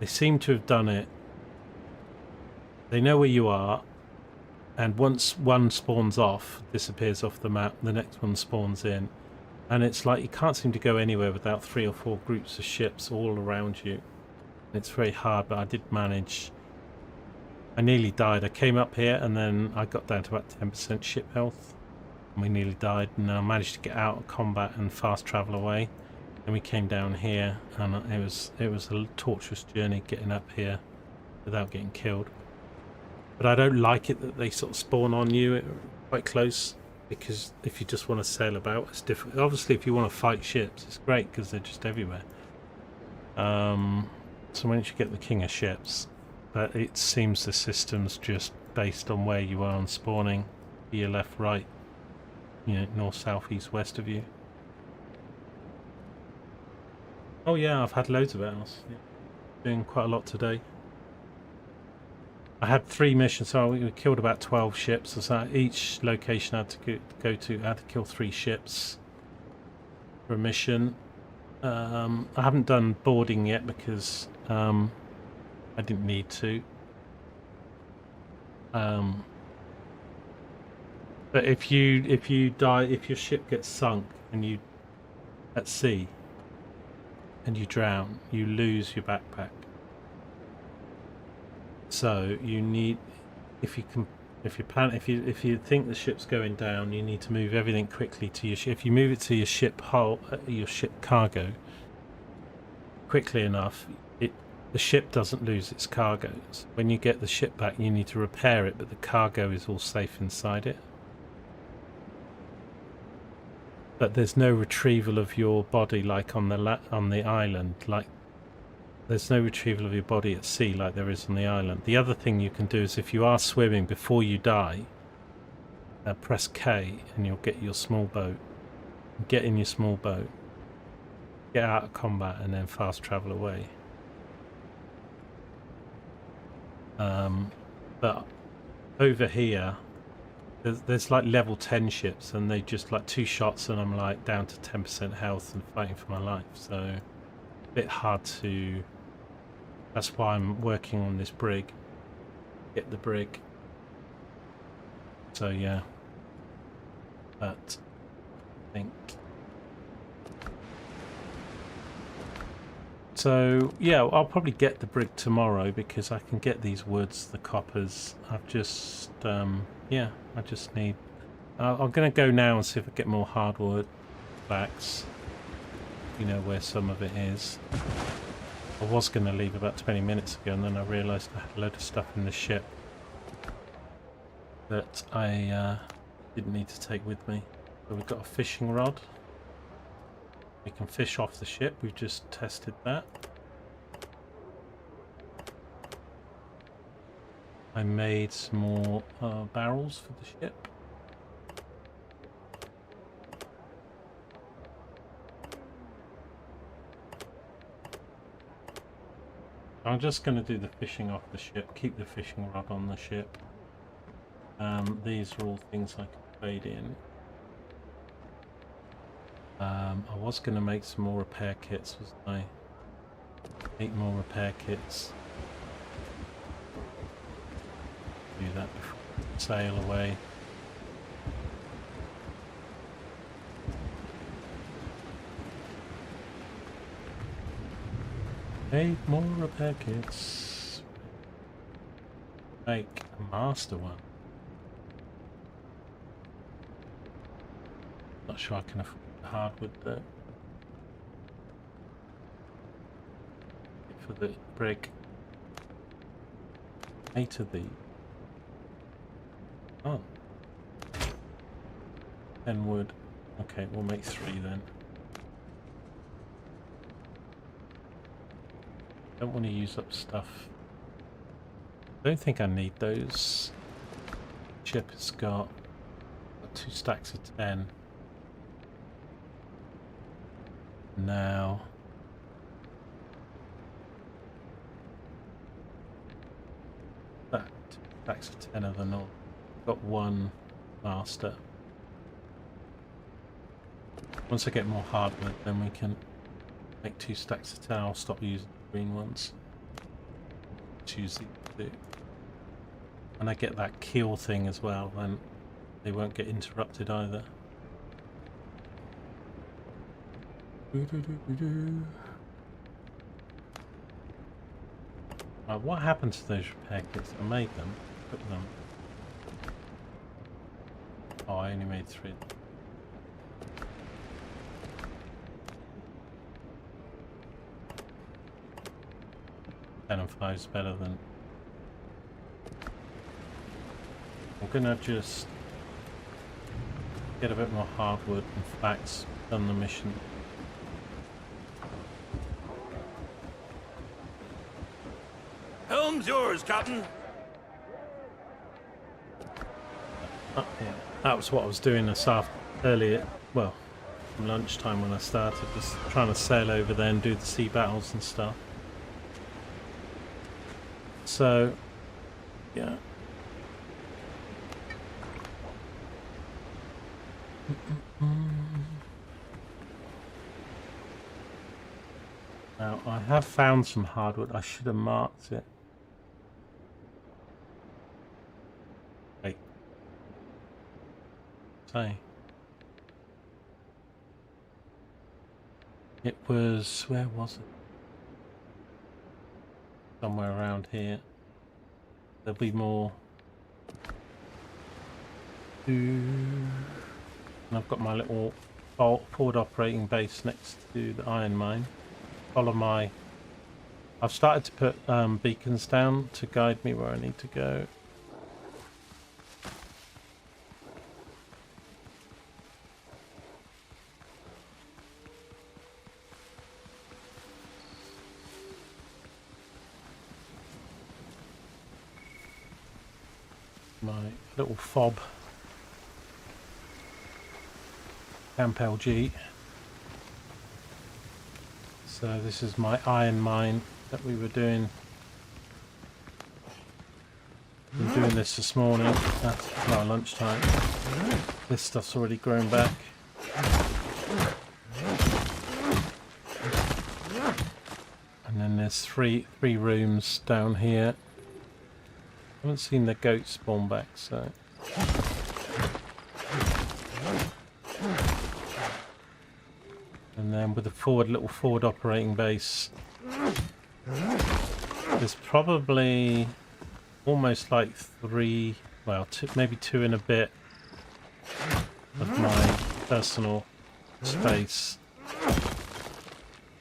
They seem to have done it. They know where you are, and once one spawns off, disappears off the map, the next one spawns in, and it's like you can't seem to go anywhere without 3 or 4 groups of ships all around you. It's very hard, but I did manage. I nearly died. I came up here and then I got down to about 10% ship health, and we nearly died, and then I managed to get out of combat and fast travel away. And we came down here, and it was a torturous journey getting up here without getting killed. But I don't like it that they sort of spawn on you quite close, because if you just want to sail about, it's different. Obviously, if you want to fight ships, it's great because they're just everywhere. So once you get the king of ships, but it seems the system's just based on where you are on spawning, your left, right, you know, north, south, east, west of you. Oh yeah, I've had loads of battles. Yeah. Doing quite a lot today. I had 3 missions, so we killed about 12 ships. So each location I had to go to, I had to kill 3 ships for a mission. I haven't done boarding yet because I didn't need to. But if you die, if your ship gets sunk and you at sea and you drown, you lose your backpack. So you need, if you think the ship's going down, you need to move everything quickly to your ship. If you move it to your ship hull, your ship cargo, quickly enough, the ship doesn't lose its cargo. So when you get the ship back, you need to repair it, but the cargo is all safe inside it. But there's no retrieval of your body like on the island. Like there's no retrieval of your body at sea like there is on the island. The other thing you can do is if you are swimming before you die, press K and you'll get your small boat. Get in your small boat, get out of combat, and then fast travel away. But over here, there's like level 10 ships, and they just like 2 shots and I'm like down to 10% health and fighting for my life. So a bit hard to. That's why I'm working on this brig. Get the brig. So yeah. But I think. So yeah, I'll probably get the brig tomorrow because I can get these woods, the coppers. I've just yeah, I just need. I'm gonna go now and see if I get more hardwood backs. You know where some of it is. I was going to leave about 20 minutes ago, and then I realised I had a load of stuff in the ship that I didn't need to take with me. So we've got a fishing rod. We can fish off the ship. We've just tested that. I made some more barrels for the ship. I'm just going to do the fishing off the ship, keep the fishing rod on the ship. These are all things I can trade in. I was going to make some more repair kits, wasn't I? 8 more repair kits. Do that before I sail away. Eight more repair kits. Make a master one. Not sure I can afford the hardwood though. For the brig. 8 of these. Oh. 10 wood. Okay, we'll make 3 then. Don't want to use up stuff. Don't think I need those. Ship has got 2 stacks of 10. Now that 2 stacks of 10 of the north. Got 1 master. Once I get more hardwood, then we can make 2 stacks of 10. I'll stop using the green ones. Tuesday to do. And I get that keel thing as well, and they won't get interrupted either. What happened to those repair kits? I made them, put them. Oh, I only made 3. 10 and 5 is better than. I'm gonna just get a bit more hardwood and flax, done the mission. Helm's yours, Captain. Oh, yeah. That was what I was doing this earlier. Well, from lunchtime when I started, just trying to sail over there and do the sea battles and stuff. So, yeah. Now, I have found some hardwood. I should have marked it. Wait. Say. It was... where was it? Somewhere around here. There'll be more. And I've got my little forward operating base next to the iron mine. Follow my... I've started to put beacons down to guide me where I need to go. My little fob Camp LG. So this is my iron mine that we were doing. We were doing this morning at lunchtime. This stuff's already grown back. And then there's three rooms down here. I haven't seen the goats spawn back, so. And then with the little forward operating base, there's probably almost like 3, well, maybe 2 and a bit of my personal space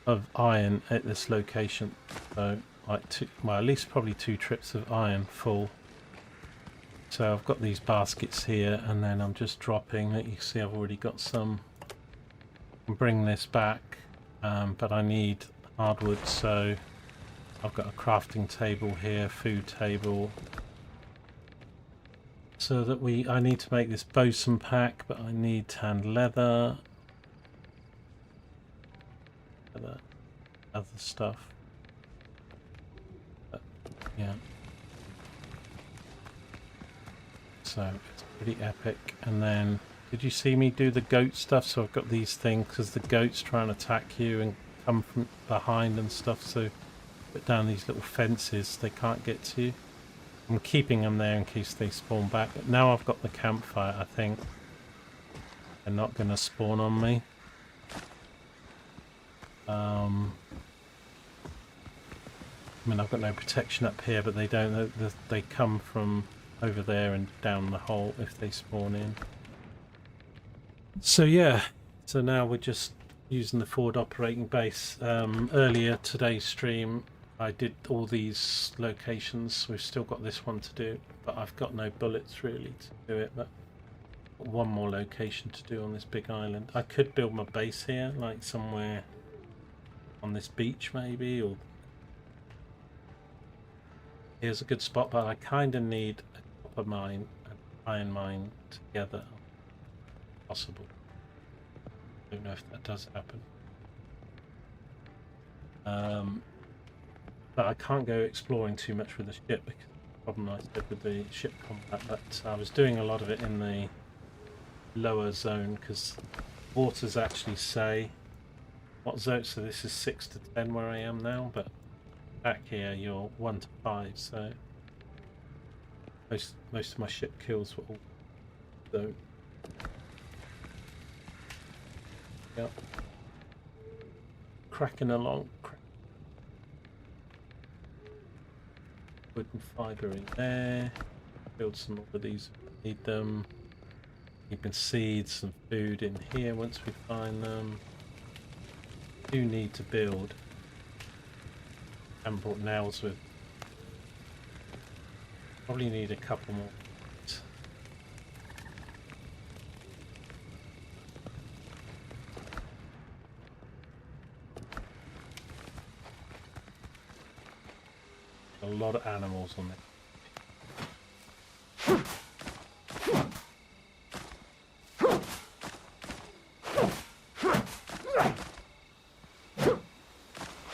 of iron at this location. So like at least probably 2 trips of iron full. So I've got these baskets here, and then I'm just dropping. You see I've already got some. Bring this back, but I need hardwood, so I've got a crafting table here, food table, so that I need to make this bosun pack, but I need tanned leather, other stuff, but, yeah, so it's pretty epic. And then did you see me do the goat stuff? So I've got these things because the goats try and attack you and come from behind and stuff. So put down these little fences, they can't get to you. I'm keeping them there in case they spawn back. But now I've got the campfire, I think they're not going to spawn on me. I mean, I've got no protection up here, but they don't. They come from over there and down the hole if they spawn in. So yeah, so now we're just using the forward operating base. Earlier today's stream I did all these locations. We've still got this one to do, but I've got no bullets really to do it, but one more location to do on this big island. I could build my base here, like somewhere on this beach maybe, or here's a good spot, but I kind of need a copper mine and iron mine together. Possible. Don't know if that does happen. But I can't go exploring too much with the ship because of the problem I said with the ship combat. But I was doing a lot of it in the lower zone because waters actually say what zone. So this is 6 to 10 where I am now, but back here, you're 1 to 5, so most of my ship kills were all so. Yep. Cracking along. Wood and fibre in there. Build some more of these. Need them. Keeping seeds and food in here once we find them. Do need to build. Haven't brought nails with. Probably need a couple more. A lot of animals on there.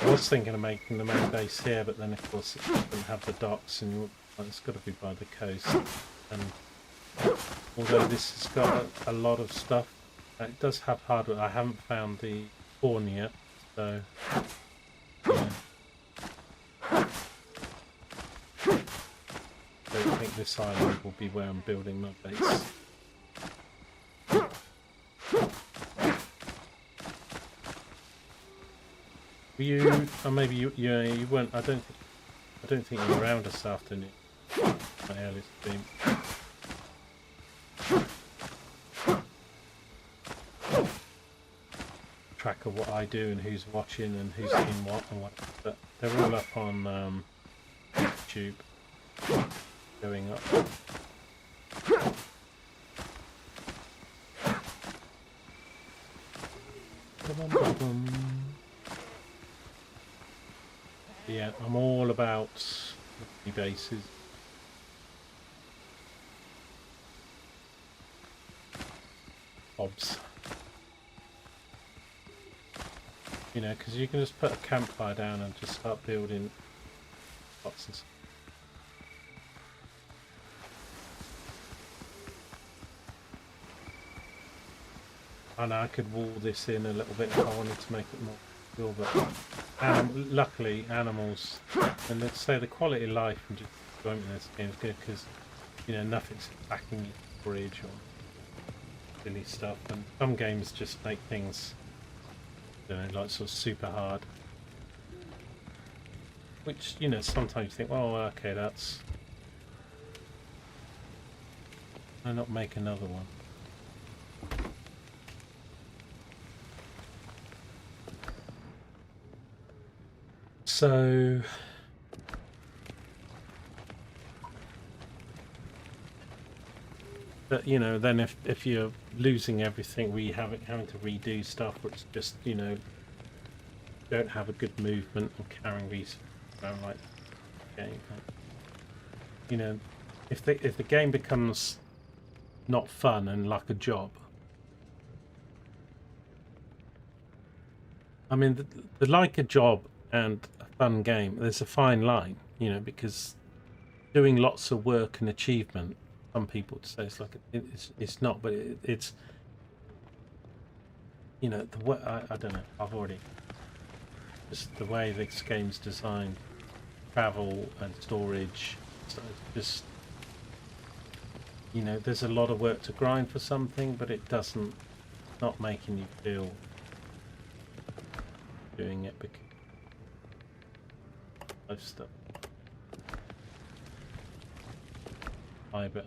I was thinking of making the main base here, but then of course it doesn't have the docks, and it's got to be by the coast. And although this has got a lot of stuff, it does have hardware. I haven't found the horn yet, so yeah. I don't think this island will be where I'm building my base. Were you? Or maybe you weren't. I don't think you were around this afternoon. My earliest stream. Track of what I do and who's watching and who's seen what and what. But they're all up on YouTube. Going up. Yeah, I'm all about bases. Bobs. You know, because you can just put a campfire down and just start building pots and stuff. And I could wall this in a little bit if I wanted to make it more secure, but luckily animals, and let's say the quality of life and just enjoyment in this game is good because, you know, nothing's attacking you, bridge or silly stuff, and some games just make things, you know, like sort of super hard, which, you know, sometimes you think, well, okay, that's, why not make another one? So but you know, then if you're losing everything, we having to redo stuff, or it's just, you know, don't have a good movement and carrying resources around like game. You know, if the game becomes not fun and like a job, I mean, the like a job and a fun game, there's a fine line, you know, because doing lots of work and achievement, some people say it's like it's not, but it's, you know, the way I don't know. I've already just the way this game's designed, travel and storage, so it's just, you know, there's a lot of work to grind for something, but it doesn't, not making you feel doing it because of stuff. Fibre up.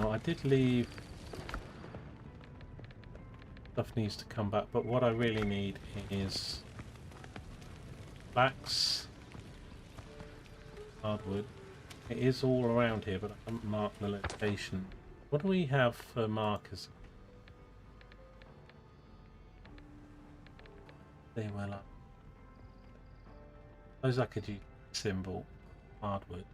Oh, I did leave. Stuff needs to come back, but what I really need is flax, hardwood. It is all around here, but I haven't marked the location. What do we have for markers? They were like, suppose I could use symbol hardwood.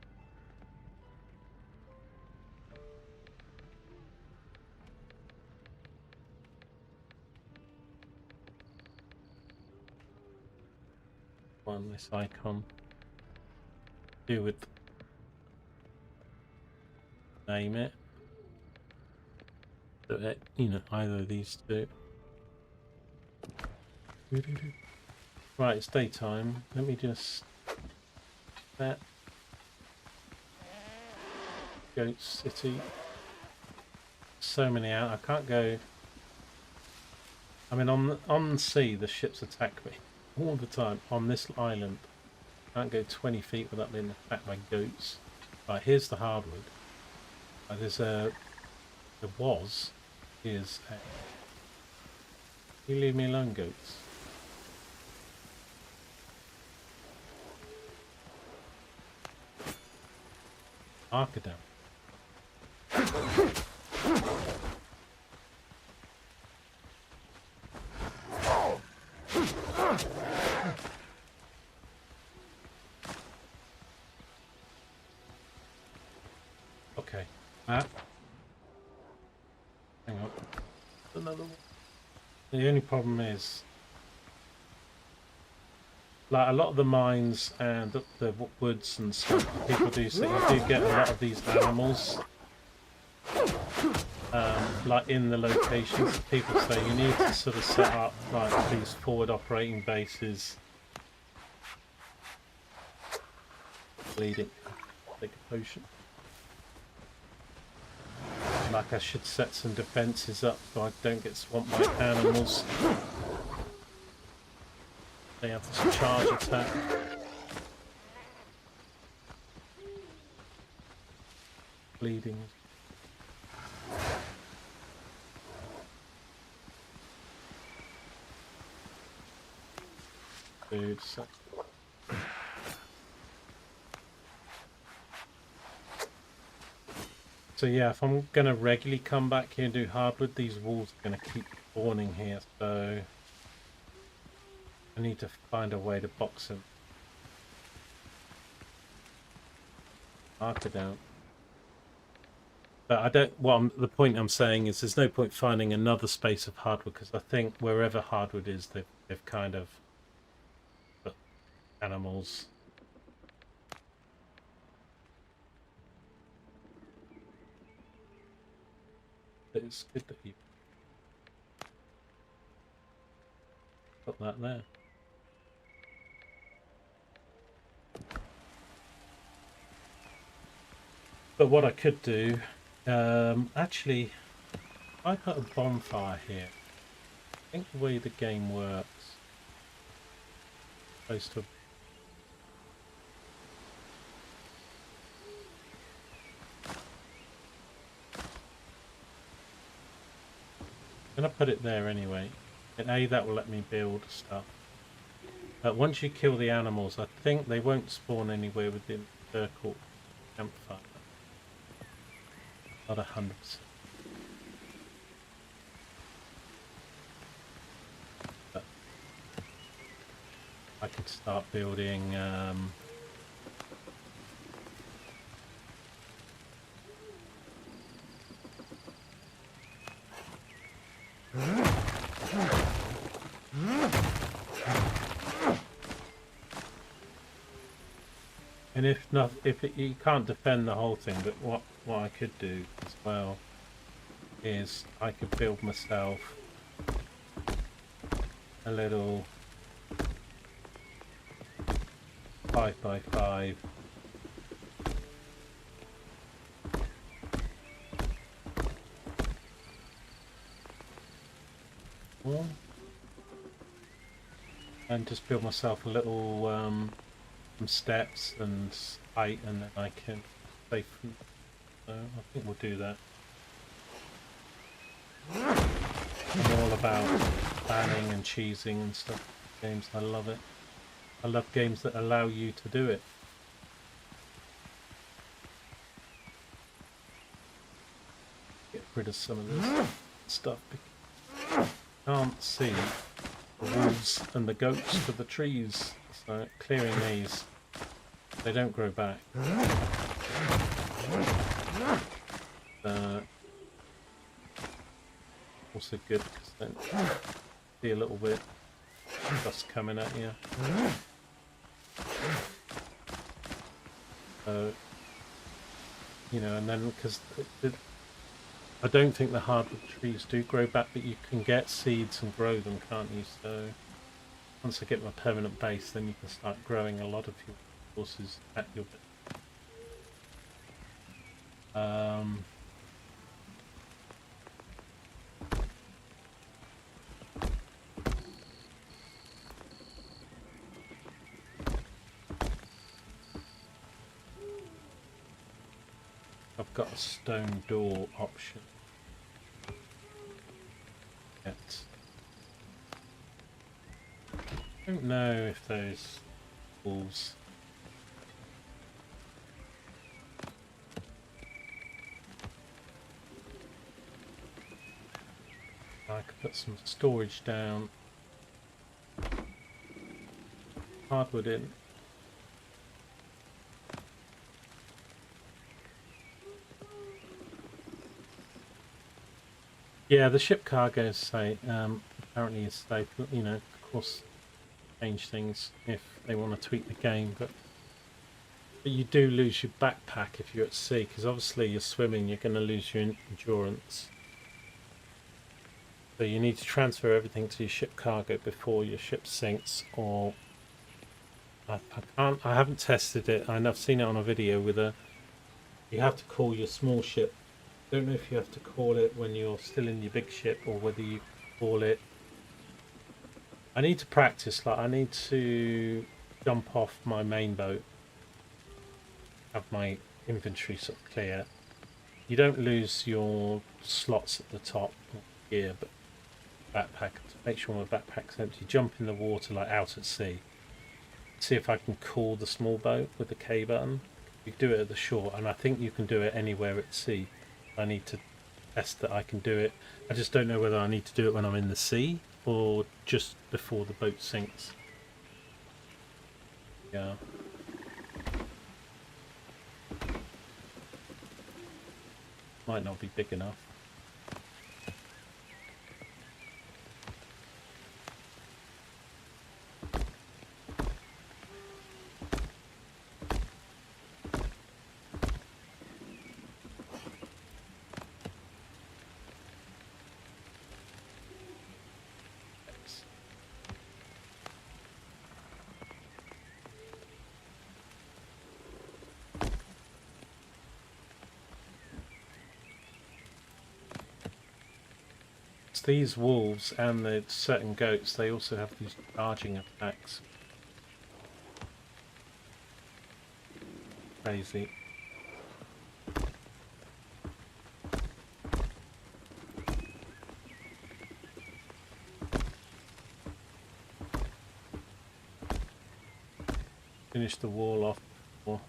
On this icon, do with name it. You know, either of these two. Right, it's daytime. Let me just set Goat City. So many out. I can't go. I mean, on the sea, the ships attack me all the time. On this island, I can't go 20 feet without being attacked by goats. Right, here's the hardwood. There's a. There was. Is a. You leave me alone, goats. Arcadam. Okay. Hang on. Another one. The only problem is, like a lot of the mines and the woods and stuff people do, so you do get a lot of these animals, like in the locations. People say you need to sort of set up like these forward operating bases. Bleeding. Take a potion. Like I should set some defences up so I don't get swamped by animals. They have this charge attack. Bleeding. Dude, so yeah, if I'm going to regularly come back here and do hardwood, these walls are going to keep spawning here, so I need to find a way to box them. Mark it down. But I don't, the point I'm saying is there's no point finding another space of hardwood, because I think wherever hardwood is, they've kind of put animals. But it's good that you put that there. But what I could do, actually, I put a bonfire here. I think the way the game works, supposed to. I'm gonna put it there anyway. And that will let me build stuff. But once you kill the animals, I think they won't spawn anywhere within the circle campfire. Not 100%. But I could start building. And you can't defend the whole thing, but what I could do as well is I could build myself a little 5x5 wall, and just build myself a little some steps and height, and then I can safe. So I think we'll do that. I'm all about planning and cheesing and stuff. Games, I love it. I love games that allow you to do it. Get rid of some of this stuff. I can't see the wolves and the goats for the trees, so clearing these, they don't grow back. Also good because then see a little bit dust coming at you. So, you know, and then because I don't think the hardwood trees do grow back, but you can get seeds and grow them, can't you? So once I get my permanent base, then you can start growing a lot of your resources at your base. I've got a stone door option. Yet. I don't know if those walls. I could put some storage down. Hardwood in. Yeah, the ship cargoes say apparently is they, you know, of course, change things if they want to tweak the game, but you do lose your backpack if you're at sea, because obviously you're swimming, you're going to lose your endurance. So you need to transfer everything to your ship cargo before your ship sinks, or I haven't tested it. I've seen it on a video with you have to call your small ship. Don't know if you have to call it when you're still in your big ship or whether you call it. I need to practice. Like I need to jump off my main boat, have my inventory sort of clear. You don't lose your slots at the top here, but backpack. To make sure my backpack's empty. Jump in the water like out at sea. See if I can call the small boat with the K button. You do it at the shore, and I think you can do it anywhere at sea. I need to test that I can do it. I just don't know whether I need to do it when I'm in the sea or just before the boat sinks. Yeah. Might not be big enough. These wolves and the certain goats, they also have these charging attacks. Crazy. Finish the wall off before.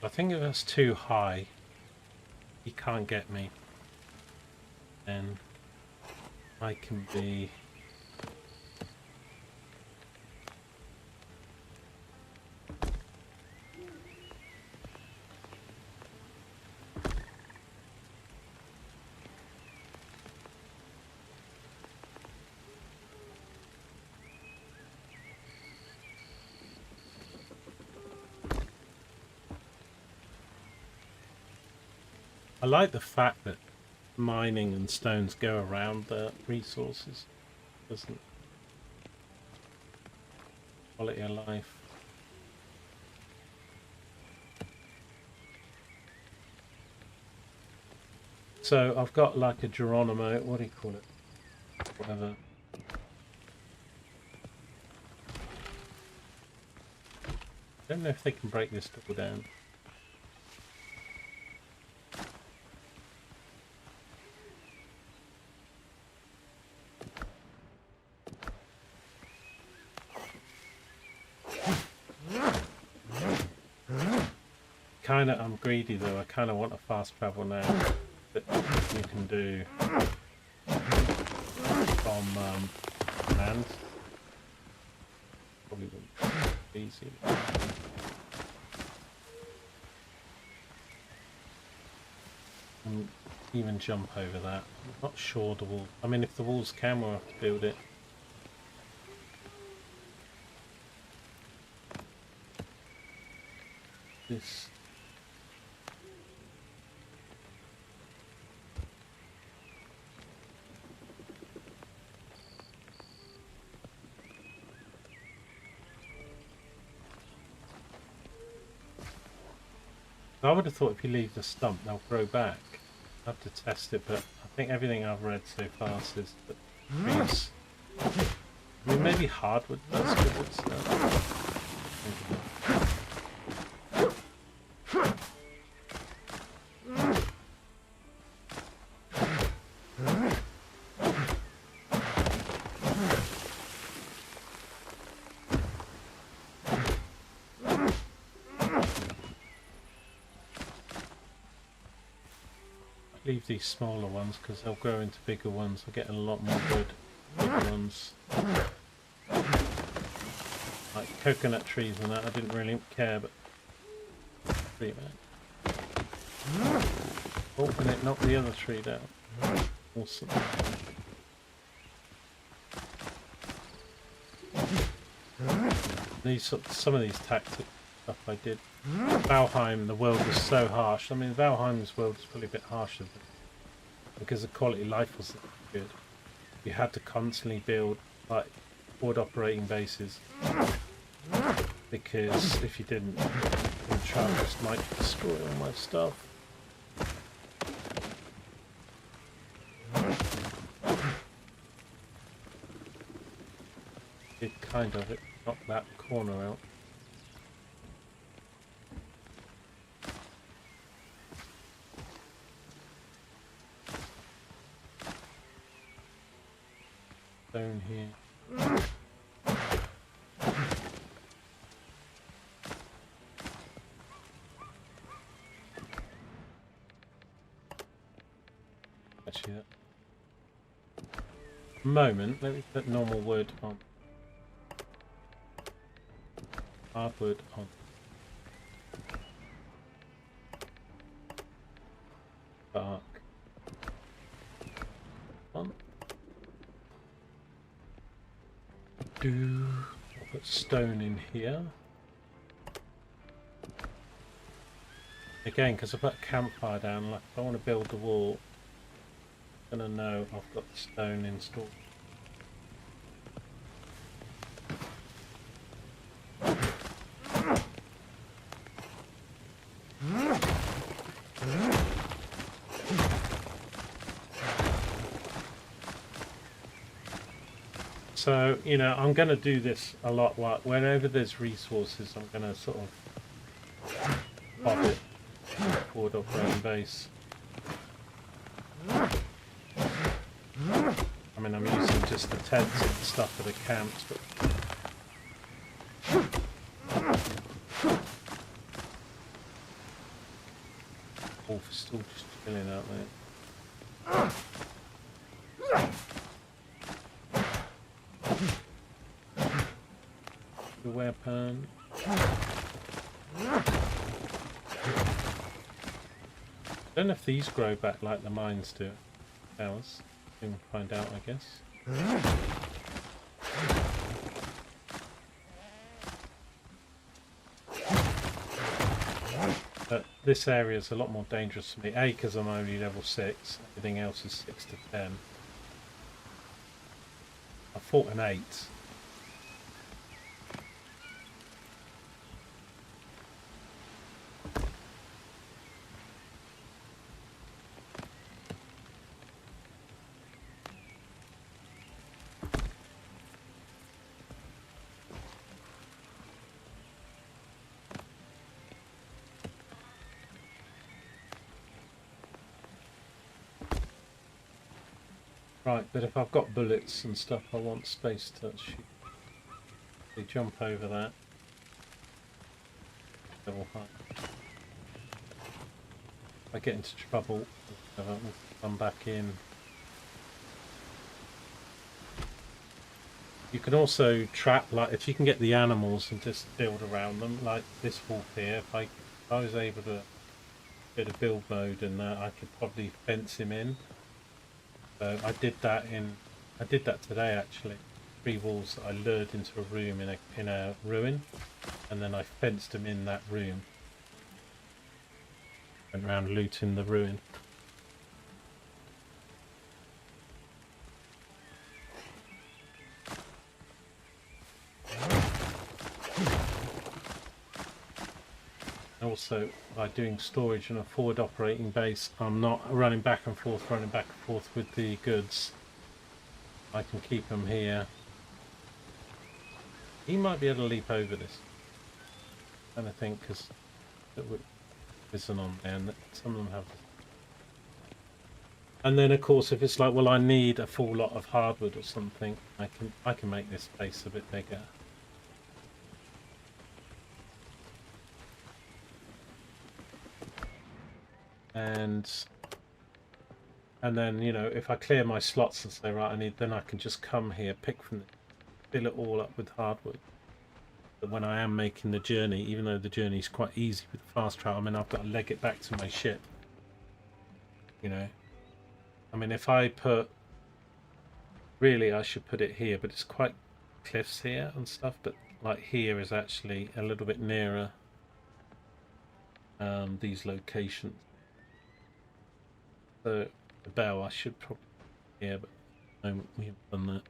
I think if that's too high, he can't get me. Then I can be... I like the fact that mining and stones go around the resources. Doesn't quality of life. So I've got like a Geronimo, what do you call it? Whatever. I don't know if they can break this door down. I'm greedy though. I kind of want a fast travel now that you can do from land. Probably wouldn't be easy. And even jump over that. I'm not sure the wall. I mean, if the walls can, we'll have to build it. this. I would have thought if you leave the stump, they'll grow back. I have to test it, but I think everything I've read so far says that trees. I mean, maybe hardwood does, because it's. Leave these smaller ones because they'll grow into bigger ones. I'll get a lot more good bigger ones. Like coconut trees and that, I didn't really care, but pretty bad. Oh, and it knocked the other tree down. Awesome. Some of these tactic stuff I did. Valheim, the world was so harsh. I mean, Valheim's world was probably a bit harsher because the quality of life wasn't good. You had to constantly build like forward operating bases because if you didn't, the Trappist might destroy all my stuff. Did kind of it, knocked that corner out. Stone here. Actually, that moment, let me put normal wood on. Hardwood on. Bark on. I'll put stone in here. Again, because I put a campfire down, like if I want to build the wall, I'm going to know I've got the stone installed. So, you know, I'm going to do this a lot. Like, whenever there's resources, I'm going to sort of pop it forward operating base. I mean, I'm using just the tents and stuff for the camps, but Wolf is still just chilling out there. The weapon. I don't know if these grow back like the mines do. Ours. We can find out, I guess. But this area is a lot more dangerous for me. A, because I'm only level 6. Everything else is 6 to 10. I fought an 8. Right, but if I've got bullets and stuff, I want space to shoot. They jump over that. Level high. If I get into trouble, I'll come back in. You can also trap, like, if you can get the animals and just build around them, like this wolf here. If I was able to get a build mode and that, I could probably fence him in. I did that today actually. 3 wolves that I lured into a room in a ruin, and then I fenced them in that room. Went around looting the ruin. Also, by doing storage in a forward operating base, I'm not running back and forth with the goods. I can keep them here. He might be able to leap over this, and I think because it isn't on there, and some of them have. And then, of course, if it's like, well, I need a full lot of hardwood or something, I can make this base a bit bigger. And then, you know, if I clear my slots and say, right, then I can just come here, pick from the, fill it all up with hardwood. But when I am making the journey, even though the journey is quite easy with the fast travel, I mean, I've got to leg it back to my ship. You know, I mean, if I put, really, I should put it here, but it's quite cliffs here and stuff. But like here is actually a little bit nearer these locations. So the bell, I should probably, yeah, but at the moment we haven't done that.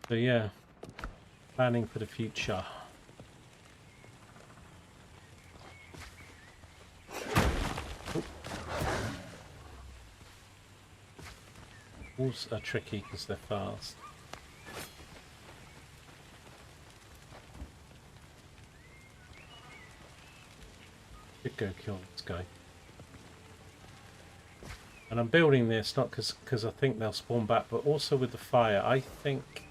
So yeah, planning for the future. Wolves are tricky because they're fast. Should go kill this guy. And I'm building this not because I think they'll spawn back, but also with the fire, I think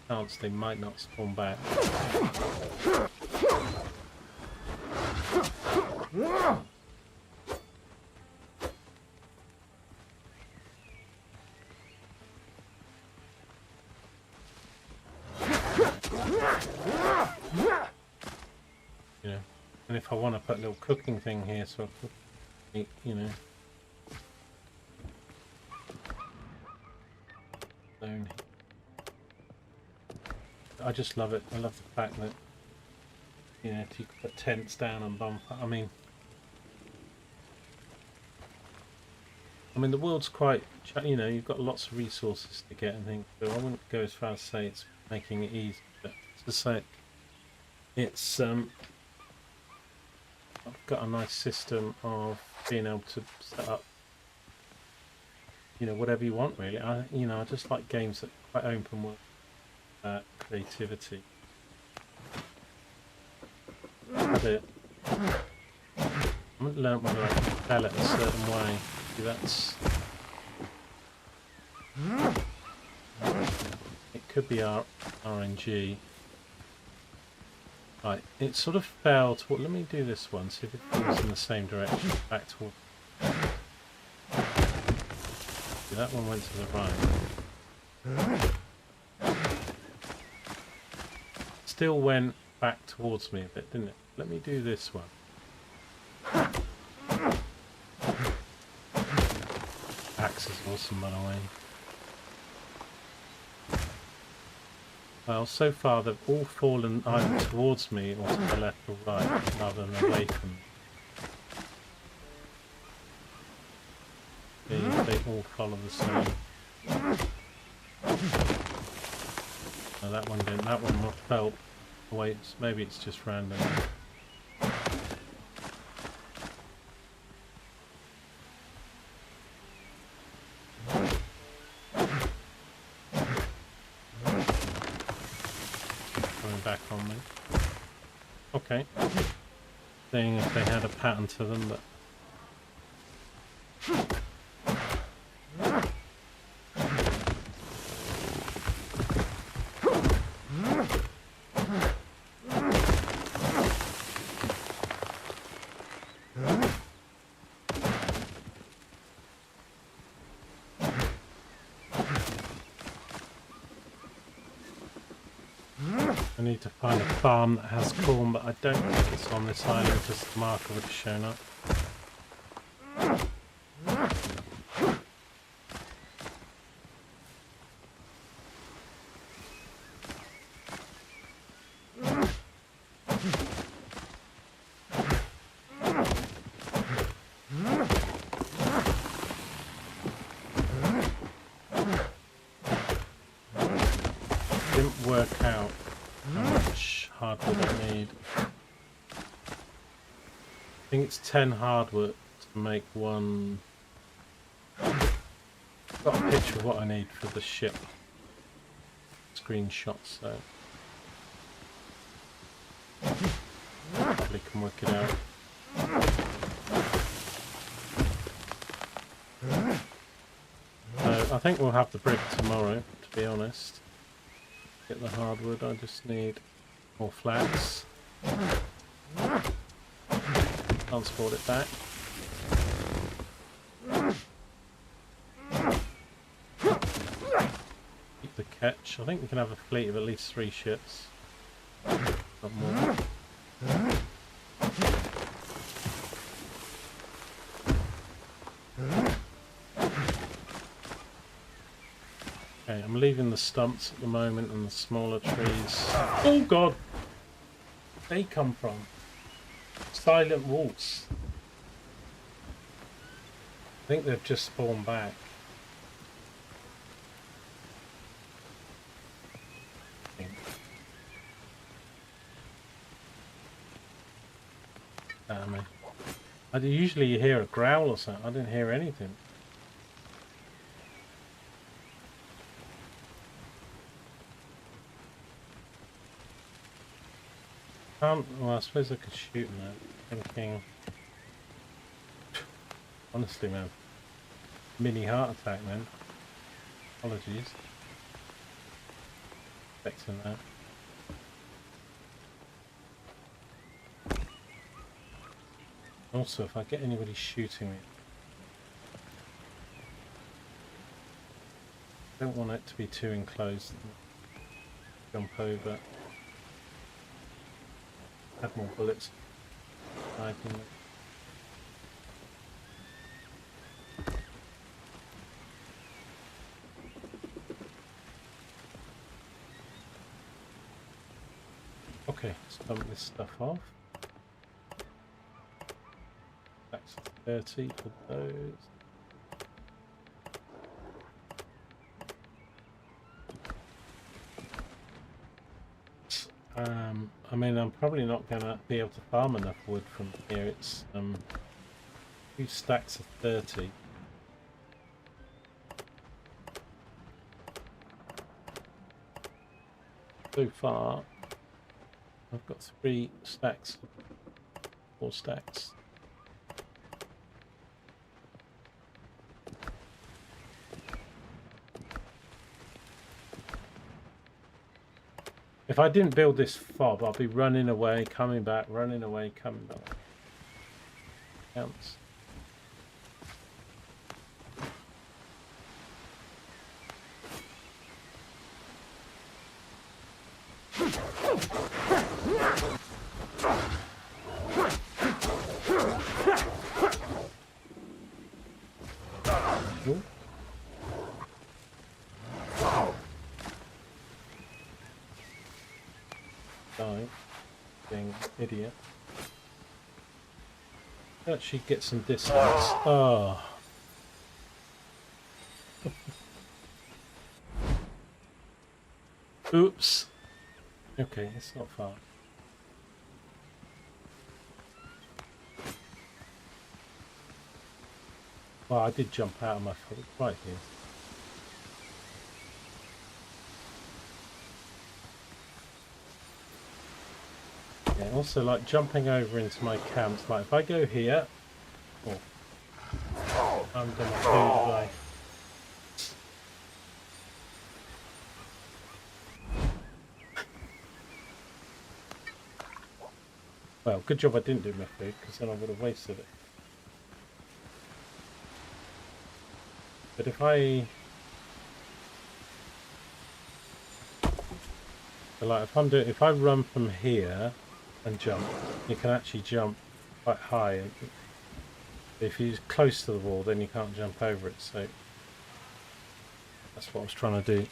chance they might not spawn back. You know, and if I want to put a little cooking thing here, so I could eat, you know. I just love it. I love the fact that, you know, you can put tents down and bonfire. I mean, the world's quite, you know, you've got lots of resources to get and things. So I wouldn't go as far as say it's making it easy, but to say it's I've got a nice system of being able to set up, you know, whatever you want really. I just like games that are quite open world, creativity. That's it. I haven't learnt whether I can spell it a certain way. See, that's. It could be RNG. Right, it sort of fell to. Let me do this one. See if it goes in the same direction. Back toward. See, that one went to the right. Still went back towards me a bit, didn't it? Let me do this one. Axe is awesome, by the way. Well, so far they've all fallen either towards me or to the left or right, rather than away from me. They all follow the same. No, that one didn't. That one felt away. Maybe it's just random. Back on me. Okay. Seeing if they had a pattern to them, but I need to find a farm that has corn, but I don't think it's on this island because the marker would have shown up. much hardwood I need. I think it's 10 hardwood to make one. I've got a picture of what I need for the ship screenshot, so probably can work it out. So I think we'll have the brig tomorrow, to be honest. Get the hardwood, I just need more flax. Transport it back. Keep the catch. I think we can have a fleet of at least 3 ships. Not more. Okay, I'm leaving the stumps at the moment and the smaller trees. Oh god! Where they come from? Silent wolves. I think they've just spawned back. Damn it. Usually you hear a growl or something. I didn't hear anything. Well, I suppose I could shoot them now. Thinking, honestly, man, mini heart attack, man. Apologies. Expecting that. Also, if I get anybody shooting me, I don't want it to be too enclosed. Jump over. Add more bullets. Okay, let's dump this stuff off. That's 30 for those. I mean, I'm probably not going to be able to farm enough wood from here. It's 2 stacks of 30. So far, I've got 3 stacks, 4 stacks. If I didn't build this fob, I'll be running away, coming back, running away, coming back. Counts. Ooh. Being an idiot. Actually get some distance. Oh. Oops. Okay, it's not far. Well, I did jump out of my foot right here. Also, like jumping over into my camps, like if I go here, I'm gonna do like well, good job I didn't do my food, because then I would have wasted it. But if if I run from here and jump, you can actually jump quite high. If you're close to the wall, then you can't jump over it, so that's what I was trying to do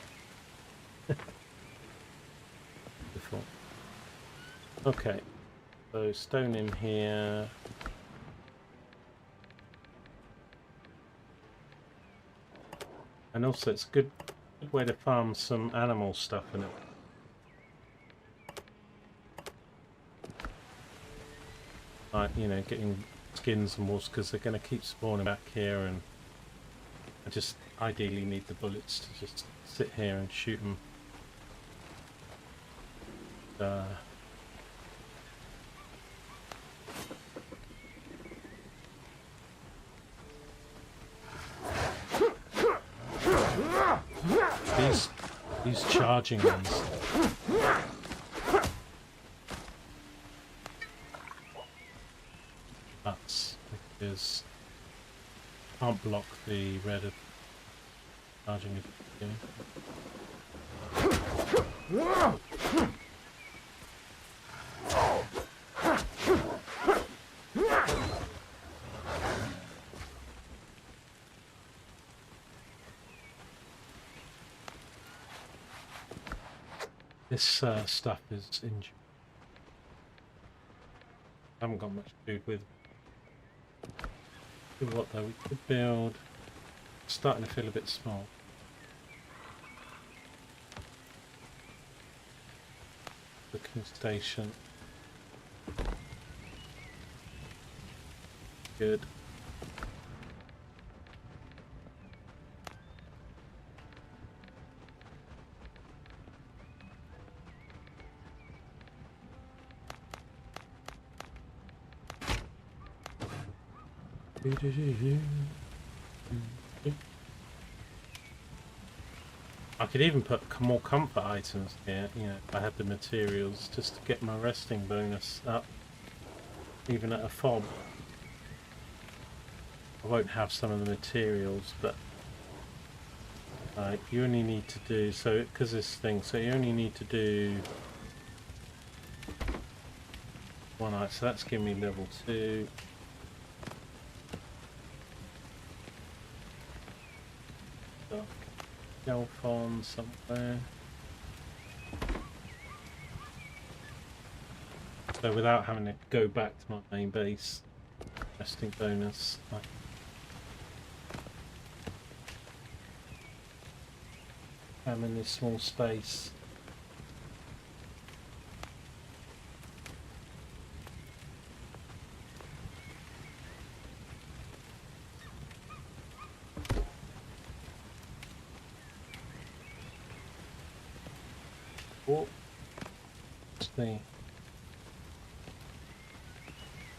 before. Okay, so stone in here. And also it's a good way to farm some animal stuff in it. like, you know, getting skins and wolves, because they're going to keep spawning back here, and I just ideally need the bullets to just sit here and shoot them. These charging ones. That's because I can't block the red of charging it. This stuff is injured. I haven't got much food with. Do what though? We could build. It's starting to feel a bit small. Cooking station. Good. I could even put more comfort items here, you know, if I had the materials, just to get my resting bonus up, even at a fob. I won't have some of the materials, but you only need to do, so, because this thing, so you only need to do one item, so that's giving me level 2. Shelf on somewhere. So without having to go back to my main base, resting bonus. I'm in this small space. Oh, what's the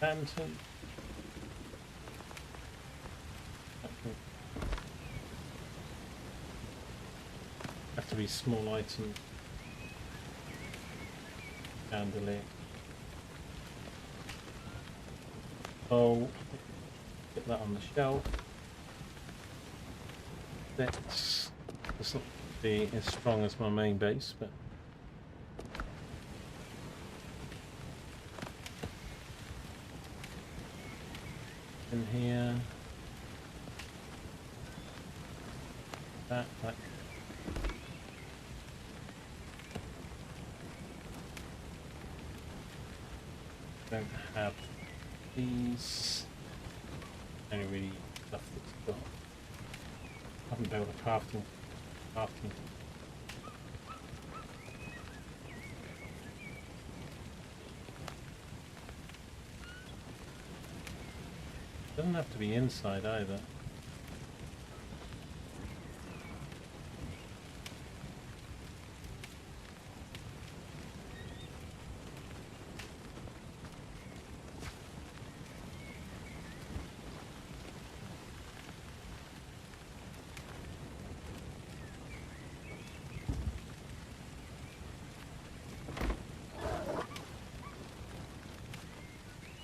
lantern? Have to be small items. Chandelier. Oh, get that on the shelf. That's not be as strong as my main base, but in here, that. Don't have these. Only really stuff that's got. I haven't built a crafting. Doesn't have to be inside either.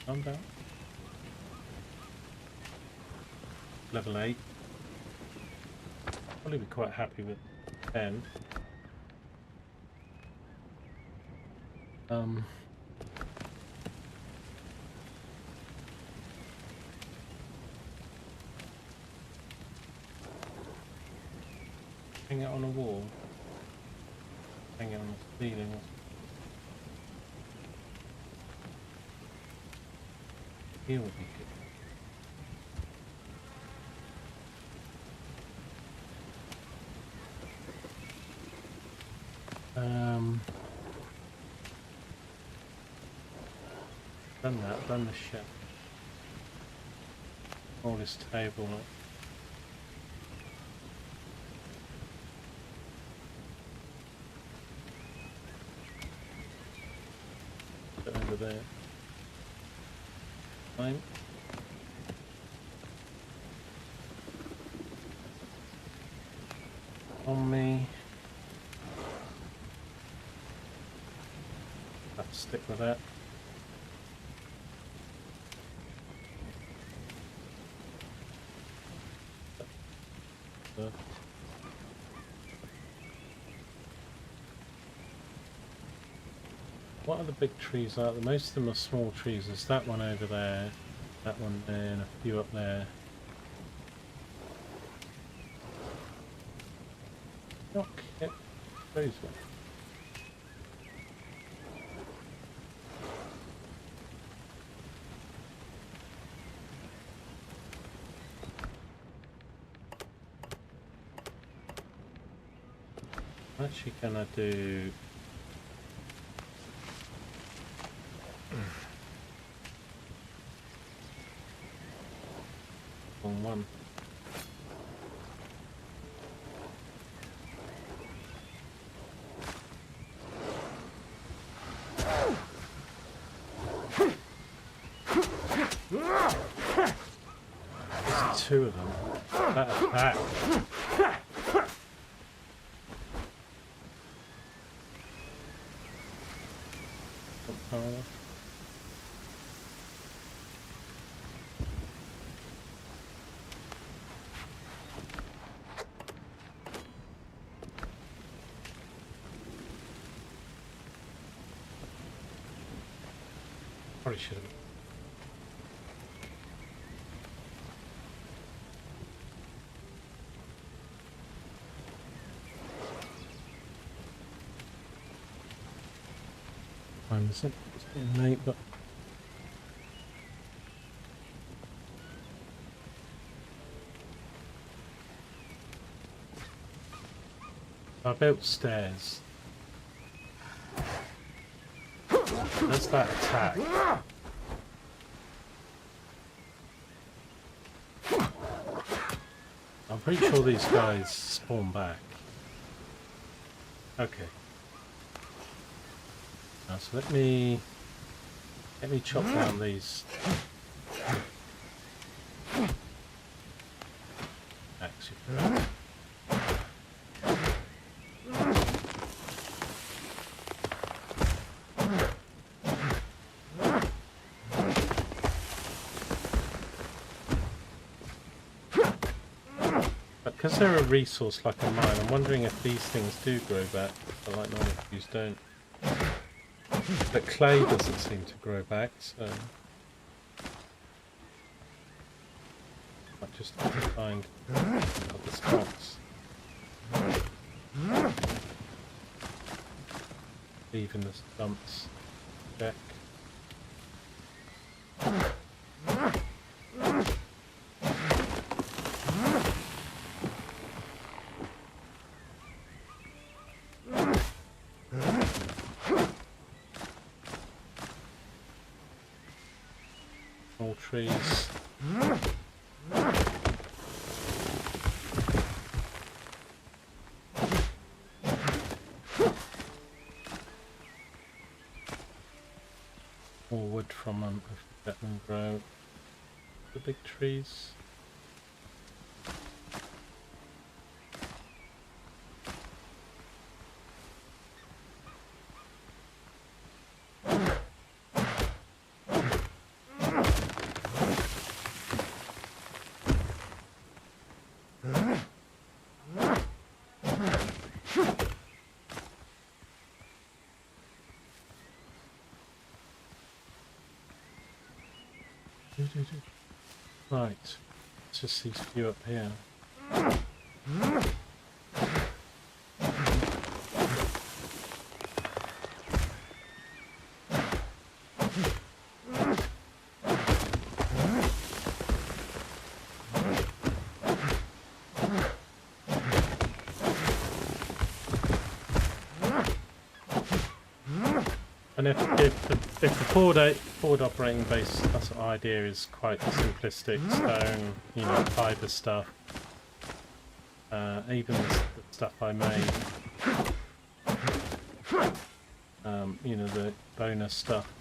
Calm down. Level 8. Probably be quite happy with 10. Hang it on a wall. Hang it on a ceiling. Here would be good. Done that, done the ship. All this table up. Put it over there. Fine. On me. Have to stick with that. What are the big trees like? Most of them are small trees. There's that one over there, that one there, and a few up there. Okay, those ones. I'm actually gonna do one. There's two of them. That attack. Probably should have. Time is it? It's getting late, but I built stairs. That's that attack. I'm pretty sure these guys spawn back. Okay. Now, so let me chop down these. Actually. Because they're a resource like a mine, I'm wondering if these things do grow back, but like normal trees don't. But clay doesn't seem to grow back, so I just have to find other spots. Leaving the stumps check. Trees. More wood from them if we let them grow. The big trees. Right, it's just these few up here. And And if the board operating base idea is quite simplistic, stone, you know, fibre stuff, even the stuff I made, you know, the bonus stuff,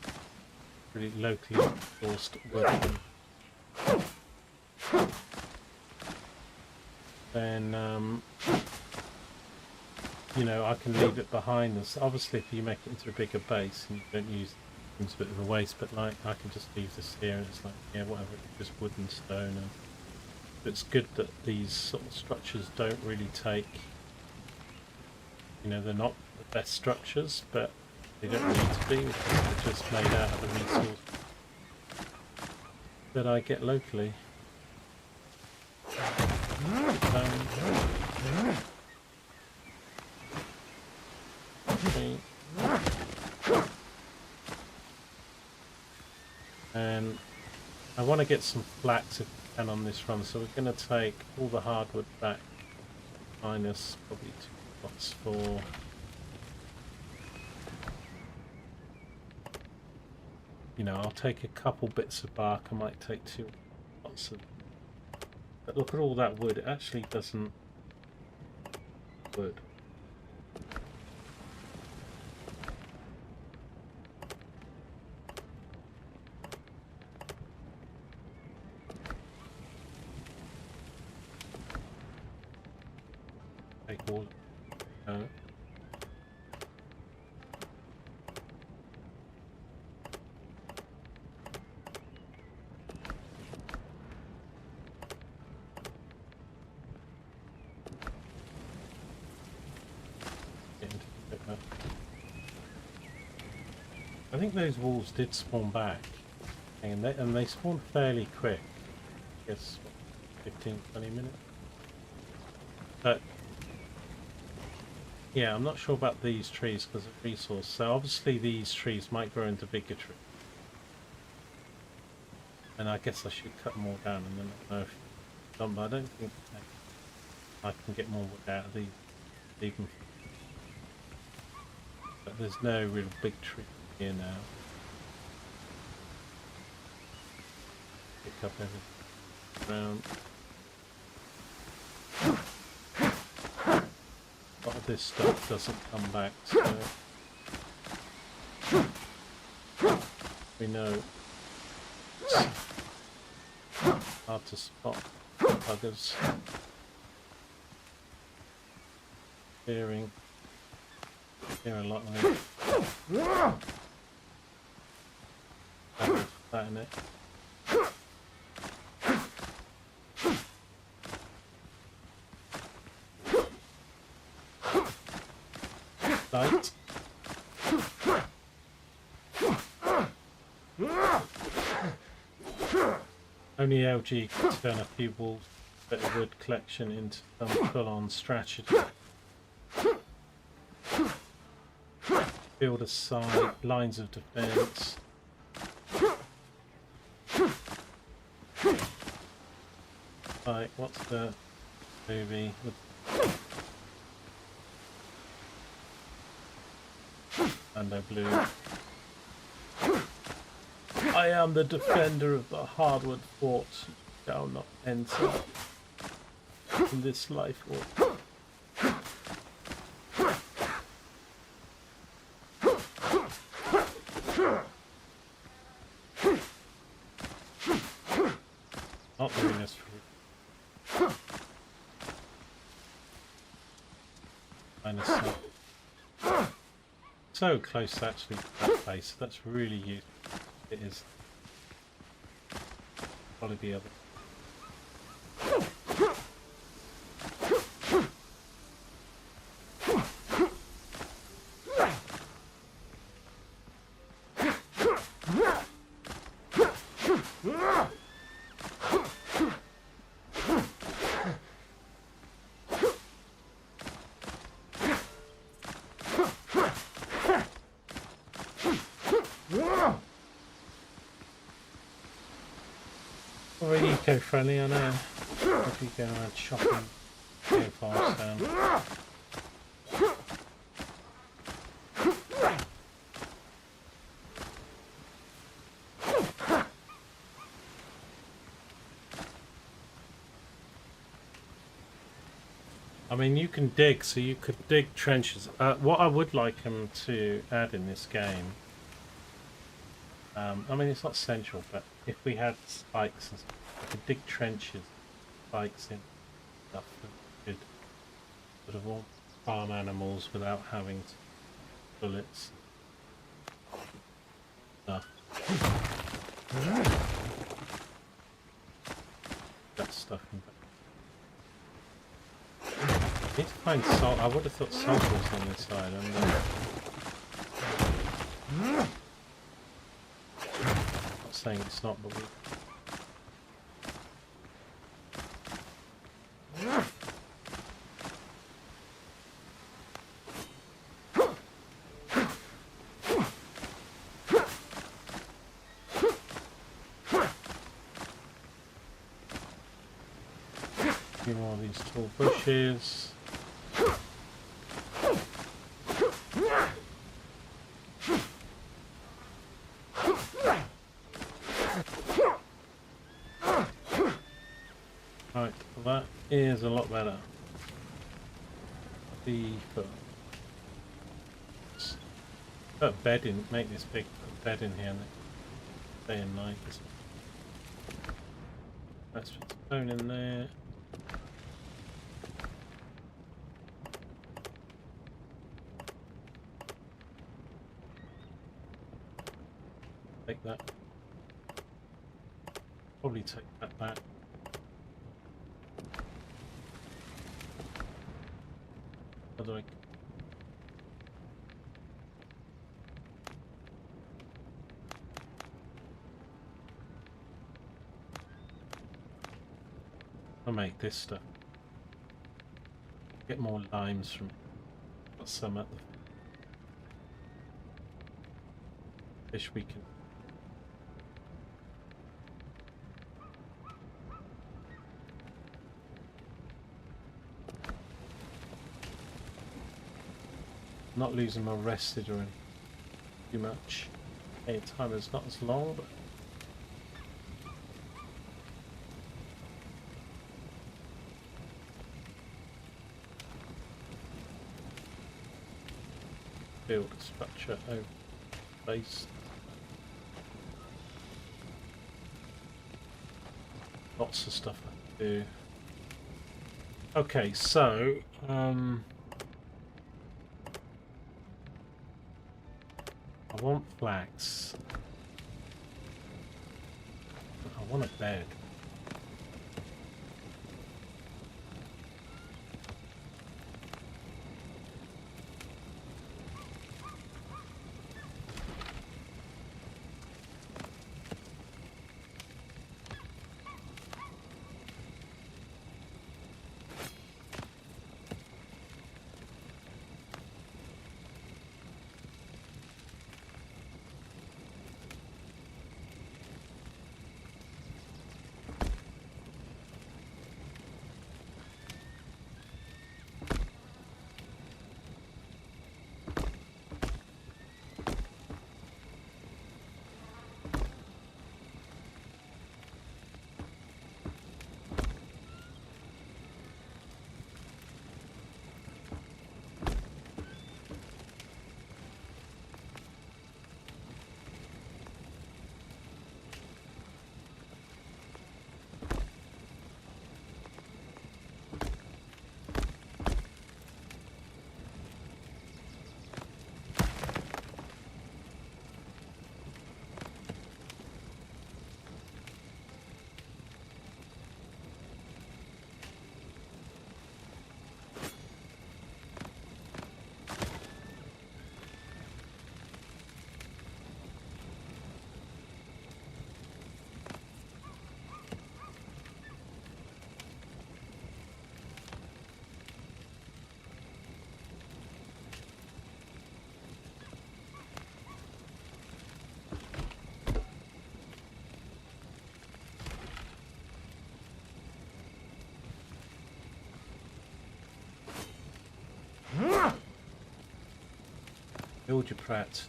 really locally sourced wood, then you know, I can leave it behind us. Obviously, if you make it into a bigger base and you don't use it, it's a bit of a waste, but like I can just leave this here and it's like, yeah, whatever, it's just wood and stone. And it's good that these sort of structures don't really take, you know, they're not the best structures, but they don't need to be because they're just made out of the resource that I get locally. Okay. And I want to get some flax if we can on this run, so we're going to take all the hardwood back, minus probably 2 pots for you know, I'll take a couple bits of bark. I might take 2 pots of, but look at all that wood, it actually doesn't wood. Take all I think those wolves did spawn back, and they spawned fairly quick. I guess 15-20 minutes. But yeah, I'm not sure about these trees because of resource. So obviously these trees might grow into bigger trees, and I guess I should cut them all down and then I don't know if but I don't think I can get more wood out of these even. But there's no real big tree here now. Pick up everything around. A lot of this stuff doesn't come back, so we know it's hard to spot buggers. Hearing a lot of it. That in it. Light. Only LG can turn a few wolves, bit of wood collection into some full-on strategy. Build a side, lines of defense. Like, what's the movie with Orlando Bloom? I am the defender of the hardwood fort. You shall not enter in this life or not doing this for so close actually to that place. That's really useful. It is. Probably the other. Very eco-friendly, I know. If you go around shopping, go fast down. I mean, you can dig, so you could dig trenches. What I would like him to add in this game, I mean, it's not central, but if we had spikes and stuff, we could dig trenches, spikes in stuff, and we could sort of all farm animals without having to bullets and stuff. That stuff in back. I need to find salt. I would have thought salt was on this side. I'm not saying it's not, but a few more of these tall bushes. Right, well, that is a lot better. Put a bed in, make this big, put a bed in here and day and night. Let's put stone in there. Take that. Probably take that back. How do I? I'll make this stuff. Get more limes from. Got some at the fish we can. Not losing my rested or anything too much. Hey, time is not as long, but build a structure over base. Lots of stuff I can do. Okay, so I want flax. I want a bed. Build your Pratt.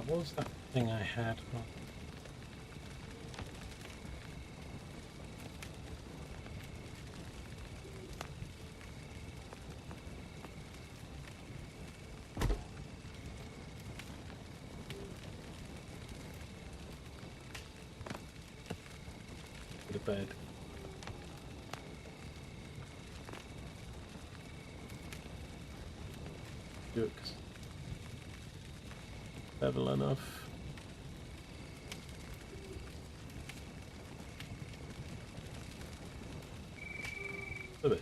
What was that thing I had? Oh. The bed. Looks level enough. A bit.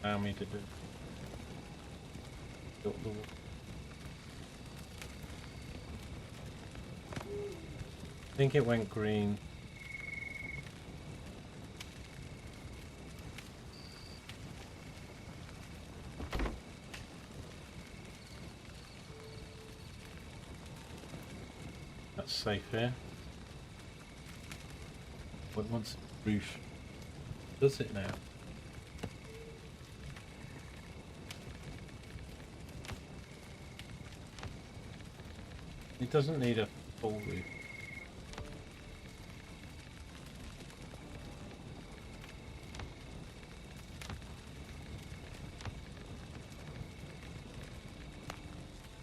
Allow me to do. Build the wall. I think it went green. That's safe here. What wants roof? Does it now? It doesn't need a full roof.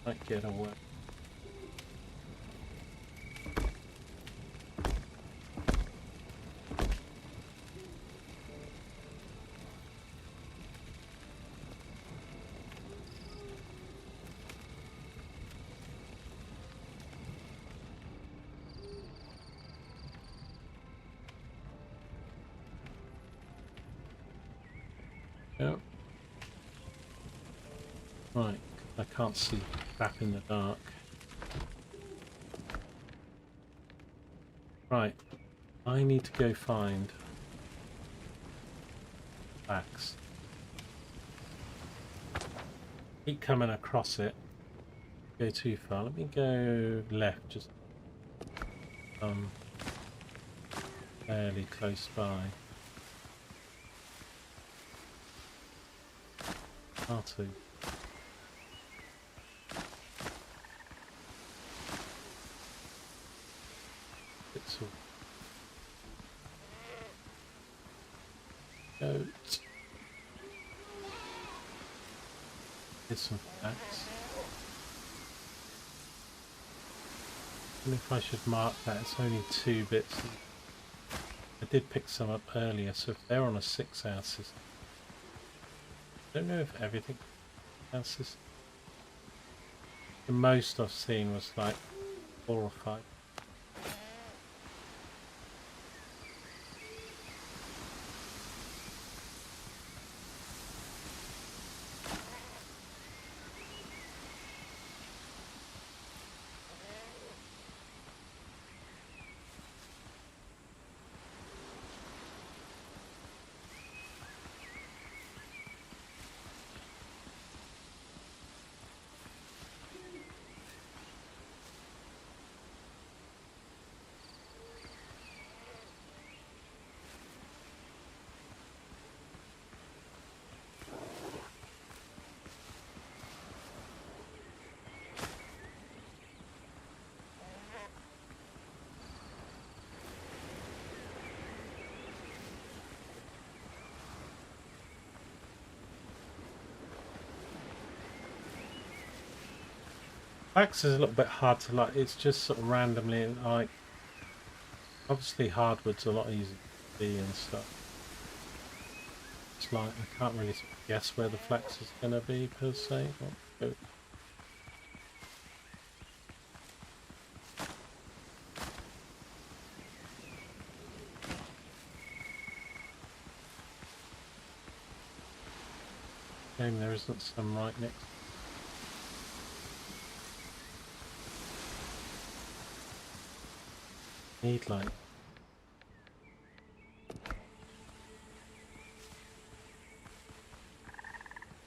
Might get away. Yep. Right, I can't see crap in the dark. Right, I need to go find axe. Keep coming across it. Go too far. Let me go left, just fairly close by. R2. It's all goat. Here's some facts. And if I should mark that, it's only 2 bits. I did pick some up earlier, so if they're on a 6-hour system, I don't know if everything else is. The most I've seen was like 4 or 5. Axe is a little bit hard to like, it's just sort of randomly, like, obviously hardwood's a lot easier to be and stuff. It's like, I can't really sort of guess where the flex is going to be per se. Shame there isn't some right next. Need like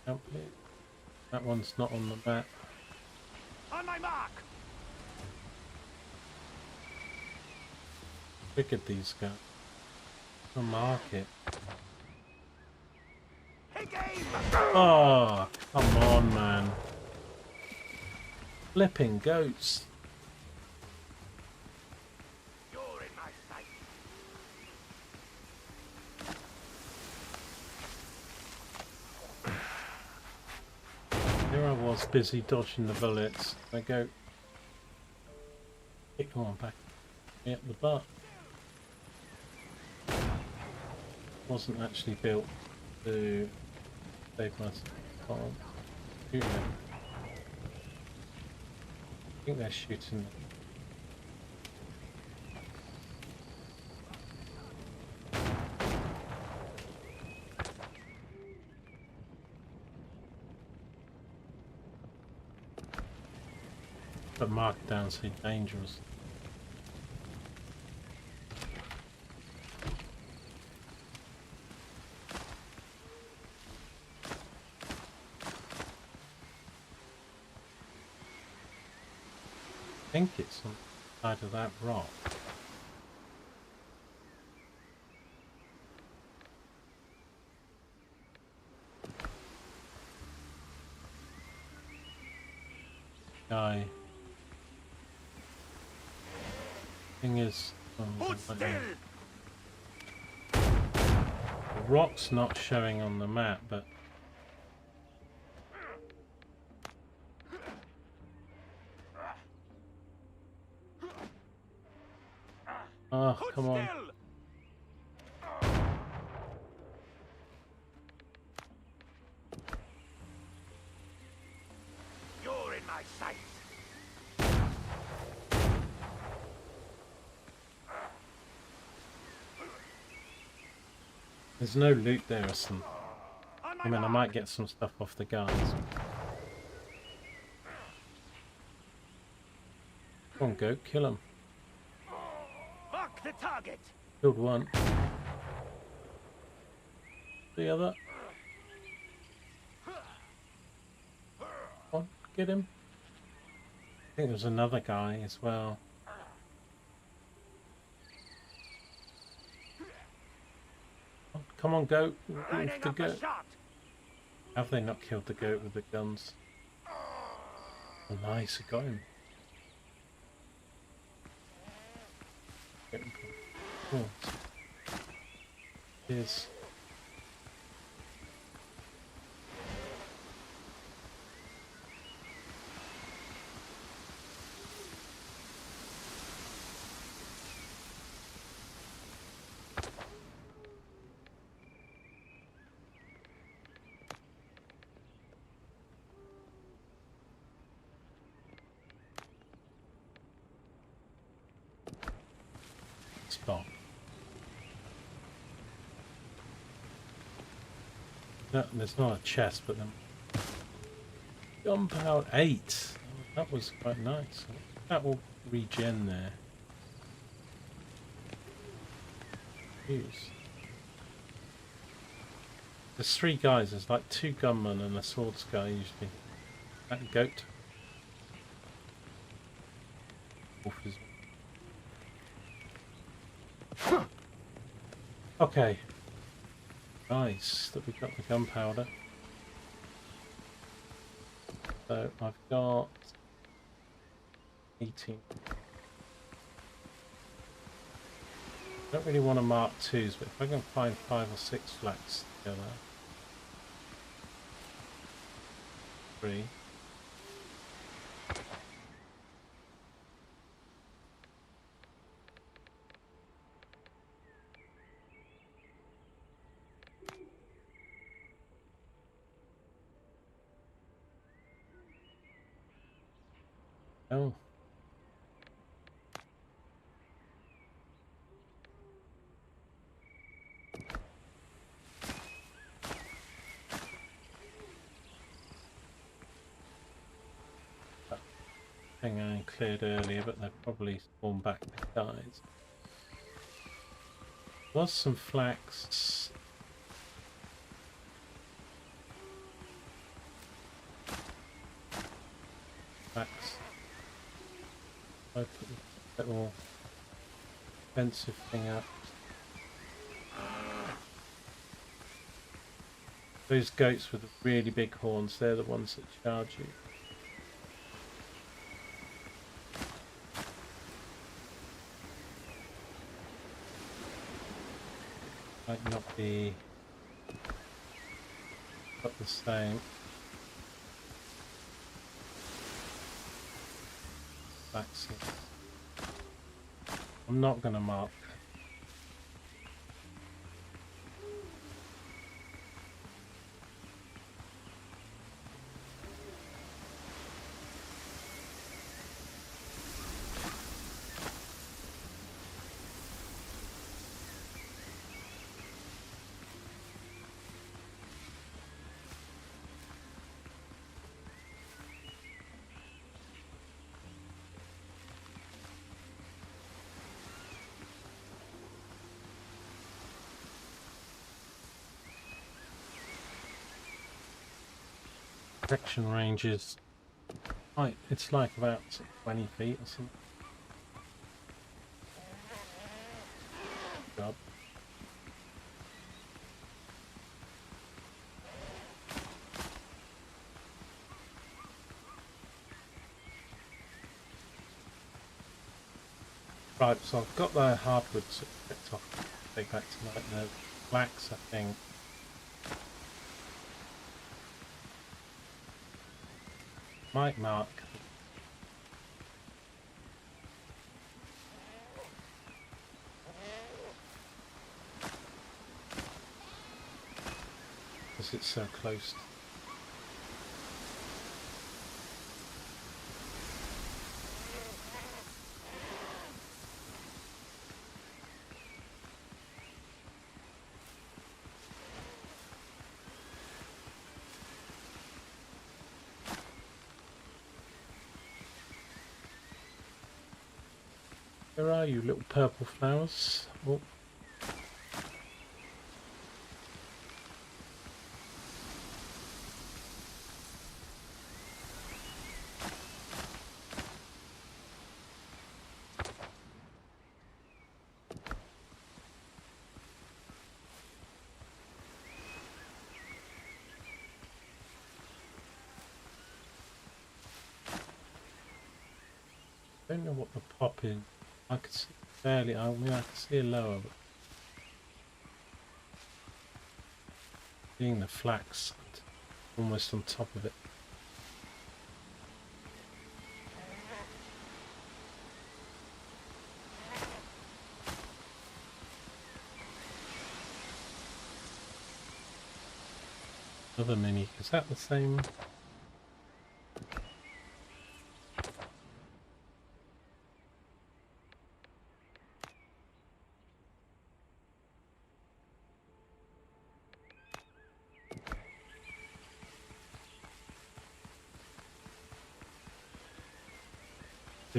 Help me. That one's not on the map. On my mark. Figured these guys. I'll mark it. Take aim. Oh, come on, man. Flipping goats. You're in my sight. Here I was busy dodging the bullets. I go. Kick on back. Me up the butt. Wasn't actually built to save myself. Oh, shoot them. I think they're shooting. But mark down so dangerous. I think it's on the side of that rock. Guy. Thing is, Hold still. the rock's not showing on the map, but oh, Hold come on. still. You're in my sight. There's no loot there or some. On my I mean, I mark. might get some stuff off the guys. Come on, goat, kill him. Mark the target. Killed one. The other. Come on, get him. I think there was another guy as well. Come on, goat. Lining With the up a goat. shot. Have they not killed the goat with the guns? Oh, nice, I got him. Get him. Oh. Cheers. Spot. No, there's not a chest, but then gunpowder 8. That was quite nice. That will regen there. Use. There's 3 guys. There's like 2 gunmen and a swords guy usually. That goat. Wolf is. Okay. Nice that we got the gunpowder. So I've got 18. I don't really want to mark 2s, but if I can find 5 or 6 flags together. 3. Oh. That thing I cleared earlier, but they've probably spawned back the guys. Was some flax. Flax. I put the little defensive thing up. Those goats with the really big horns, they're the ones that charge you. Might not be the same. Vaccine. I'm not going to mark. Protection range is it's like about 20 feet or something. God. Right, so I've got the hardwood picked off. Take back to the flax, I think. Might mark. Because it's so close. Where are you, little purple flowers? Oh. I don't know what the pop is. I could see barely, I mean I can see it lower, but seeing the flax almost on top of it. Another mini, is that the same?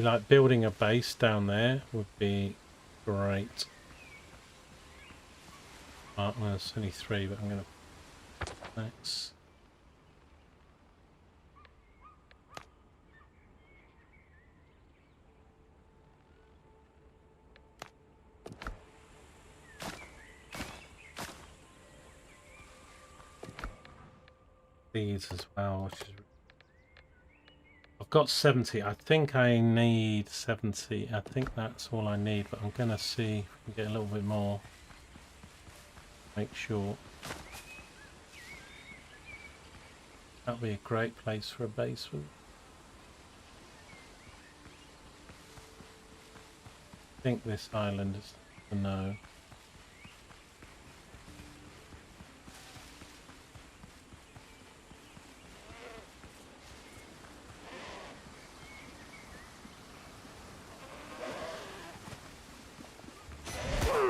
Like building a base down there would be great. Well, it's only 3, but I'm going to next. These as well, which is I've got 70. I think I need 70. I think that's all I need, but I'm going to see if we can get a little bit more. Make sure. That'll be a great place for a basement. I think this island is a no.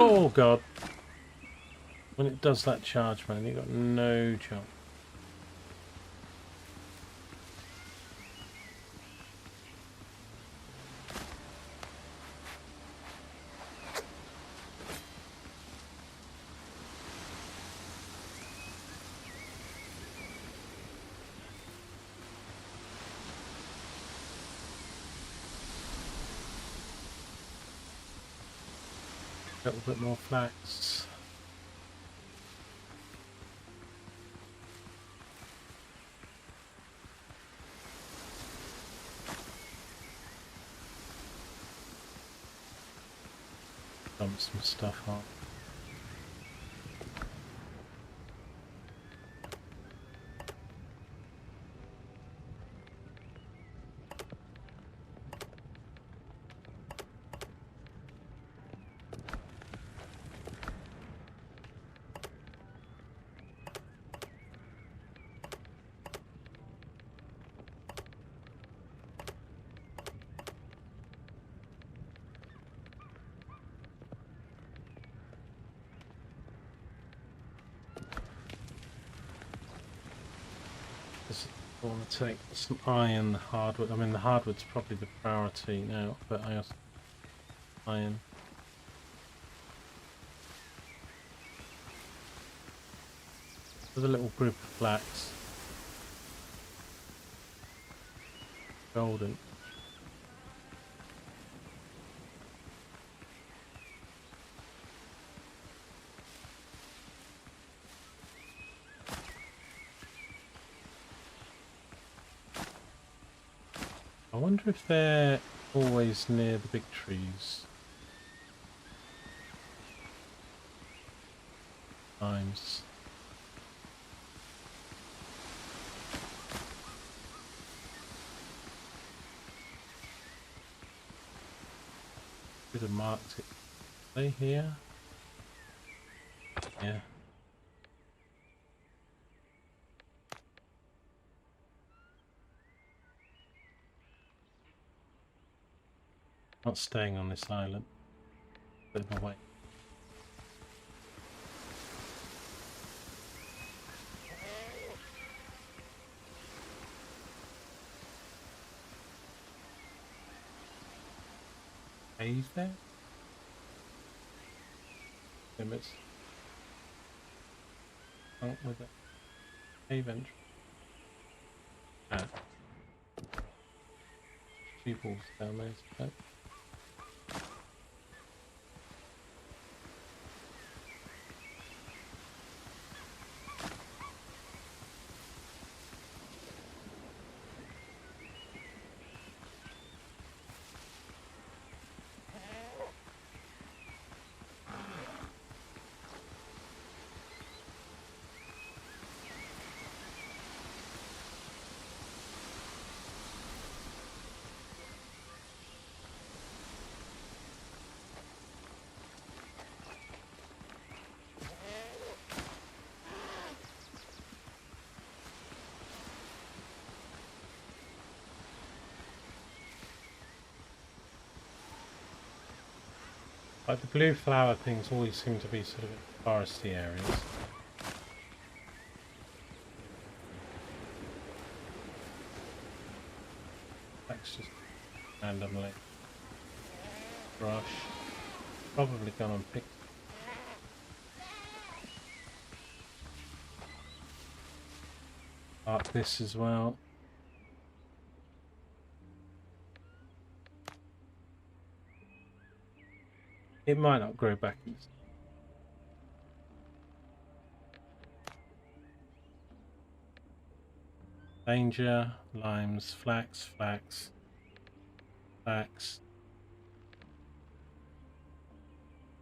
Oh god. When it does that charge, man, you got no chance. A little bit more flax. Dump some stuff on. I want to take some iron, hardwood. I mean, the hardwood's probably the priority now, but I also iron. There's a little group of flax. Golden. I wonder if they're always near the big trees. Times. Could have marked it. Are they here? Yeah. Not staying on this island. Bit of a wait. Cave there? Limits. Oh, with it. Cave entrance. Ah. Few balls down there, so. Like the blue flower things always seem to be sort of in foresty areas. That's just randomly. Brush. Probably gone and picked. Mark this as well. It might not grow back. Danger, limes, flax, flax, flax.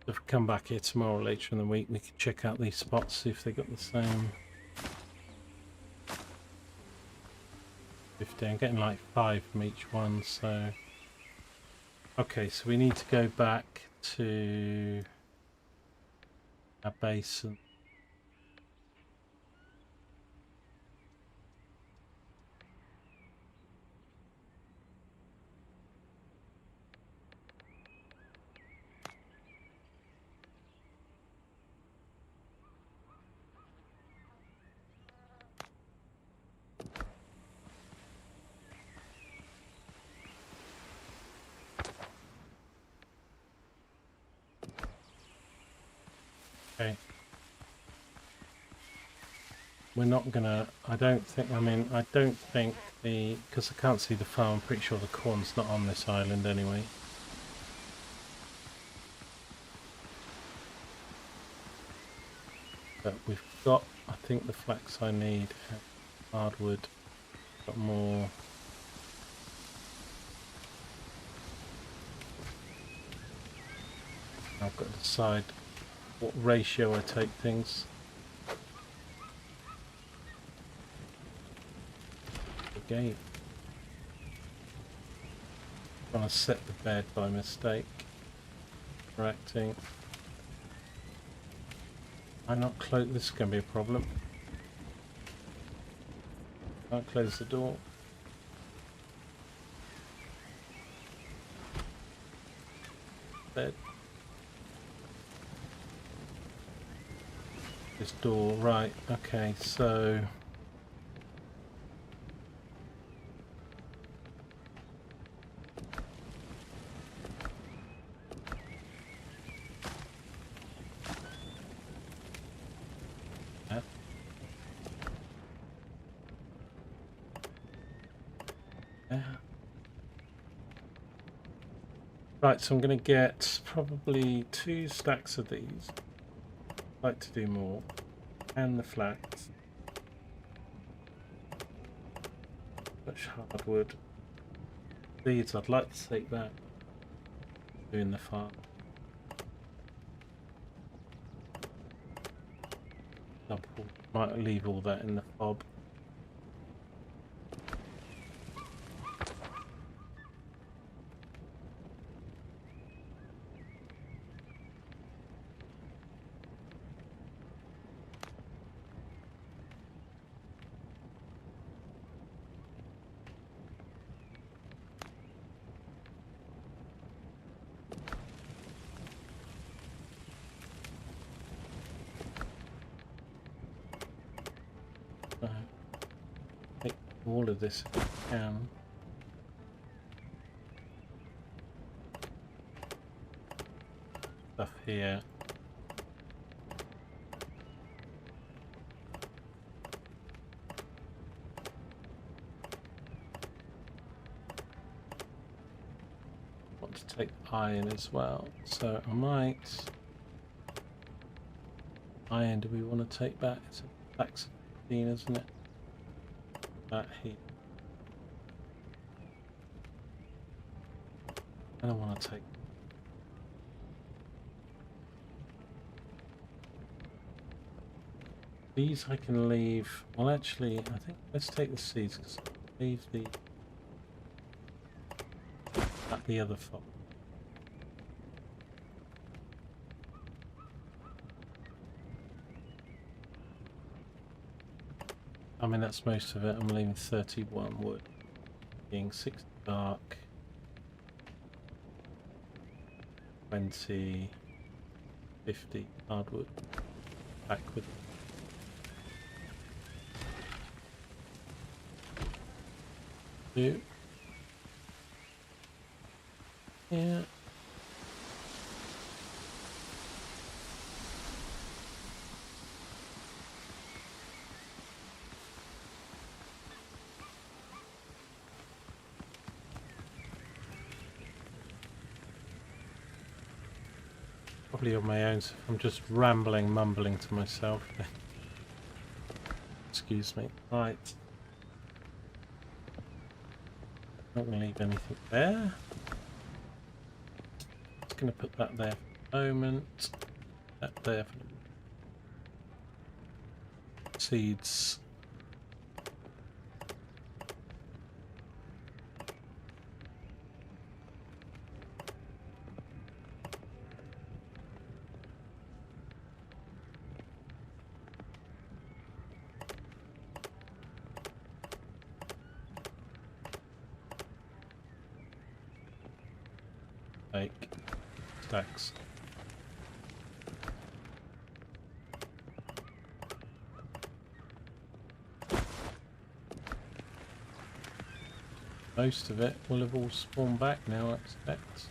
If we come back here tomorrow or later in the week, we can check out these spots, see if they got the same. 50. I'm getting like 5 from each one, so. Okay, so we need to go back to our basin. Okay. We're not gonna, I don't think the, because I can't see the farm, I'm pretty sure the corn's not on this island anyway. But we've got, I think, the flax I need. Hardwood. Got more. I've got to decide what ratio I take things. Again, trying to set the bed by mistake. Interacting. I'm not close. This is going to be a problem. Can't close the door. Bed. This door, right? Okay, so. Right, so I'm going to get probably 2 stacks of these. I'd like to do more. And the flax. Much hardwood. These I'd like to take back. Doing the farm. Might leave all that in the fob. Take all of this if I can. Stuff here. Want to take iron as well, so I might. Iron, do we want to take back? It's a back 16, isn't it? That here. I don't want to take. These I can leave. Well, actually, I think let's take the seeds because leave the at the other fob. I mean, that's most of it. I'm leaving 31 wood, being 6 dark, 20, 50 hardwood. Back with it. Do. Yeah. Probably on my own, so if I'm just rambling, mumbling to myself. Excuse me. Right. Not going to leave anything there. Just going to put that there for the moment. That there for the seeds. Like stacks. Most of it will have all spawned back now, I expect.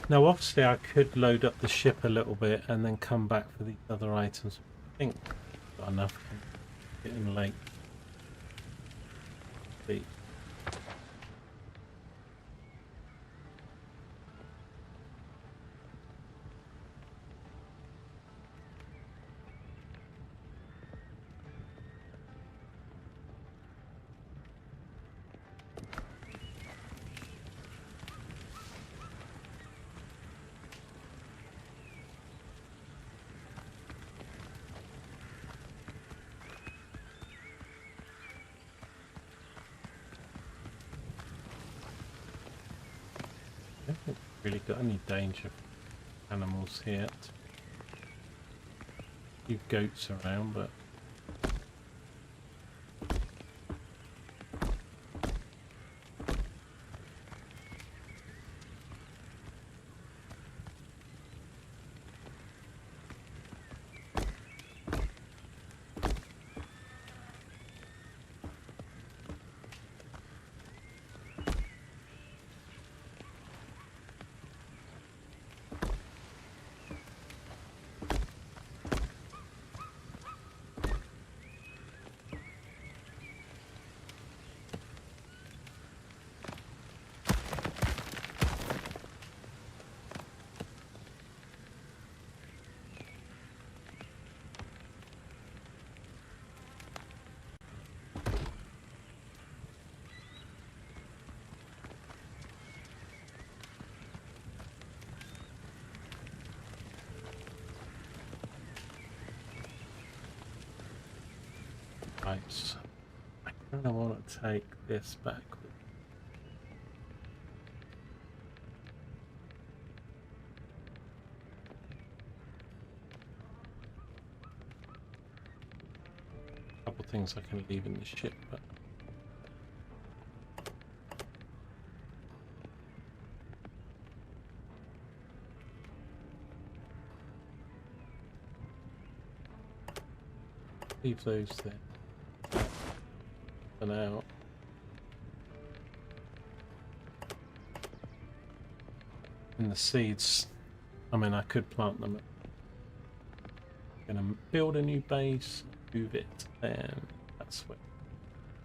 Now obviously I could load up the ship a little bit and then come back for the other items. I think I've got enough. I'm getting late. Really got any danger animals here. A few goats around, but right. I kind of want to take this back. A couple things I can leave in the ship, but leave those there for now. And the seeds, I mean, I could plant them. I'm gonna build a new base, move it, and that's what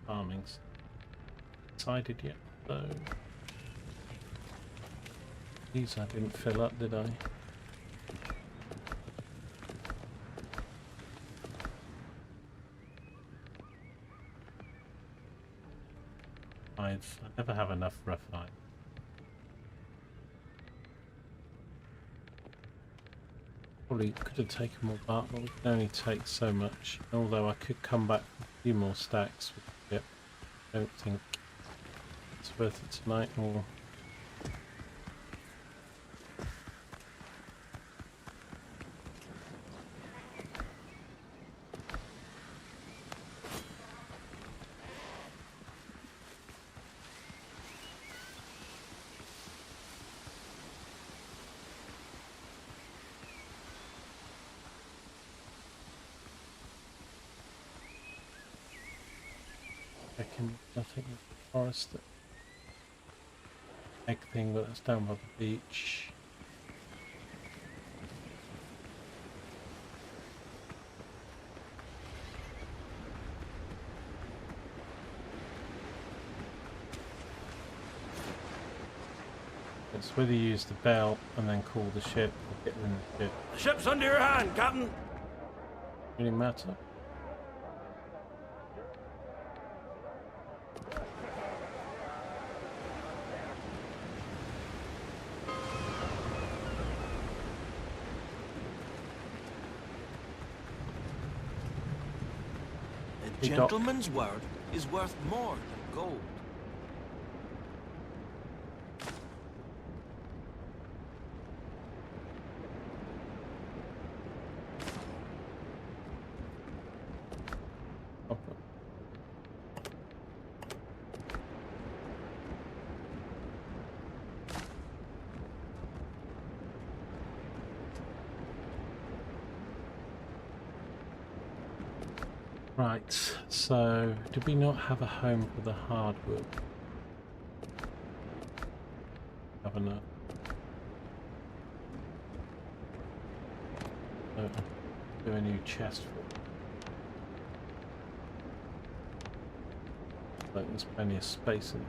farming's decided yet. So these I didn't fill up, did I? I never have enough rough iron. Probably could have taken more bark, but we can only take so much. Although I could come back with a few more stacks with the ship. I don't think it's worth it tonight, or nothing in the forest. Egg thing, but that's down by the beach. It's whether you use the bell and then call the ship or get in the ship. The ship's under your hand, Captain. Really matter. A gentleman's word is worth more than gold. Right, so did we not have a home for the hardwood? Have enough. Do a new chest for it. Like there's plenty of space in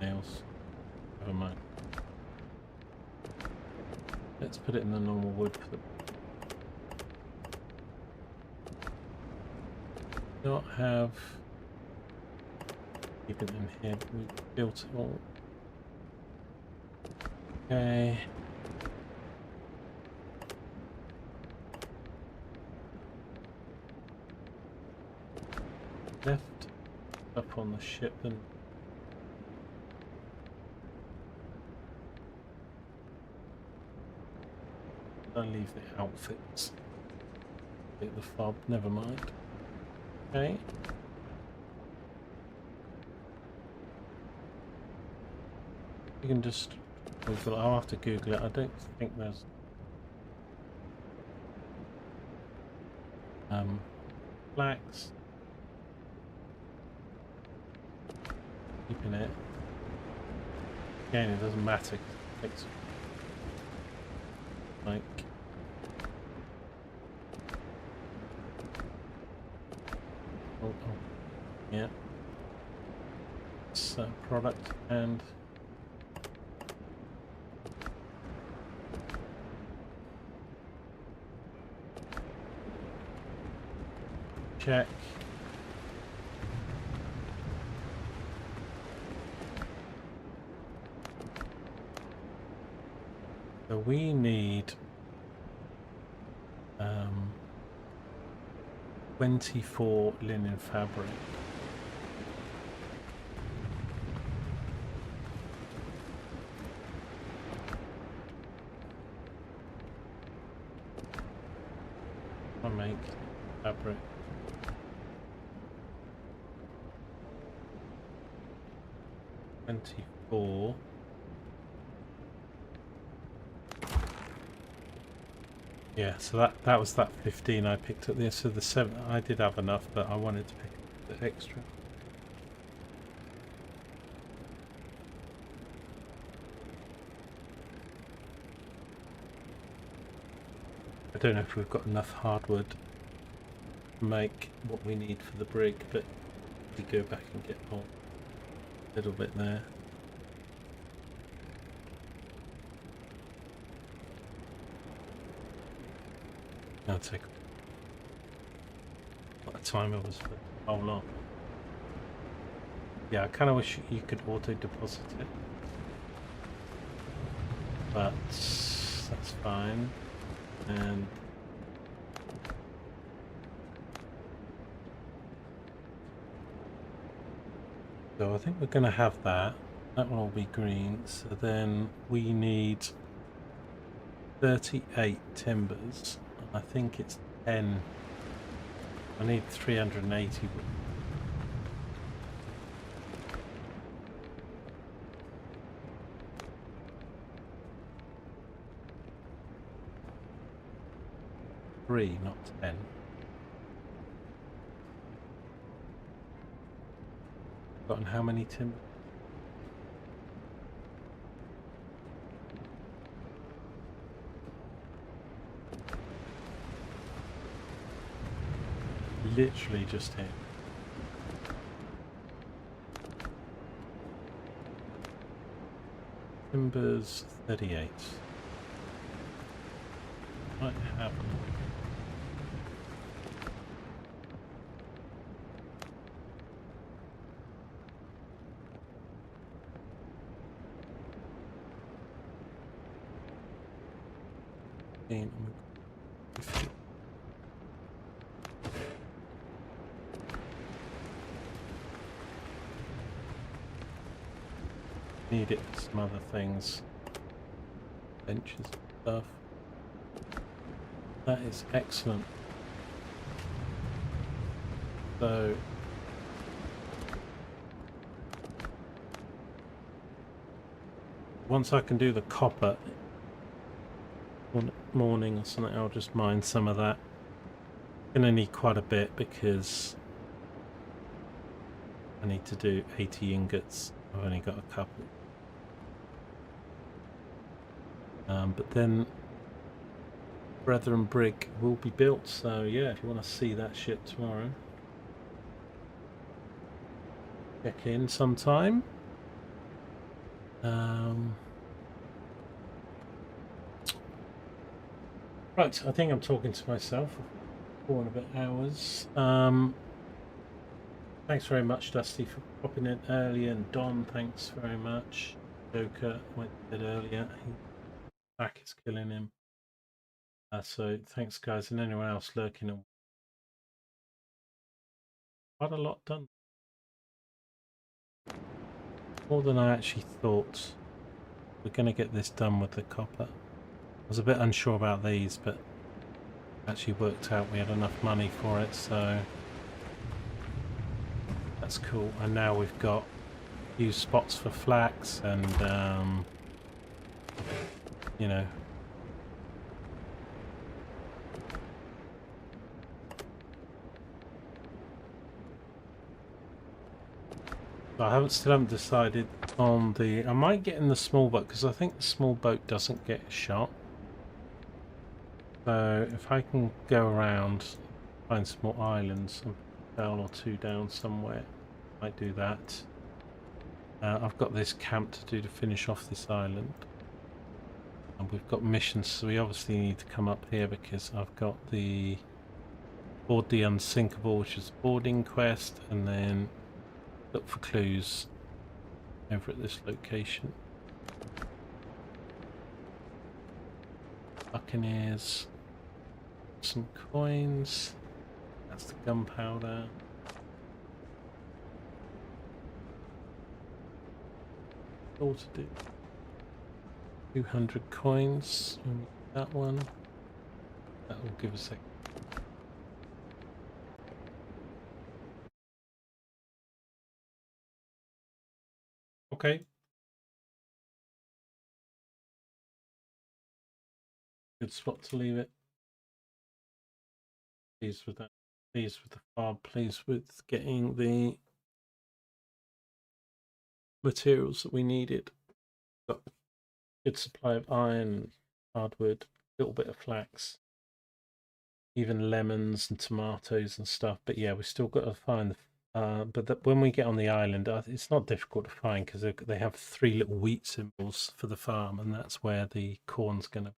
it. Nails. Never mind. Let's put it in the normal wood for the not have keep it in here, but we built it all. Okay. Left up on the ship then Don't leave the outfits. Get the fob, never mind. Okay. You can just Google it. I'll have to Google it. I don't think there's flax. Keeping it. Again, it doesn't matter. It's like oh, yeah. It's product and check. So we need 24 linen fabric. I make fabric. $24. Yeah, so that was that 15 I picked up there. So the 7 I did have enough, but I wanted to pick the extra. I don't know if we've got enough hardwood to make what we need for the brig, but we go back and get more. A little bit there. I'll take what a time it was for the whole lot. Yeah, I kind of wish you could auto deposit it, but that's fine. And so I think we're going to have that. That will all be green. So then we need 38 timbers. I think it's 10. I need 380. Three, not 10. Gotten how many timbers? Literally just here. Timbers 38. Might have them. Need it for some other things. Benches and stuff. That is excellent. So once I can do the copper morning or something, I'll just mine some of that. Gonna need quite a bit because I need to do 80 ingots. I've only got a couple. But then Brethren Brig will be built, so yeah, if you want to see that ship tomorrow, check in sometime. Right, I think I'm talking to myself for 4 and a bit hours. Thanks very much, Dusty, for popping in early, and Don, thanks very much. Joker went a bit earlier. Back is killing him. So thanks, guys, and anyone else lurking. Quite a lot done. More than I actually thought. We're going to get this done with the copper. was a bit unsure about these, but actually worked out we had enough money for it, so that's cool. And now we've got a few spots for flax and you know, I still haven't decided on the. I might get in the small boat because I think the small boat doesn't get shot. So if I can go around, find some more islands, and down or two down somewhere, I might do that. I've got this camp to do to finish off this island, and we've got missions, so we obviously need to come up here because I've got the board the unsinkable, which is boarding quest, and then look for clues over at this location. Buccaneers, some coins, that's the gunpowder. All to do. 200 coins, we need that one. That will give us a okay. Good spot to leave it. Pleased with that. Pleased with the farm. Pleased with getting the materials that we needed. Got a good supply of iron, hardwood, a little bit of flax, even lemons and tomatoes and stuff. But yeah, we still got to find but when we get on the island, it's not difficult to find because they have 3 little wheat symbols for the farm, and that's where the corn's going to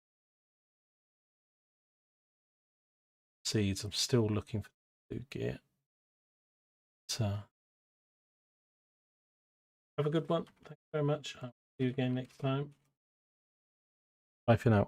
seeds. I'm still looking for blue gear. So have a good one. Thank you very much. I'll see you again next time. Bye for now.